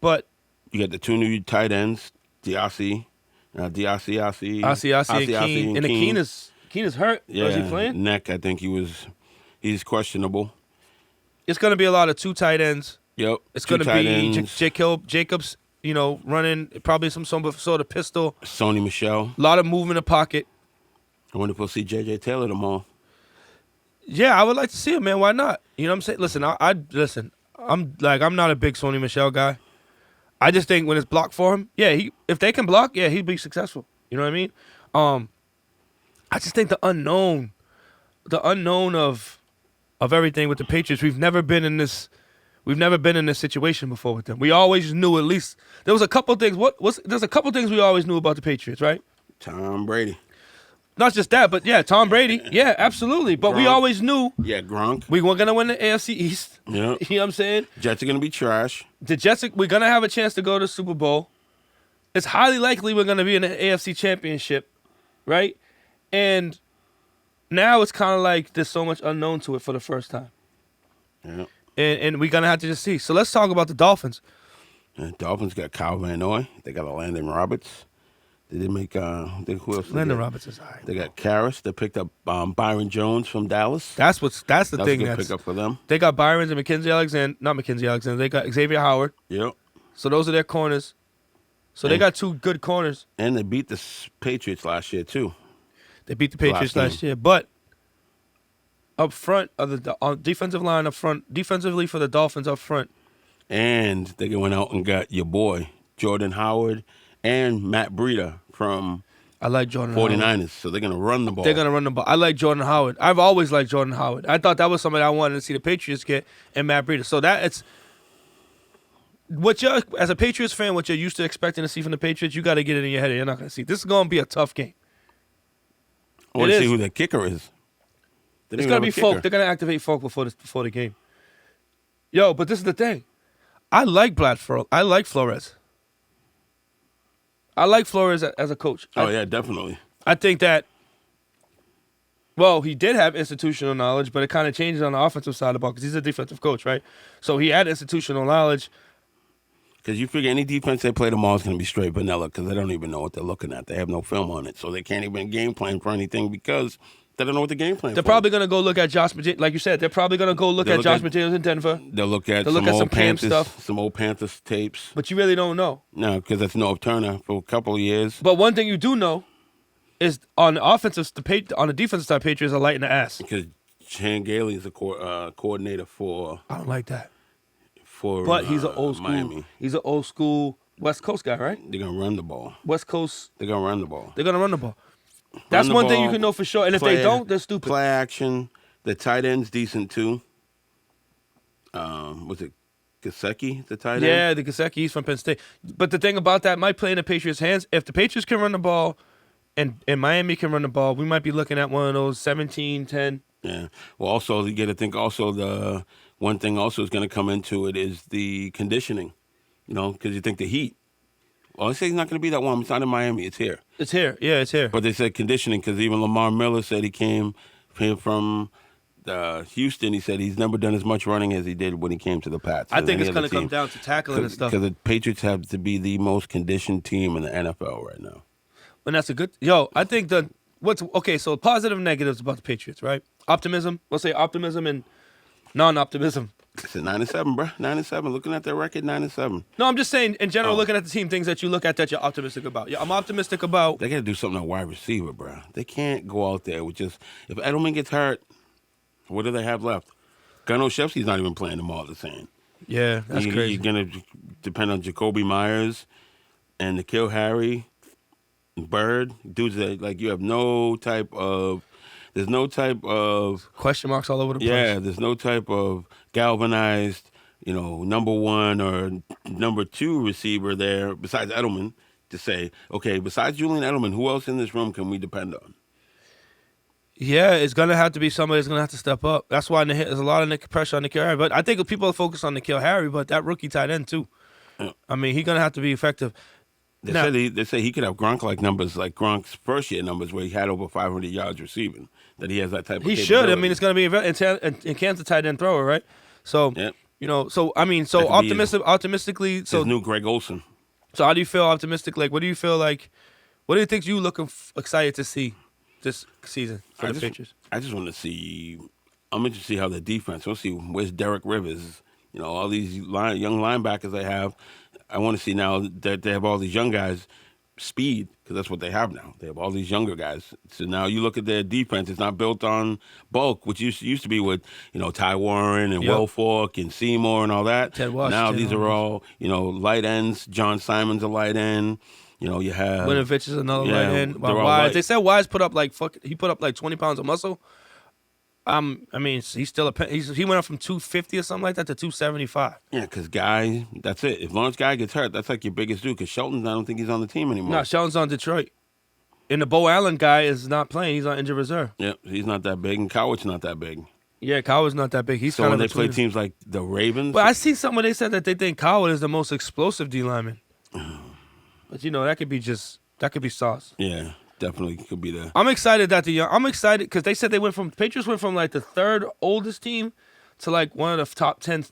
But you got the 2 new tight ends, Diassi, and Keen. And Keen is hurt. Yeah, is he playing? Neck, I think he's questionable. It's going to be a lot of 2 tight ends. Yep. It's going to be Jacobs, running probably some sort of pistol. Sony Michel. A lot of movement in the pocket. I wonder if we'll see J.J. Taylor tomorrow. Yeah, I would like to see him, man. Why not? You know what I'm saying? Listen, I'm not a big Sony Michel guy. I just think when it's blocked for him, if they can block, he'd be successful. You know what I mean? I just think the unknown of everything with the Patriots. We've never been in this situation before with them. We always knew, at least there was a couple things. There's a couple things we always knew about the Patriots, right? Tom Brady. Not just that, but Tom Brady. Yeah, absolutely. But we always knew. Yeah, Gronk. We were going to win the AFC East. Yeah. You know what I'm saying? Jets are going to be trash. The Jets, we're going to have a chance to go to the Super Bowl. It's highly likely we're going to be in the AFC Championship, right? And now it's kind of like there's so much unknown to it for the first time. Yeah. And we're going to have to just see. So let's talk about the Dolphins. The Dolphins got Kyle Van Noy. They got Landon Roberts. They did make, who else? Landon Roberts is all right. They got Karras. They picked up Byron Jones from Dallas. That's the thing. That's a good pickup for them. They got Byron and not Mackenzie Alexander. They got Xavier Howard. Yep. So those are their corners. So they got 2 good corners. And they beat the Patriots last year, too. They beat the Patriots last year. But up front, on defensive line up front, defensively for the Dolphins up front. And they went out and got your boy, Jordan Howard, and Matt Breida from I like Jordan 49ers. Howard. So they're going to run the ball. They're going to run the ball. I like Jordan Howard. I've always liked Jordan Howard. I thought that was somebody I wanted to see the Patriots get, and Matt Breida. So it's as a Patriots fan, what you're used to expecting to see from the Patriots, you got to get it in your head. You're not going to see. This is going to be a tough game. I want to see who the kicker is. It's going to be Folk. They're going to activate Folk before the game. Yo, but this is the thing. I like I like Flores. I like Flores as a coach. Oh, yeah, definitely. I think that, well, he did have institutional knowledge, but it kind of changes on the offensive side of the ball because he's a defensive coach, right? So he had institutional knowledge. Because you figure any defense they play tomorrow is going to be straight vanilla because they don't even know what they're looking at. They have no film on it, so they can't even game plan for anything because they don't know what the game plan. They're probably going to go look at Josh McDaniels, like you said. They're probably going to go look at Josh McDaniels in Denver. They'll look at some old Panthers stuff, some old Panthers tapes. But you really don't know. No, because that's Norv Turner for a couple of years. But one thing you do know is on the offensive, on the defensive side, Patriots are light in the ass. Because Chan Gailey is a coordinator for. I don't like that. But he's an old school. Miami. He's an old school West Coast guy, right? They're gonna run the ball. West Coast. They're gonna run the ball. They're gonna run the ball. That's one thing you can know for sure. And if they don't, they're stupid. Play action. The tight end's decent too. Was it Gesicki, the tight end? Yeah, the Gesicki. He's from Penn State. But the thing about that might play in the Patriots' hands. If the Patriots can run the ball, and Miami can run the ball, we might be looking at one of those 17-10. Yeah. Well, also you got to think. Also, the one thing also is going to come into it is the conditioning. You know, because you think the heat. Well, they say he's not going to be that warm. It's not in Miami. It's here. It's here. Yeah, it's here. But they said conditioning because even Lamar Miller said he came from Houston. He said he's never done as much running as he did when he came to the Pats. I think it's going to come down to tackling and stuff. Because the Patriots have to be the most conditioned team in the NFL right now. And that's a good. I think so positive and negatives about the Patriots, right? Optimism. We'll say optimism and non-optimism. It's a 9-7, bro. 9-7. Looking at their record, 9-7. No, I'm just saying in general, looking at the team, things that you look at that you're optimistic about. Yeah, I'm optimistic about. They got to do something on wide receiver, bro. They can't go out there with just if Edelman gets hurt, what do they have left? Ganoshevsky's not even playing them all the same. Yeah, that's crazy. You're gonna depend on Jacoby Myers and N'Keal Harry, Bird, dudes that like you have no type of. There's no type of question marks all over the place. Yeah, there's no type of galvanized, number one or number two receiver there besides Edelman to say, okay, besides Julian Edelman, who else in this room can we depend on? Yeah, it's gonna have to be somebody that's gonna have to step up. That's why there's a lot of pressure on N'Keal Harry. But I think people are focused on N'Keal Harry, but that rookie tight end too. Yeah. I mean, he's gonna have to be effective. They say he could have Gronk-like numbers, like Gronk's first-year numbers, where he had over 500 yards receiving. That he has that type of capability. Should. I mean, it's going to be in Kansas tight end thrower, right? So, optimistically. So his new Greg Olsen. So how do you feel optimistic? Like, what do you feel like? What do you think you looking excited to see this season for the Patriots? I just want to see. I'm interested to see how the defense. I want to see where's Derek Rivers. All these young linebackers they have. I want to see now that they have all these young guys, speed, because that's what they have now. They have all these younger guys. So now you look at their defense, it's not built on bulk, which used to be with, Ty Warren and Will Fork and Seymour and all that. Ted Washington. Now these are all, light ends. John Simon's a light end. You have Winovich is another light end. Wise. They said Wise put up like 20 pounds of muscle. I mean, he's still he went up from 250 or something like that to 275. Yeah, because Guy, that's it. If Lawrence Guy gets hurt, that's like your biggest dude. Because Shelton, I don't think he's on the team anymore. No, Shelton's on Detroit. And the Bo Allen guy is not playing. He's on injured reserve. Yeah, he's not that big, and Coward's not that big. Yeah, Coward's not that big. He's so when they play teams like the Ravens. But I see somewhere they said that they think Coward is the most explosive D lineman. But that could be sauce. Yeah. Definitely could be there. I'm excited because they said Patriots went from like the third oldest team to like one of the top 10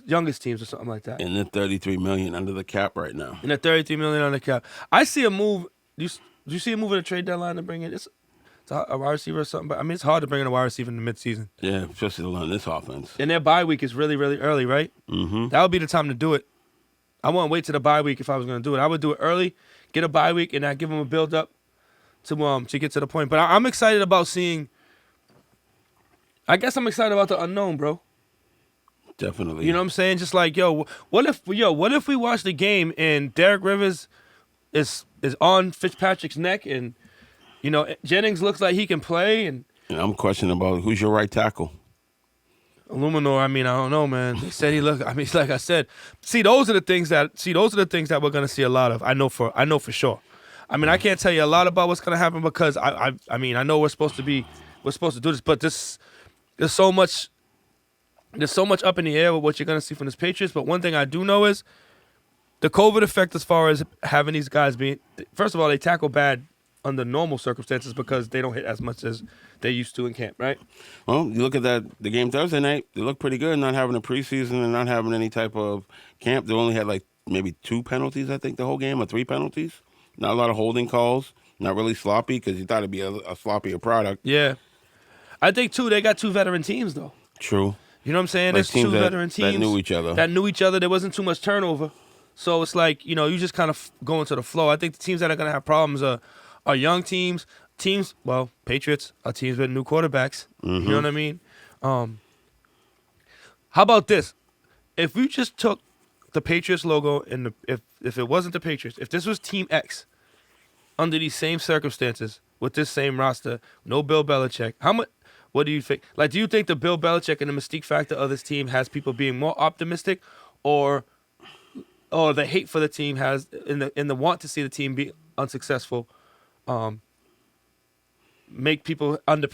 youngest teams or something like that. And they're $33 million under the cap right now. And they're $33 million under the cap. I see a move. Do you see a move at the trade deadline to bring in a wide receiver or something? But I mean, it's hard to bring in a wide receiver in the midseason. Yeah, especially to learn this offense. And their bye week is really, really early, right? Mm-hmm. That would be the time to do it. I wouldn't wait till the bye week if I was going to do it. I would do it early, get a bye week, and I give them a build up. To get to the point. But I'm excited about seeing. I guess I'm excited about the unknown, bro. Definitely. You know what I'm saying? Just like, what if we watch the game and Derek Rivers is on Fitzpatrick's neck and Jennings looks like he can play and I'm questioning about who's your right tackle. Illuminor, I don't know, man. They said he looked. Like I said, those are the things that we're gonna see a lot of. I know for sure. I can't tell you a lot about what's gonna happen because I know we're supposed to do this, but there's so much There's so much up in the air with what you're going to see from this Patriots. But one thing I do know is the COVID effect as far as having these guys being, first of all, they tackle bad under normal circumstances because they don't hit as much as they used to in camp, right? Well, you look at the game Thursday night, they look pretty good, not having a preseason and not having any type of camp. They only had like maybe 2 penalties, I think, the whole game, or 3 penalties. Not a lot of holding calls, not really sloppy because you thought it'd be a sloppier product. Yeah. I think, too, they got 2 veteran teams, though. True. You know what I'm saying? Like There's 2 veteran teams. That knew each other. There wasn't too much turnover. So it's like, you just kind of go into the flow. I think the teams that are going to have problems are young teams. Well, Patriots are teams with new quarterbacks. Mm-hmm. You know what I mean? How about this? If we just took the Patriots logo and if it wasn't the Patriots, if this was Team X under these same circumstances with this same roster, no Bill Belichick, what do you think? Like, do you think the Bill Belichick and the mystique factor of this team has people being more optimistic, or the hate for the team has in the want to see the team be unsuccessful, make people under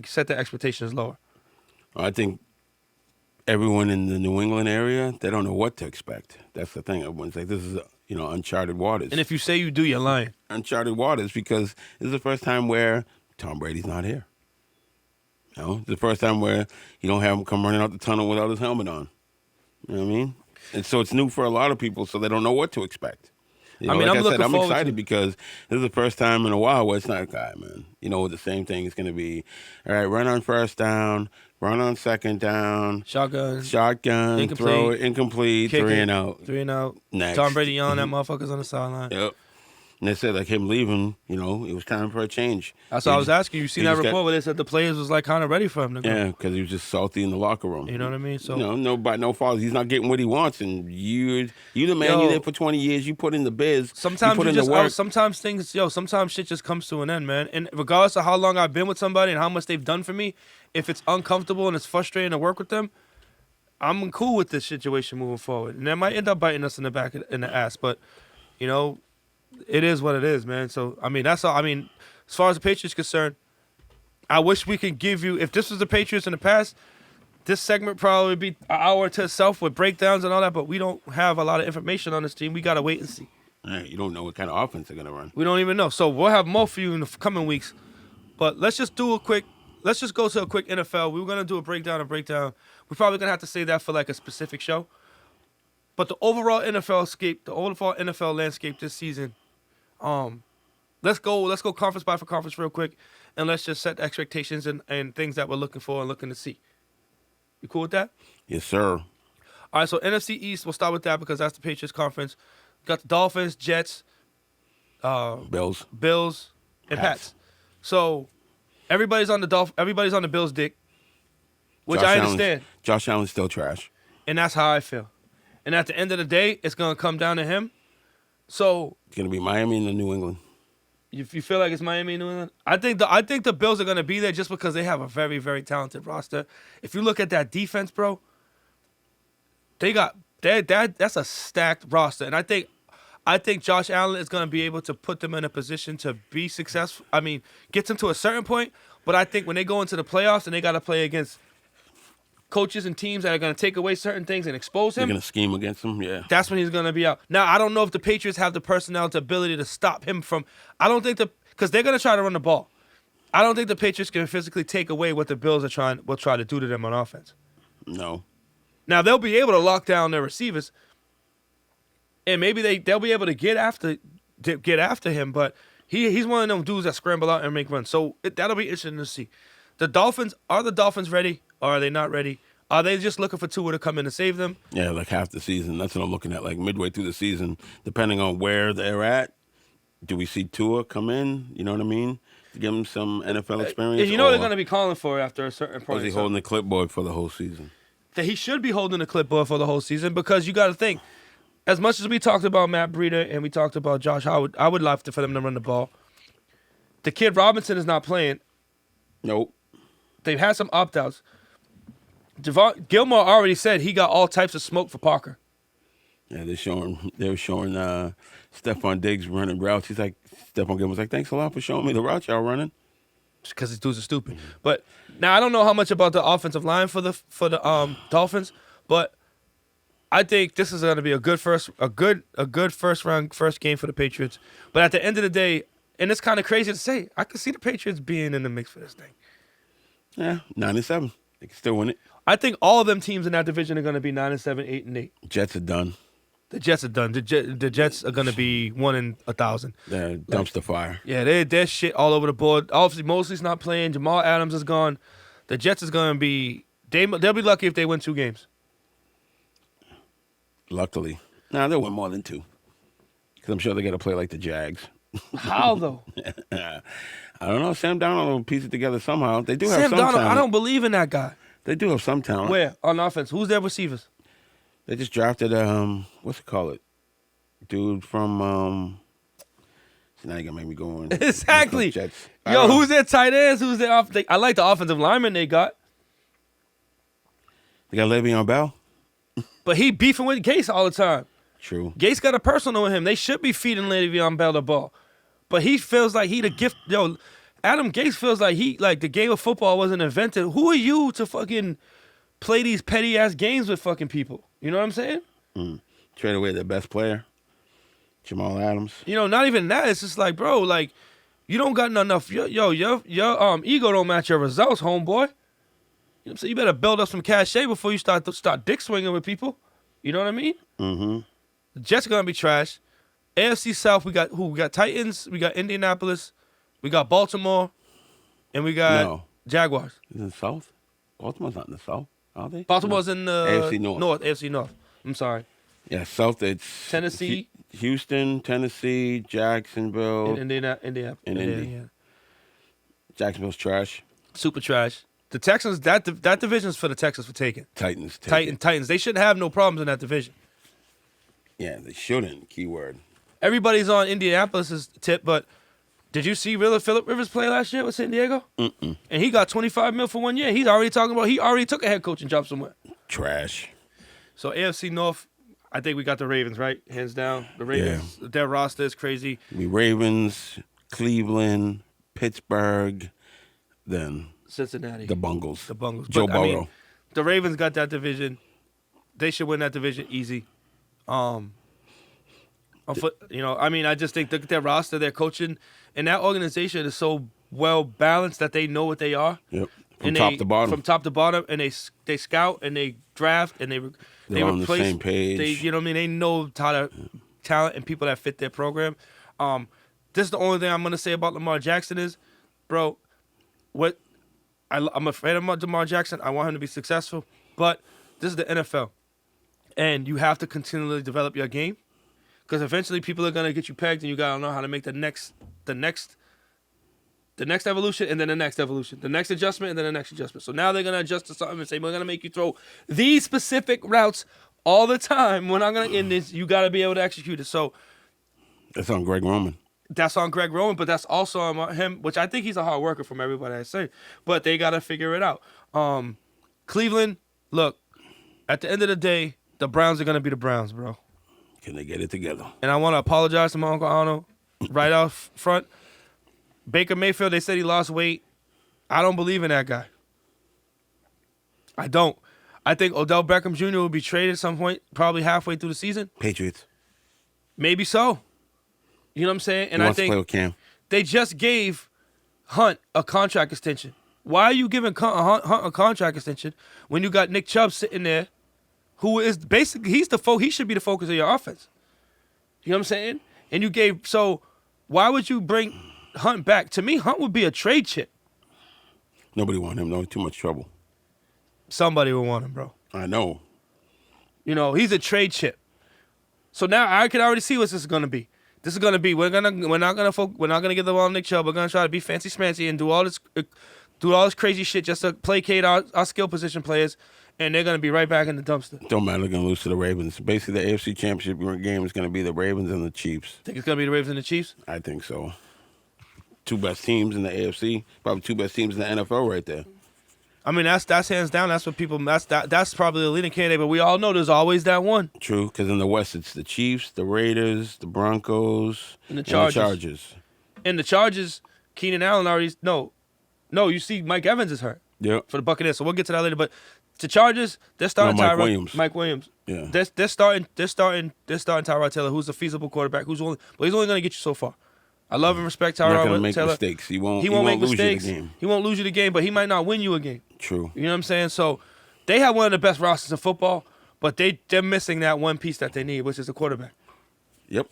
set their expectations lower? I think everyone in the New England area, they don't know what to expect. That's the thing. Everyone's like, this is uncharted waters. And if you say you do, you're lying. Uncharted waters, because this is the first time where Tom Brady's not here. It's the first time where you don't have him come running out the tunnel without his helmet on. You know what I mean? And so it's new for a lot of people, so they don't know what to expect. I'm excited because this is the first time in a while where it's not, man, the same thing is going to be, all right, run on first down, run on second down. Shotgun, throw it, incomplete, 3 and out. 3 and out. Next. Tom Brady yelling at motherfuckers on the sideline. Yep. And they said, like, him leaving, it was time for a change. That's what I was asking. You seen that report where they said the players was, like, kind of ready for him to go? Yeah, because he was just salty in the locker room. You know what I mean? So no fault. He's not getting what he wants, and you the man. You there for 20 years. You put in the biz. Sometimes you put in the work. Sometimes shit just comes to an end, man. And regardless of how long I've been with somebody and how much they've done for me, if it's uncomfortable and it's frustrating to work with them, I'm cool with this situation moving forward. And that might end up biting us in the ass, but it is what it is, man. So, that's all. As far as the Patriots concerned, I wish we could give you, if this was the Patriots in the past, this segment probably would be an hour to itself with breakdowns and all that, but we don't have a lot of information on this team. We got to wait and see. Yeah, you don't know what kind of offense they're going to run. We don't even know. So we'll have more for you in the coming weeks. But let's just go to a quick NFL. We were going to do a breakdown. We're probably going to have to say that for like a specific show. But the overall NFL landscape this season, let's go conference by conference real quick, and let's just set expectations and things that we're looking for and looking to see. You cool with that? Yes, sir. All right, so NFC East, we'll start with that because that's the Patriots conference. Got the Dolphins, Jets, Bills, and Pats. So everybody's on the Bills' dick, which I understand. Josh Allen's still trash. And that's how I feel. And at the end of the day, it's going to come down to him. So it's going to be Miami and New England. You feel like it's Miami and New England? I think the Bills are going to be there just because they have a very, very talented roster. If you look at that defense, bro, that's a stacked roster. And I think Josh Allen is going to be able to put them in a position to be successful. Gets them to a certain point, but I think when they go into the playoffs and they got to play against coaches and teams that are going to take away certain things and expose him. They're going to scheme against him, yeah. That's when he's going to be out. Now, I don't know if the Patriots have the personnel, the ability to stop him from. I don't think because they're going to try to run the ball. I don't think the Patriots can physically take away what the Bills will try to do to them on offense. No. Now, they'll be able to lock down their receivers, and maybe they'll be able to get after him, but he's one of them dudes that scramble out and make runs. So that'll be interesting to see. Are the Dolphins ready, or are they not ready? Are they just looking for Tua to come in and save them? Yeah, like half the season. That's what I'm looking at, like midway through the season, depending on where they're at. Do we see Tua come in? You know what I mean? To give him some NFL experience? You know what they're going to be calling for after a certain point. Or is he holding the clipboard for the whole season? That he should be holding the clipboard for the whole season, because you got to think, as much as we talked about Matt Breida and we talked about Josh Howard, I would love for them to run the ball. The kid Robinson is not playing. Nope. They've had some opt-outs. Gilmore already said he got all types of smoke for Parker. Yeah, they were showing Stephon Diggs running routes. He's like, Stephon Gilmore's like, thanks a lot for showing me the route y'all running. because these dudes are stupid. But now I don't know how much about the offensive line for the Dolphins, but I think this is going to be a good first game for the Patriots. But at the end of the day, and it's kind of crazy to say, I could see the Patriots being in the mix for this thing. Yeah, 9-7. They can still win it. I think all of them teams in that division are going to be 9-7, 8-8. Jets are done. The Jets are done. The Jets are going to be 1 in 1,000. They're dumpster fire. Yeah, they're shit all over the board. Obviously, Mosley's not playing. Jamal Adams is gone. The Jets is going to be they'll be lucky if they win 2 games. Luckily. Nah, they'll win more than 2. Because I'm sure they got to play like the Jags. How, though? I don't know. Sam Darnold will piece it together somehow. They do have Sam some Darnold, talent. I don't believe in that guy. They do have some talent. Where? On offense. Who's their receivers? They just drafted, what's it called? Dude from, so now you're going to make me go on. Exactly. Jets. Yo, who's their tight ends? Who's their I like the offensive lineman they got. They got Le'Veon Bell. But he beefing with Gase all the time. True. Gase got a personal with him. They should be feeding Le'Veon Bell the ball. But he feels like he the gift. Yo, Adam Gase feels like the game of football wasn't invented. Who are you to fucking play these petty ass games with fucking people? You know what I'm saying? Trade away their best player, Jamal Adams. You know, not even that. It's just like, bro, like, you don't got enough. Your ego don't match your results, homeboy. You know what I'm saying? You better build up some cachet before you start dick swinging with people. You know what I mean? Mm-hmm. The Jets are gonna be trash. AFC South, we got who? We got Titans, we got Indianapolis, we got Baltimore, and we got Jaguars. Is it in the South? Baltimore's not in the South, are they? Baltimore's in the AFC North. AFC North. I'm sorry. Yeah, South, it's Tennessee. Houston, Tennessee, Jacksonville. And Indiana. Indy. Jacksonville's trash. Super trash. The Texans, that division's for the Texans for taking. Titans. Titans. They shouldn't have no problems in that division. Yeah, they shouldn't. Keyword. Everybody's on Indianapolis's tip, but did you see Phillip Rivers play last year with San Diego? Mm-mm. And he got $25 million for 1 year. He's already talking about he already took a head coaching job somewhere. Trash. So AFC North, I think we got the Ravens, right? Hands down. The Ravens, their roster is crazy. We Ravens, Cleveland, Pittsburgh, then Cincinnati. the Bungles. Joe Burrow. I mean, the Ravens got that division. They should win that division easy. I just think look at their roster, their coaching, and that organization is so well balanced that they know what they are. Yep. From top to bottom, and they scout and they draft and they on replace. The same page. They know talent and people that fit their program. This is the only thing I'm gonna say about Lamar Jackson is, bro, I'm afraid of Lamar Jackson. I want him to be successful, but this is the NFL, and you have to continually develop your game, because eventually people are gonna get you pegged, and you gotta know how to make the next evolution, and then the next evolution, the next adjustment, and then the next adjustment. So now they're gonna adjust to something and say, we're gonna make you throw these specific routes all the time. We're not gonna end this. You gotta be able to execute it. So that's on Greg Roman. That's on Greg Roman, but that's also on him, which I think he's a hard worker from everybody I say. But they got to figure it out. Cleveland, look, at the end of the day, the Browns are going to be the Browns, bro. Can they get it together? And I want to apologize to my Uncle Arnold right out front. Baker Mayfield, they said he lost weight. I don't believe in that guy. I don't. I think Odell Beckham Jr. will be traded at some point, probably halfway through the season. Patriots. Maybe so. You know what I'm saying? And he I wants think to play with Cam. They just gave Hunt a contract extension. Why are you giving Hunt a contract extension when you got Nick Chubb sitting there, who is basically he should be the focus of your offense. You know what I'm saying? And so why would you bring Hunt back? To me, Hunt would be a trade chip. Nobody want him. No, too much trouble. Somebody would want him, bro. I know. You know, he's a trade chip. So now I can already see what this is gonna be. This is gonna be we're not gonna give the ball to Nick Chubb. We're gonna try to be fancy schmancy and do all this crazy shit just to placate our skill position players, and they're gonna be right back in the dumpster. Don't matter. They're gonna lose to the Ravens. Basically, the AFC Championship game is gonna be the Ravens and the Chiefs. Think it's gonna be the Ravens and the Chiefs? I think so. 2 best teams in the AFC, probably 2 best teams in the NFL right there. I mean, that's hands down. That's what people. That's probably the leading candidate. But we all know there's always that one. True, because in the West it's the Chiefs, the Raiders, the Broncos, and the Chargers. And the Chargers, Keenan Allen No, you see Mike Evans is hurt. Yep. For the Buccaneers. So we'll get to that later. But the Chargers, they're starting Mike Williams. Yeah. They're starting Tyrod Taylor, who's a feasible quarterback. But he's only going to get you so far. I love and respect Tyrod Taylor. Not going to make mistakes. He won't make lose mistakes. You the game. He won't lose you the game, but he might not win you a game. True. You know what I'm saying? So they have one of the best rosters in football, but they're missing that one piece that they need, which is the quarterback. Yep.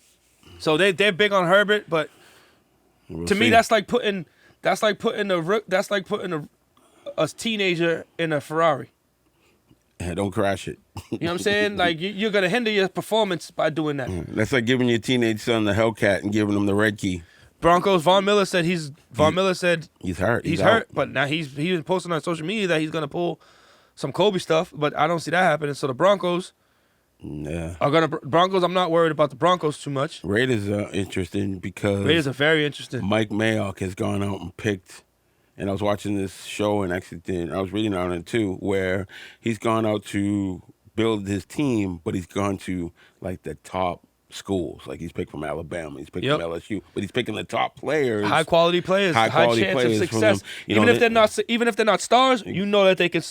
So they're big on Herbert, but to me that's like putting a teenager in a Ferrari. Yeah, don't crash it. You know what I'm saying? Like you're gonna hinder your performance by doing that. That's like giving your teenage son the Hellcat and giving him the red key. Broncos. Von Miller said he's hurt. He's hurt, out. but now he was posting on social media that he's gonna pull some Kobe stuff, but I don't see that happening. So the Broncos I'm not worried about the Broncos too much. Raiders are interesting because Raiders are very interesting. Mike Mayock has gone out and picked, and I was watching this show and actually I was reading on it too, where he's gone out to build his team, but he's gone to like the top schools. Like he's picked from Alabama, he's picked from LSU, but he's picking the top players, high quality players, high chance of success. Even if they're not stars, you know that they can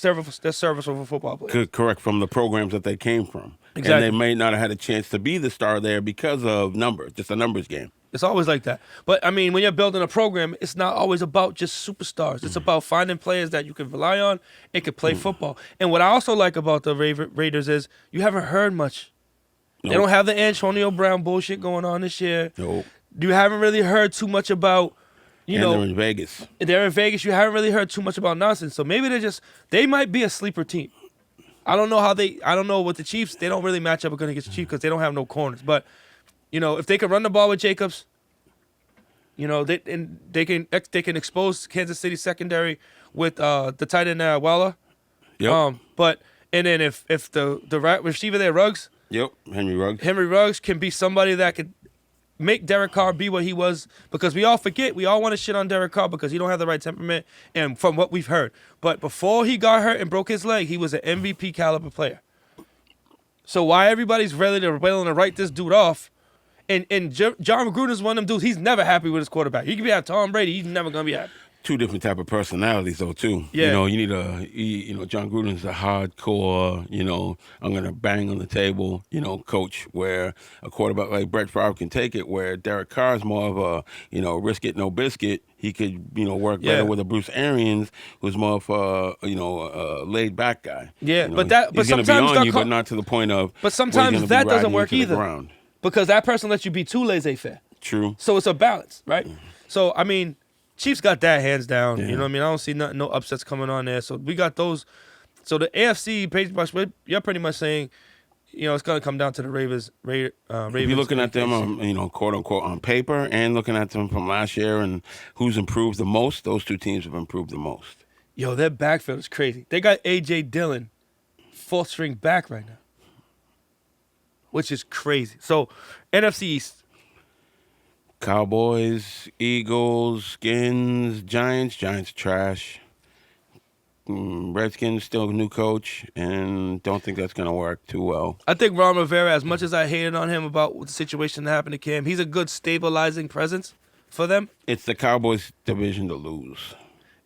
they're serviceable football players. Correct, from the programs that they came from. Exactly. And they may not have had a chance to be the star there because of numbers, just a numbers game. It's always like that. But, I mean, when you're building a program, it's not always about just superstars. It's about finding players that you can rely on and can play football. And what I also like about the Raiders is you haven't heard much. Nope. They don't have the Antonio Brown bullshit going on this year. Nope. You haven't really heard too much about, they're in Vegas. They're in Vegas. You haven't really heard too much about nonsense. So maybe they might be a sleeper team. I don't know what the Chiefs, they don't really match up against the Chiefs because they don't have no corners. But, if they can run the ball with Jacobs, they can expose Kansas City secondary with the tight end Waller. Yep. And then if the receiver there, Ruggs. Yep, Henry Ruggs can be somebody that could make Derek Carr be what he was, because we all want to shit on Derek Carr because he don't have the right temperament, and from what we've heard. But before he got hurt and broke his leg, he was an MVP caliber player. So why everybody's willing to write this dude off? And John Gruden's one of them dudes, he's never happy with his quarterback. He could be at Tom Brady, he's never going to be happy. Two different type of personalities, though, too. Yeah. You need John Gruden's a hardcore, I'm going to bang on the table, coach, where a quarterback like Brett Favre can take it, where Derek Carr is more of a, risk it, no biscuit. He could, work better with a Bruce Arians, who's more of a laid-back guy. Yeah, but he's going to be on you, but not to the point of. But sometimes that doesn't work either, because that person lets you be too laissez-faire. True. So it's a balance, right? So, I mean, Chiefs got that hands down. Yeah. You know what I mean? I don't see no upsets coming on there. So we got those. So the AFC, you're pretty much saying, it's going to come down to the Ravens. If you're looking at them, quote unquote, on paper, and looking at them from last year and who's improved the most, those two teams have improved the most. Yo, their backfield is crazy. They got A.J. Dillon, fourth string back right now, which is crazy. So NFC East. Cowboys, Eagles, Skins, Giants. Giants trash. Redskins still a new coach, and don't think that's going to work too well. I think Ron Rivera, as much as I hated on him about the situation that happened to Cam, he's a good stabilizing presence for them. It's the Cowboys' division to lose.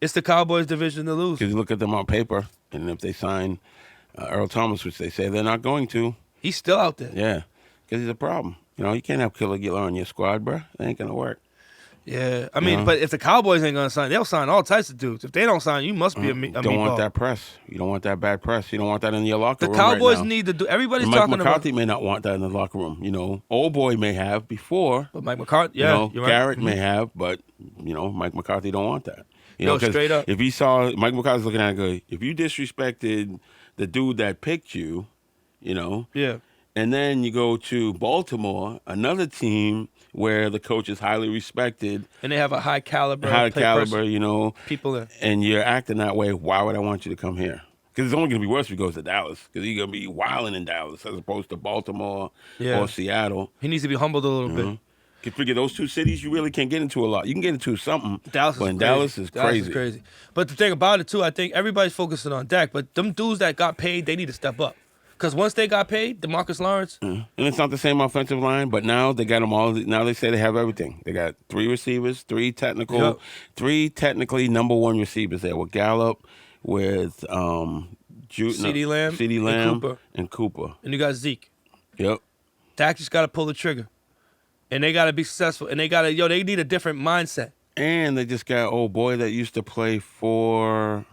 It's the Cowboys' division to lose. Because you look at them on paper, and if they sign Earl Thomas, which they say they're not going to. He's still out there. Yeah, because he's a problem. You can't have Killer Giller on your squad, bro. That ain't going to work. Yeah, I mean, but if the Cowboys ain't going to sign, they'll sign all types of dudes. If they don't sign, you must be a meatball. Don't want that press. You don't want that bad press. You don't want that in your locker room. The Cowboys right now. need to do. Everybody's Mike talking McCarthy about. may not want that in the locker room. Old boy may have before. But Mike McCarthy, you're Garrett right. may have, but Mike McCarthy don't want that. Straight up. If he saw Mike McCarthy's looking at it, go, if you disrespected the dude that picked you, Yeah. And then you go to Baltimore, another team where the coach is highly respected. And they have a high caliber, people there. And you're acting that way. Why would I want you to come here? Because it's only going to be worse if he goes to Dallas. Because he's going to be wilding in Dallas as opposed to Baltimore or Seattle. He needs to be humbled a little bit. You can figure those two cities, you really can't get into a lot. You can get into something, Dallas is crazy. But the thing about it, too, I think everybody's focusing on Dak. But them dudes that got paid, they need to step up. Because once they got paid, DeMarcus Lawrence. And it's not the same offensive line, but now they got them all. Now they say they have everything. They got 3 receivers, 3 technically number 1 receivers there with Gallup, with CeeDee Lamb, and Cooper. And you got Zeke. Yep. Dak just got to pull the trigger. And they got to be successful. And they need a different mindset. And they just got old boy that used to play for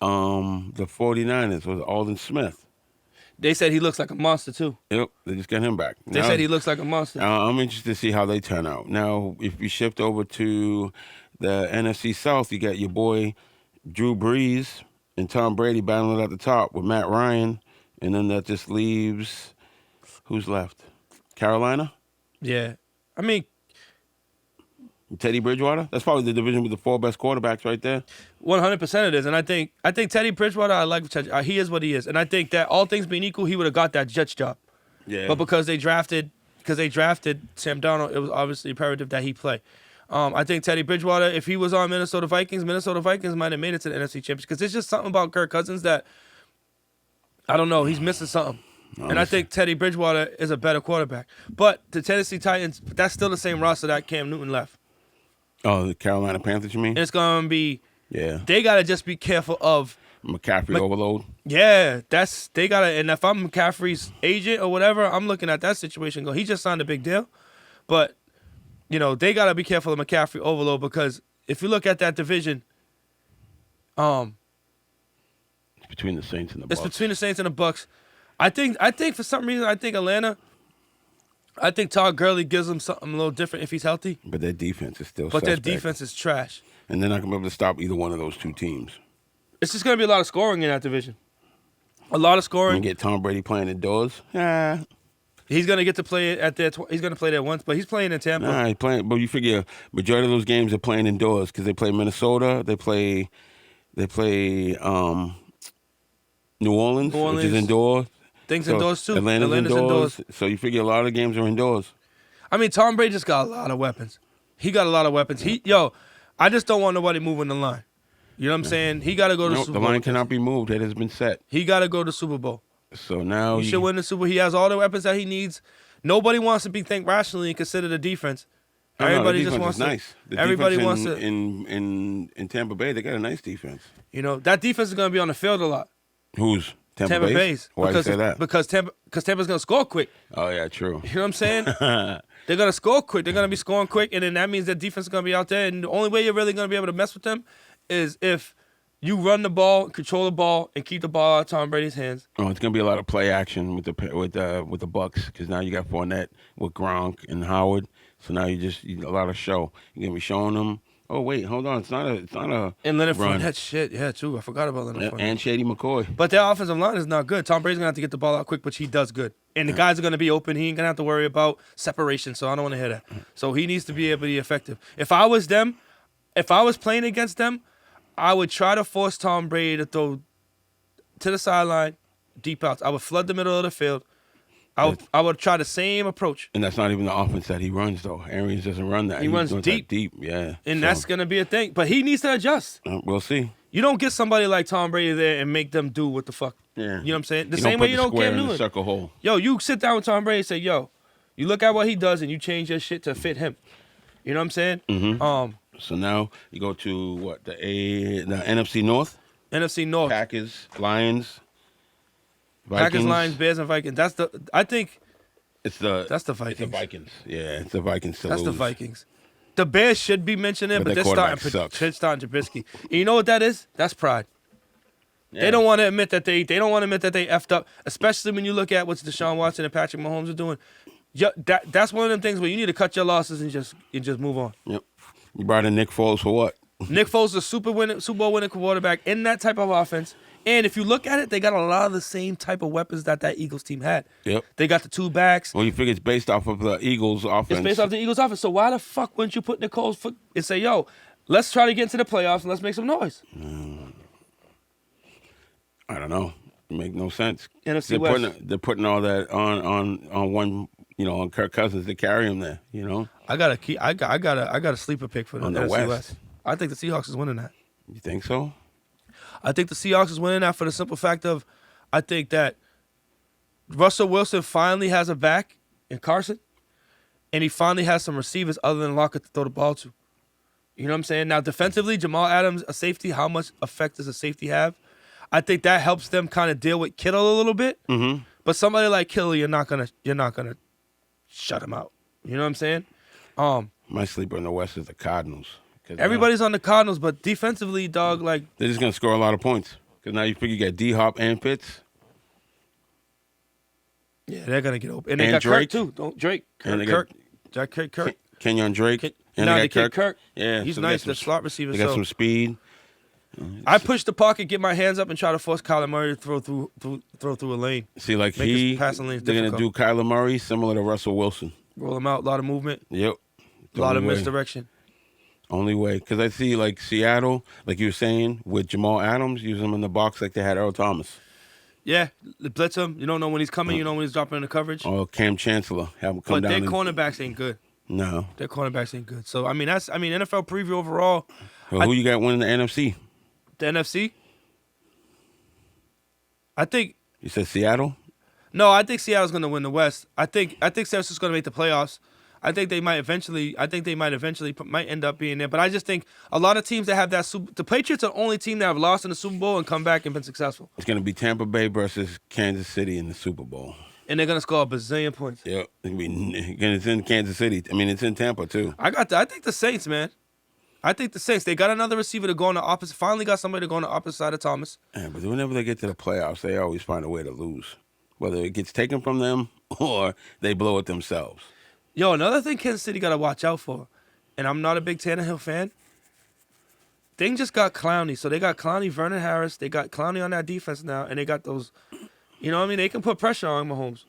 the 49ers, was Alden Smith. They said he looks like a monster, too. Yep, they just got him back. They said he looks like a monster. I'm interested to see how they turn out. Now, if you shift over to the NFC South, you got your boy Drew Brees and Tom Brady battling at the top with Matt Ryan. And then that just leaves, who's left? Carolina? Yeah. I mean, Teddy Bridgewater? That's probably the division with the 4 best quarterbacks right there. 100% it is. And I think Teddy Bridgewater, I like he is what he is. And I think that all things being equal, he would have got that Jets job. Yeah. But because they drafted Sam Darnold, it was obviously imperative that he play. I think Teddy Bridgewater, if he was on Minnesota Vikings might have made it to the NFC Championship. Because there's just something about Kirk Cousins that, I don't know, he's missing something. And I think Teddy Bridgewater is a better quarterback. But the Tennessee Titans, that's still the same roster that Cam Newton left. Oh, the Carolina Panthers, you mean? And it's going to be, yeah. They got to just be careful of McCaffrey overload. Yeah, they got to, and if I'm McCaffrey's agent or whatever, I'm looking at that situation go, he just signed a big deal. But, they got to be careful of McCaffrey overload because if you look at that division, it's between the Saints and the Bucs. It's between the Saints and the Bucs. I think for some reason, Atlanta, I think Todd Gurley gives them something a little different if he's healthy. But their defense is still But suspect. their defense is trash. And they're not going to be able to stop either one of those 2 teams. It's just going to be a lot of scoring in that division. A lot of scoring. You get Tom Brady playing indoors. Yeah. He's going to get to play it he's going to play there once, but he's playing in Tampa. Nah, he's playing. But you figure majority of those games are playing indoors because they play Minnesota. They play New Orleans, which is indoors. Things indoors, too. Atlanta's indoors. So you figure a lot of games are indoors. I mean, Tom Brady just got a lot of weapons. He got a lot of weapons. I just don't want nobody moving the line. You know what I'm saying? He got to go to the Super Bowl. The line cannot be moved. It has been set. He got to go to Super Bowl. So now he should win the Super Bowl. He has all the weapons that he needs. Nobody wants to think rationally and consider the defense. Everybody just wants to. Nice. Everybody wants to. In Tampa Bay, they got a nice defense. That defense is going to be on the field a lot. Who's? Tampa Bay's. Why do you say that? Because Tampa's going to score quick. Oh, yeah, true. You know what I'm saying? They're going to score quick. They're going to be scoring quick, and then that means that defense is going to be out there. And the only way you're really going to be able to mess with them is if you run the ball, control the ball, and keep the ball out of Tom Brady's hands. Oh, it's going to be a lot of play action with the Bucs because now you got Fournette with Gronk and Howard. So now you a lot of show. You're going to be showing them. Oh wait, hold on. It's not a and Leonard run. Fournette shit, yeah, too. I forgot about Leonard Fournette. And Shady McCoy. But their offensive line is not good. Tom Brady's gonna have to get the ball out quick, which he does good. And the guys are gonna be open. He ain't gonna have to worry about separation. So I don't want to hear that. So he needs to be able to be effective. If I was playing against them, I would try to force Tom Brady to throw to the sideline, deep outs. I would flood the middle of the field. I would try the same approach. And that's not even the offense that he runs, though. Arians doesn't run that. He runs deep. Deep, yeah. And that's going to be a thing. But he needs to adjust. We'll see. You don't get somebody like Tom Brady there and make them do what the fuck. Yeah. You know what I'm saying? The same way you don't Cam Newton. In the circle hole. Yo, you sit down with Tom Brady and say, yo, you look at what he does and you change your shit to fit him. You know what I'm saying? Mm-hmm. So now you go to what? The NFC North? NFC North. Packers, Lions, Vikings. Packers, Lions, Bears, and Vikings. That's the Vikings. It's the Vikings. Yeah, it's the Vikings to That's lose. the Vikings. The Bears should be mentioned there, but they're starting Trubisky. And you know what that is? That's pride. Yeah. They don't want to admit that they effed up, especially when you look at what Deshaun Watson and Patrick Mahomes are doing. That's one of them things where you need to cut your losses and just move on. Yep. You brought in Nick Foles for what? Nick Foles is a Super Bowl winning quarterback in that type of offense. And if you look at it, they got a lot of the same type of weapons that Eagles team had. Yep. They got the two backs. Well, you figure it's based off of the Eagles offense. It's based off the Eagles offense. So why the fuck wouldn't you put Nick Foles and say, yo, let's try to get into the playoffs and let's make some noise? I don't know. It makes no sense. NFC West. They're putting all that on one, on Kirk Cousins to carry him there. I got a sleeper pick for the NFC West. I think the Seahawks is winning that. You think so? I think the Seahawks is winning that for the simple fact of, I think that Russell Wilson finally has a back in Carson, and he finally has some receivers other than Lockett to throw the ball to. You know what I'm saying? Now, defensively, Jamal Adams, a safety, how much effect does a safety have? I think that helps them kind of deal with Kittle a little bit. Mm-hmm. But somebody like Kittle, you're not gonna shut him out. You know what I'm saying? My sleeper in the West is the Cardinals. Everybody's on the Cardinals, but defensively, dog, like they're just gonna score a lot of points. Because now you figure you got D-Hop and Pitts. yeah, they're gonna get open. And they And got Drake. Kirk too. Don't Drake, And they Kirk, got Kirk. Kenyon Drake. And Nah, they they got get Kirk. Yeah, He's so they got nice. some- The slot receiver. They got So some speed. I push the pocket, get my hands up, and try to force Kyler Murray to throw through a lane. See, like Make his passing lanes they're gonna do Kyler Murray similar to Russell Wilson. Roll him out. A lot of movement. Yep. A lot of Only way. misdirection. Only way, because I see like Seattle, like you were saying, with Jamal Adams, using him in the box like they had Earl Thomas. Yeah, blitz him. You don't know when he's coming. You know when he's dropping into coverage. Or Cam Chancellor, have him come But down. their and- cornerbacks ain't good. No. Their cornerbacks ain't good. So I mean, NFL preview overall. Well, who you got winning the NFC? The NFC. I think You said Seattle? no. I think Seattle's going to win the West. I think San Francisco's going to make the playoffs. I think they might eventually. Might end up being there. But I just think a lot of teams that have that the Patriots are the only team that have lost in the Super Bowl and come back and been successful. It's going to be Tampa Bay versus Kansas City in the Super Bowl. And they're going to score a bazillion points. Yep. It's in Kansas City. I mean, it's in Tampa, too. I think the Saints, man. I think the Saints. They got another receiver to go on the opposite. Finally got somebody to go on the opposite side of Thomas. Yeah, but whenever they get to the playoffs, they always find a way to lose. Whether it gets taken from them or they blow it themselves. Yo, another thing Kansas City got to watch out for, and I'm not a big Tannehill fan. They just got Clowney. So they got Clowney, Vernon Harris. They got Clowney on that defense now, and they got those. You know what I mean? They can put pressure on Mahomes.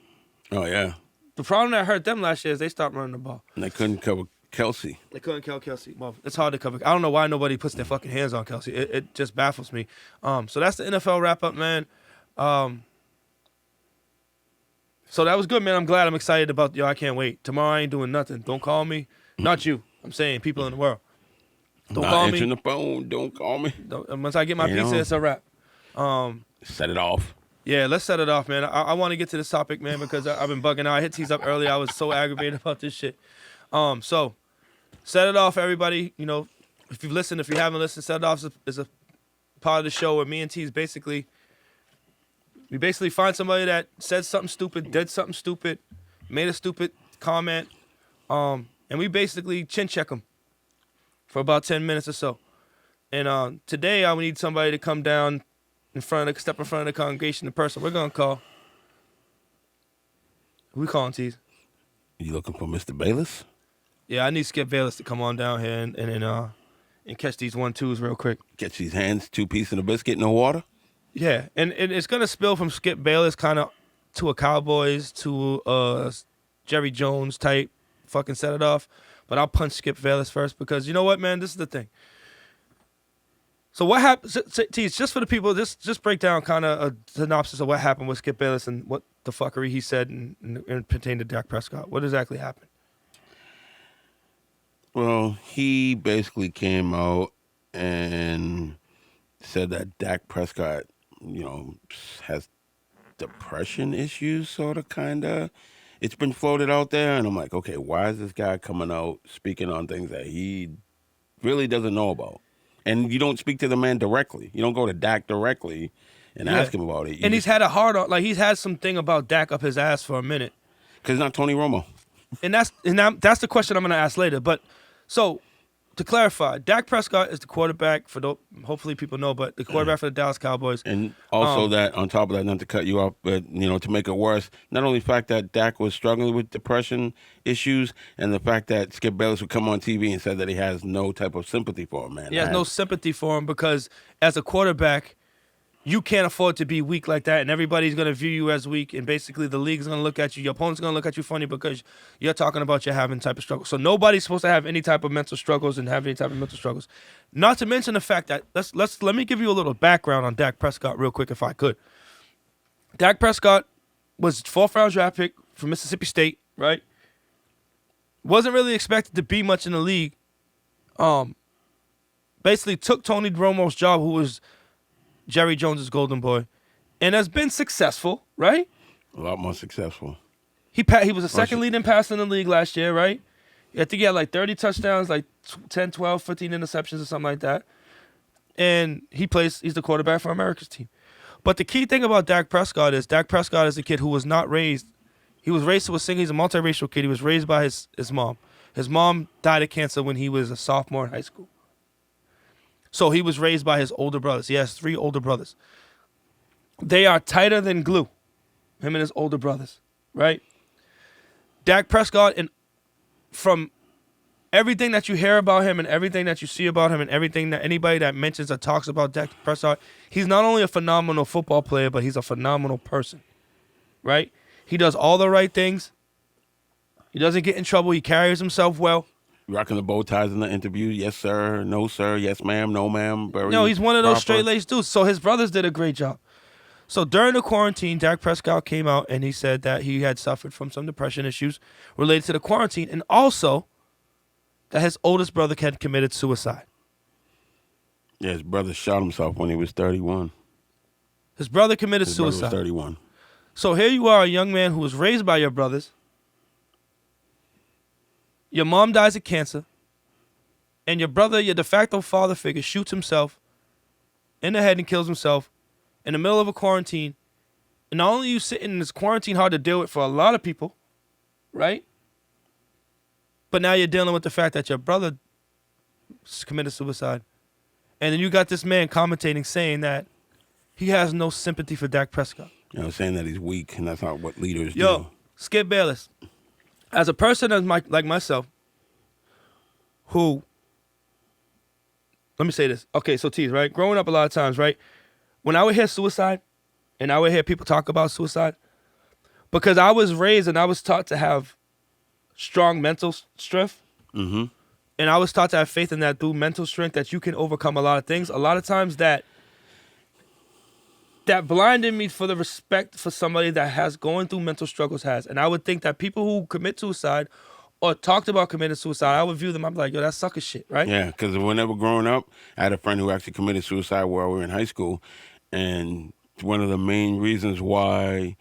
Oh, yeah. The problem that hurt them last year is they stopped running the ball. And they couldn't cover Kelsey. They couldn't kill Kelsey. Well, it's hard to cover. I don't know why nobody puts their fucking hands on Kelsey. It just baffles me. So that's the NFL wrap-up, man. So that was good, man. I'm glad. I'm excited about, I can't wait. Tomorrow I ain't doing nothing. Don't call me. Not you. I'm saying people in the world. Don't Not call me. answering the phone. Don't call me. Once I get my pizza, it's a wrap. Set it off. Yeah, let's set it off, man. I want to get to this topic, man, because I've been bugging out. I hit Tease up early. I was so aggravated about this shit. So set it off, everybody. You know, if you've listened, if you haven't listened, Set It Off is a part of the show where me and Tease we basically find somebody that said something stupid, did something stupid, made a stupid comment, and we basically chin check them for about 10 minutes or so. And today I need somebody to come down step in front of the congregation, the person we're gonna call. Who we calling, Tease? You looking for Mr. Bayless? Yeah, I need Skip Bayless to come on down here and catch these 1-2s real quick. Get these hands, 2 pieces of biscuit in the water. Yeah, and it's gonna spill from Skip Bayless kind of to a Cowboys to a Jerry Jones type fucking Set It Off. But I'll punch Skip Bayless first because you know what, man? This is the thing. So what happened? Tease, just for the people, just break down kind of a synopsis of what happened with Skip Bayless and what the fuckery he said and pertained to Dak Prescott. What exactly happened? Well, he basically came out and said that Dak Prescott, has depression issues, sort of, kind of. It's been floated out there, and I'm like, okay, why is this guy coming out speaking on things that he really doesn't know about? And you don't speak to the man directly. You don't go to Dak directly and ask him about it. And he's had a hard on, like he's had something about Dak up his ass for a minute. Because it's not Tony Romo. And that's the question I'm going to ask later. But so to clarify, Dak Prescott is the quarterback hopefully people know, but the quarterback for the Dallas Cowboys. And also that, on top of that, not to cut you off, but, to make it worse, not only the fact that Dak was struggling with depression issues and the fact that Skip Bayless would come on TV and said that he has no type of sympathy for him, man. He has no sympathy for him because as a quarterback, you can't afford to be weak like that, and everybody's going to view you as weak, and basically the league's going to look at you, your opponent's going to look at you funny because you're talking about you having type of struggles. So nobody's supposed to have any type of mental struggles and have any type of mental struggles. Not to mention the fact that, let me give you a little background on Dak Prescott real quick if I could. Dak Prescott was 4th-round draft pick from Mississippi State, right? Wasn't really expected to be much in the league. Basically took Tony Romo's job, who was Jerry Jones's golden boy, and has been successful, right? A lot more successful. He was the second leading passer in the league last year, right? I think he had like 30 touchdowns, like 10, 12, 15 interceptions or something like that. And he's the quarterback for America's team. But the key thing about Dak Prescott is a kid who was not raised. He was raised to a single. He's a multiracial kid. He was raised by his mom. His mom died of cancer when he was a sophomore in high school. So he was raised by his older brothers. He has 3 older brothers. They are tighter than glue, him and his older brothers, right? Dak Prescott, and from everything that you hear about him and everything that you see about him and everything that anybody that mentions or talks about Dak Prescott, he's not only a phenomenal football player, but he's a phenomenal person, right? He does all the right things. He doesn't get in trouble. He carries himself well. Rocking the bow ties in the interview. Yes, sir. No, sir. Yes, ma'am. No, ma'am. No, he's one of those straight-laced dudes. So his brothers did a great job. So during the quarantine, Dak Prescott came out and he said that he had suffered from some depression issues related to the quarantine, and also that his oldest brother had committed suicide. Yeah, his brother shot himself when he was 31. His brother committed suicide. His brother was 31. So here you are, a young man who was raised by your brothers. Your mom dies of cancer. And your brother, your de facto father figure, shoots himself in the head and kills himself in the middle of a quarantine. And not only are you sitting in this quarantine hard to deal with for a lot of people, right? But now you're dealing with the fact that your brother committed suicide. And then you got this man commentating saying that he has no sympathy for Dak Prescott. You know, saying that he's weak, and that's not what leaders do. Yo, Skip Bayless, as a person like myself, who, let me say this. Okay, so Tease, right? Growing up a lot of times, right? When I would hear suicide, and I would hear people talk about suicide, because I was raised and I was taught to have strong mental strength, Mm-hmm. and I was taught to have faith in that through mental strength that you can overcome a lot of things. A lot of times that blinded me for the respect for somebody that has going through mental struggles has. And I would think that people who commit suicide or talked about committing suicide, I would view them, I'm like, yo, that's sucker shit, right? Yeah, because whenever growing up, I had a friend who actually committed suicide while we were in high school. And one of the main reasons why,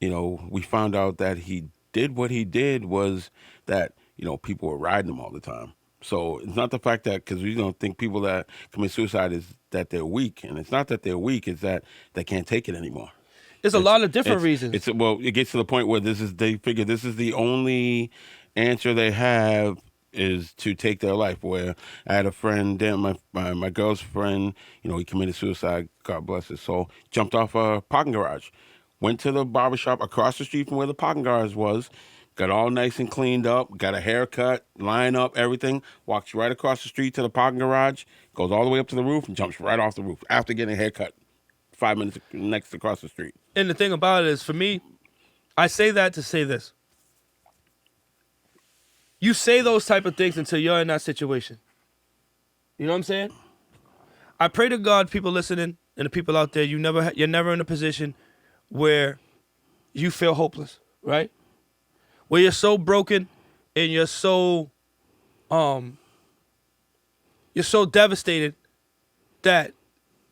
you know, we found out that he did what he did was that, you know, people were riding him all the time. So it's not the fact that, because we don't think people that commit suicide is that they're weak. And it's not that they're weak, it's that they can't take it anymore. There's a lot of different reasons. Well, it gets to the point where they figure this is the only answer they have is to take their life. Where I had a friend, my girl's friend, you know, he committed suicide, God bless his soul, jumped off a parking garage, went to the barbershop across the street from where the parking garage was, got all nice and cleaned up, got a haircut, line up, everything, walks right across the street to the parking garage, goes all the way up to the roof and jumps right off the roof after getting a haircut 5 minutes next across the street. And the thing about it is, for me, I say that to say this. You say those type of things until you're in that situation. You know what I'm saying? I pray to God, people listening and the people out there, you're never in a position where you feel hopeless, right? Where you're so broken and you're so devastated that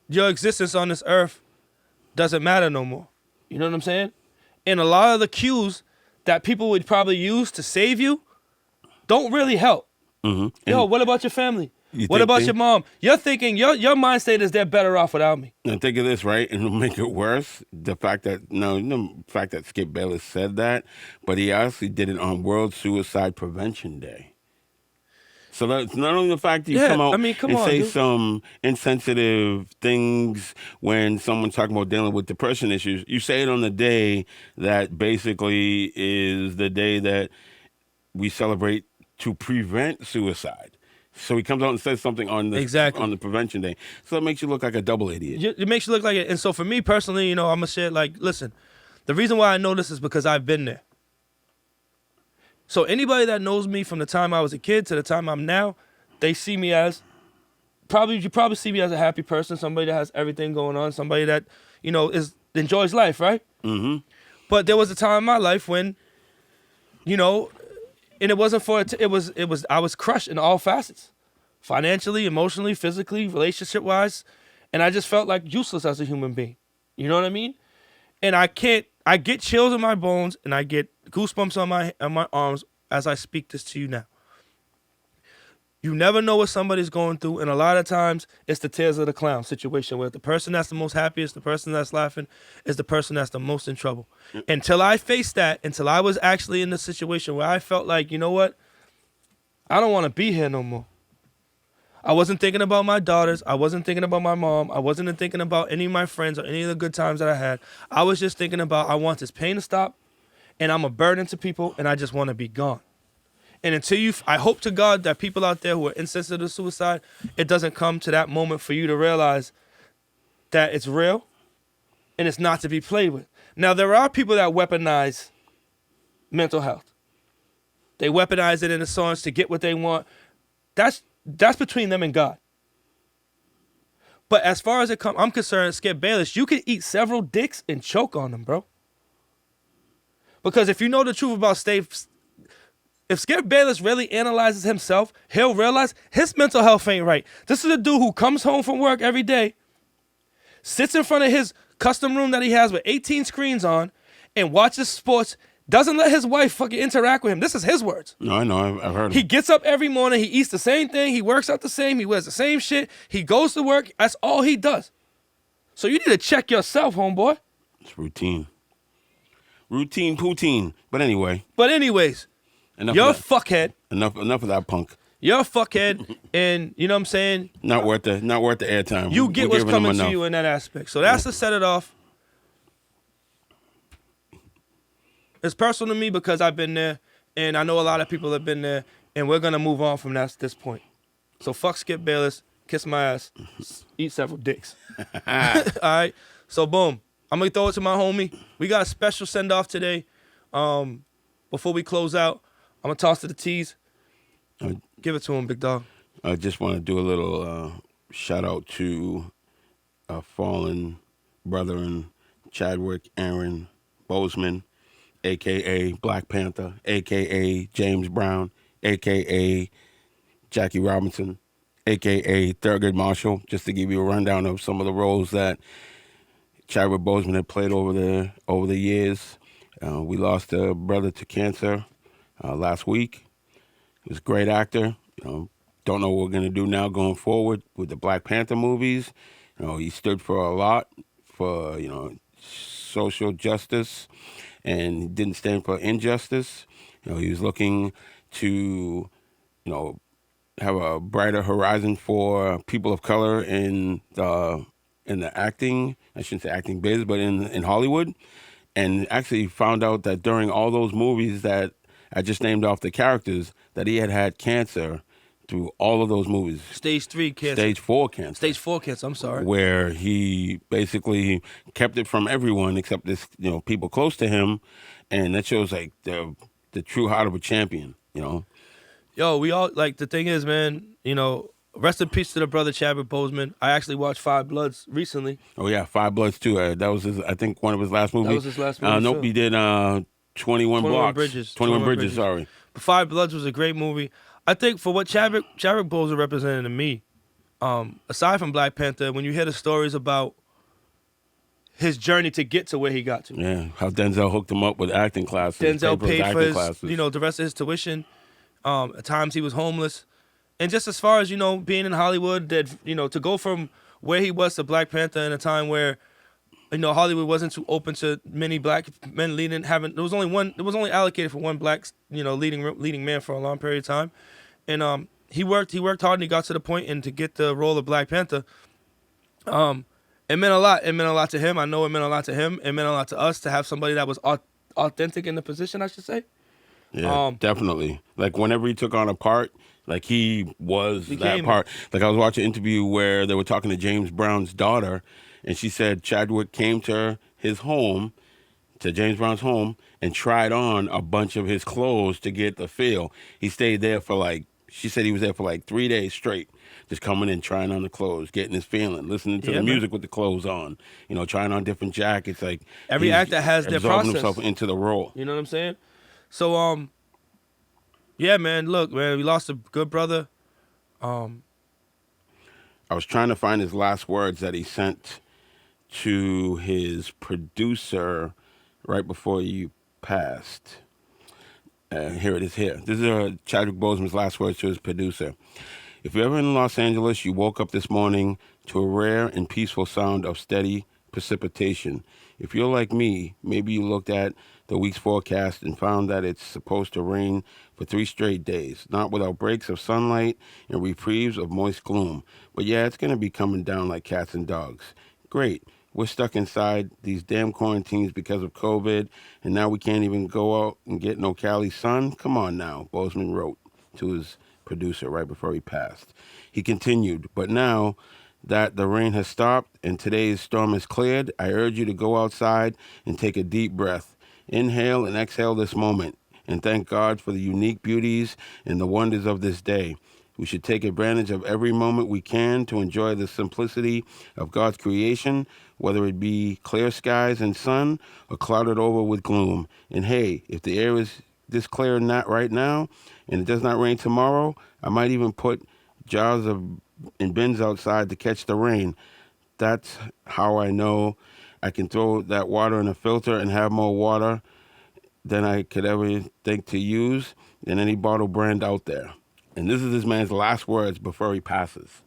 your existence on this earth doesn't matter no more. You know what I'm saying? And a lot of the cues that people would probably use to save you don't really help. Mm-hmm. Yo, what about your family? What about your mom? You're thinking, your mind state is they're better off without me. And think of this, right? And it'll make it worse. The fact that Skip Bayless said that, but he actually did it on World Suicide Prevention Day. So that's not only the fact that you come out and say some insensitive things when someone's talking about dealing with depression issues, you say it on the day that basically is the day that we celebrate to prevent suicide. So he comes out and says something on the prevention day. So it makes you look like a double idiot. It makes you look like it. And so for me personally, you know, I'm going to share, like, listen, the reason why I know this is because I've been there. So anybody that knows me from the time I was a kid to the time I'm now, they see me as, you probably see me as a happy person, somebody that has everything going on, somebody that, you know, enjoys life, right? Mm-hmm. But there was a time in my life when, you know, and it wasn't for it. I was crushed in all facets, financially, emotionally, physically, relationship wise, and I just felt like useless as a human being. You know what I mean? And I can't I get chills in my bones and I get goosebumps on my arms as I speak this to you now. You never know what somebody's going through, and a lot of times it's the tears of the clown situation where the person that's the most happiest, the person that's laughing, is the person that's the most in trouble. Until I faced that, until I was actually in the situation where I felt like, you know what? I don't want to be here no more. I wasn't thinking about my daughters. I wasn't thinking about my mom. I wasn't thinking about any of my friends or any of the good times that I had. I was just thinking about I want this pain to stop, and I'm a burden to people, and I just want to be gone. And until I hope to God that people out there who are insensitive to suicide, it doesn't come to that moment for you to realize that it's real and it's not to be played with. Now, there are people that weaponize mental health. They weaponize it in the songs to get what they want. That's between them and God. But as far as I'm concerned, Skip Bayless, you can eat several dicks and choke on them, bro. Because if you know the truth about if Skip Bayless really analyzes himself, he'll realize his mental health ain't right. This is a dude who comes home from work every day, sits in front of his custom room that he has with 18 screens on, and watches sports, doesn't let his wife fucking interact with him. This is his words. No, I know. I've heard him. He gets up every morning, he eats the same thing, he works out the same, he wears the same shit, he goes to work. That's all he does. So you need to check yourself, homeboy. It's routine. Routine poutine. But anyways. You're a fuckhead. Enough of that punk. You're a fuckhead, and you know what I'm saying? Not worth the airtime. You get what's coming to you in that aspect. So that's to set it off. It's personal to me because I've been there, and I know a lot of people have been there, and we're going to move on from this point. So fuck Skip Bayless, kiss my ass, eat several dicks. All right? So boom. I'm going to throw it to my homie. We got a special send-off today. Before we close out, I'm going to toss to the Tease. Give it to him, big dog. I just want to do a little shout out to a fallen brethren, Chadwick Aaron Boseman, a.k.a. Black Panther, a.k.a. James Brown, a.k.a. Jackie Robinson, a.k.a. Thurgood Marshall, just to give you a rundown of some of the roles that Chadwick Boseman had played over the years. We lost a brother to cancer last week. He was a great actor. Don't know what we're going to do now going forward with the Black Panther movies. He stood for a lot for, social justice, and he didn't stand for injustice. He was looking to, have a brighter horizon for people of color in the acting, I shouldn't say acting biz, but in Hollywood. And actually found out that during all those movies that I just named off the characters, that he had cancer through all of those movies. Stage 3 cancer. Stage 4 cancer. Stage 4 cancer, I'm sorry. Where he basically kept it from everyone except people close to him. And that shows like the true heart of a champion, Yo, we all, the thing is, man, rest in peace to the brother Chadwick Boseman. I actually watched Five Bloods recently. Oh, yeah, Five Bloods, too. That was, I think, one of his last movies. That was his last movie. Nope, he did 21 Blocks. Bridges. 21 Bridges, sorry. But Five Bloods was a great movie. I think for what Chadwick Boseman represented to me, aside from Black Panther, when you hear the stories about his journey to get to where he got to. Yeah, how Denzel hooked him up with acting classes. Denzel paid for his, the rest of his tuition. At times he was homeless. And just as far as, being in Hollywood, that, to go from where he was to Black Panther in a time where, Hollywood wasn't too open to many black men there was only allocated for one black, leading man for a long period of time. And he worked hard and he got to the point, and to get the role of Black Panther, it meant a lot. It meant a lot to him. I know it meant a lot to him. It meant a lot to us to have somebody that was authentic in the position, I should say. Yeah, definitely. Like whenever he took on a part, like he was that part. Like I was watching an interview where they were talking to James Brown's daughter, and she said Chadwick came to his home, to James Brown's home, and tried on a bunch of his clothes to get the feel. He stayed there for she said he was there for 3 days straight, just coming in, trying on the clothes, getting his feeling, listening to the music with the clothes on, trying on different jackets. Like every actor has their process. Himself into the role. You know what I'm saying? So, yeah, man, look, man, we lost a good brother. I was trying to find his last words that he sent to his producer, right before you passed. Here it is here. This is Chadwick Boseman's last words to his producer. If you're ever in Los Angeles, you woke up this morning to a rare and peaceful sound of steady precipitation. If you're like me, maybe you looked at the week's forecast and found that it's supposed to rain for 3 straight days, not without breaks of sunlight and reprieves of moist gloom. But yeah, it's going to be coming down like cats and dogs. Great. We're stuck inside these damn quarantines because of COVID, and now we can't even go out and get no Cali sun? Come on now, Boseman wrote to his producer right before he passed. He continued, but now that the rain has stopped and today's storm is cleared, I urge you to go outside and take a deep breath. Inhale and exhale this moment, and thank God for the unique beauties and the wonders of this day. We should take advantage of every moment we can to enjoy the simplicity of God's creation, whether it be clear skies and sun or clouded over with gloom. And hey, if the air is this clear not right now and it does not rain tomorrow, I might even put jars and bins outside to catch the rain. That's how I know I can throw that water in a filter and have more water than I could ever think to use than any bottle brand out there. And this is this man's last words before he passes.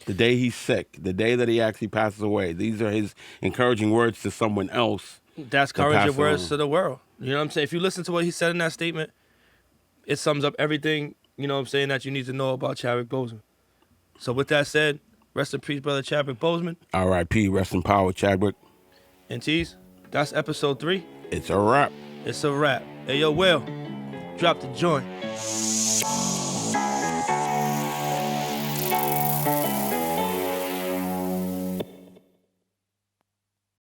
The day he's sick, the day that he actually passes away. These are his encouraging words to someone else. That's encouraging words to the world. You know what I'm saying? If you listen to what he said in that statement, it sums up everything, you know what I'm saying, that you need to know about Chadwick Boseman. So with that said, rest in peace, brother Chadwick Boseman. R.I.P. Rest in power, Chadwick. And Tease, that's episode 3. It's a wrap. It's a wrap. Hey, yo, Will, drop the joint.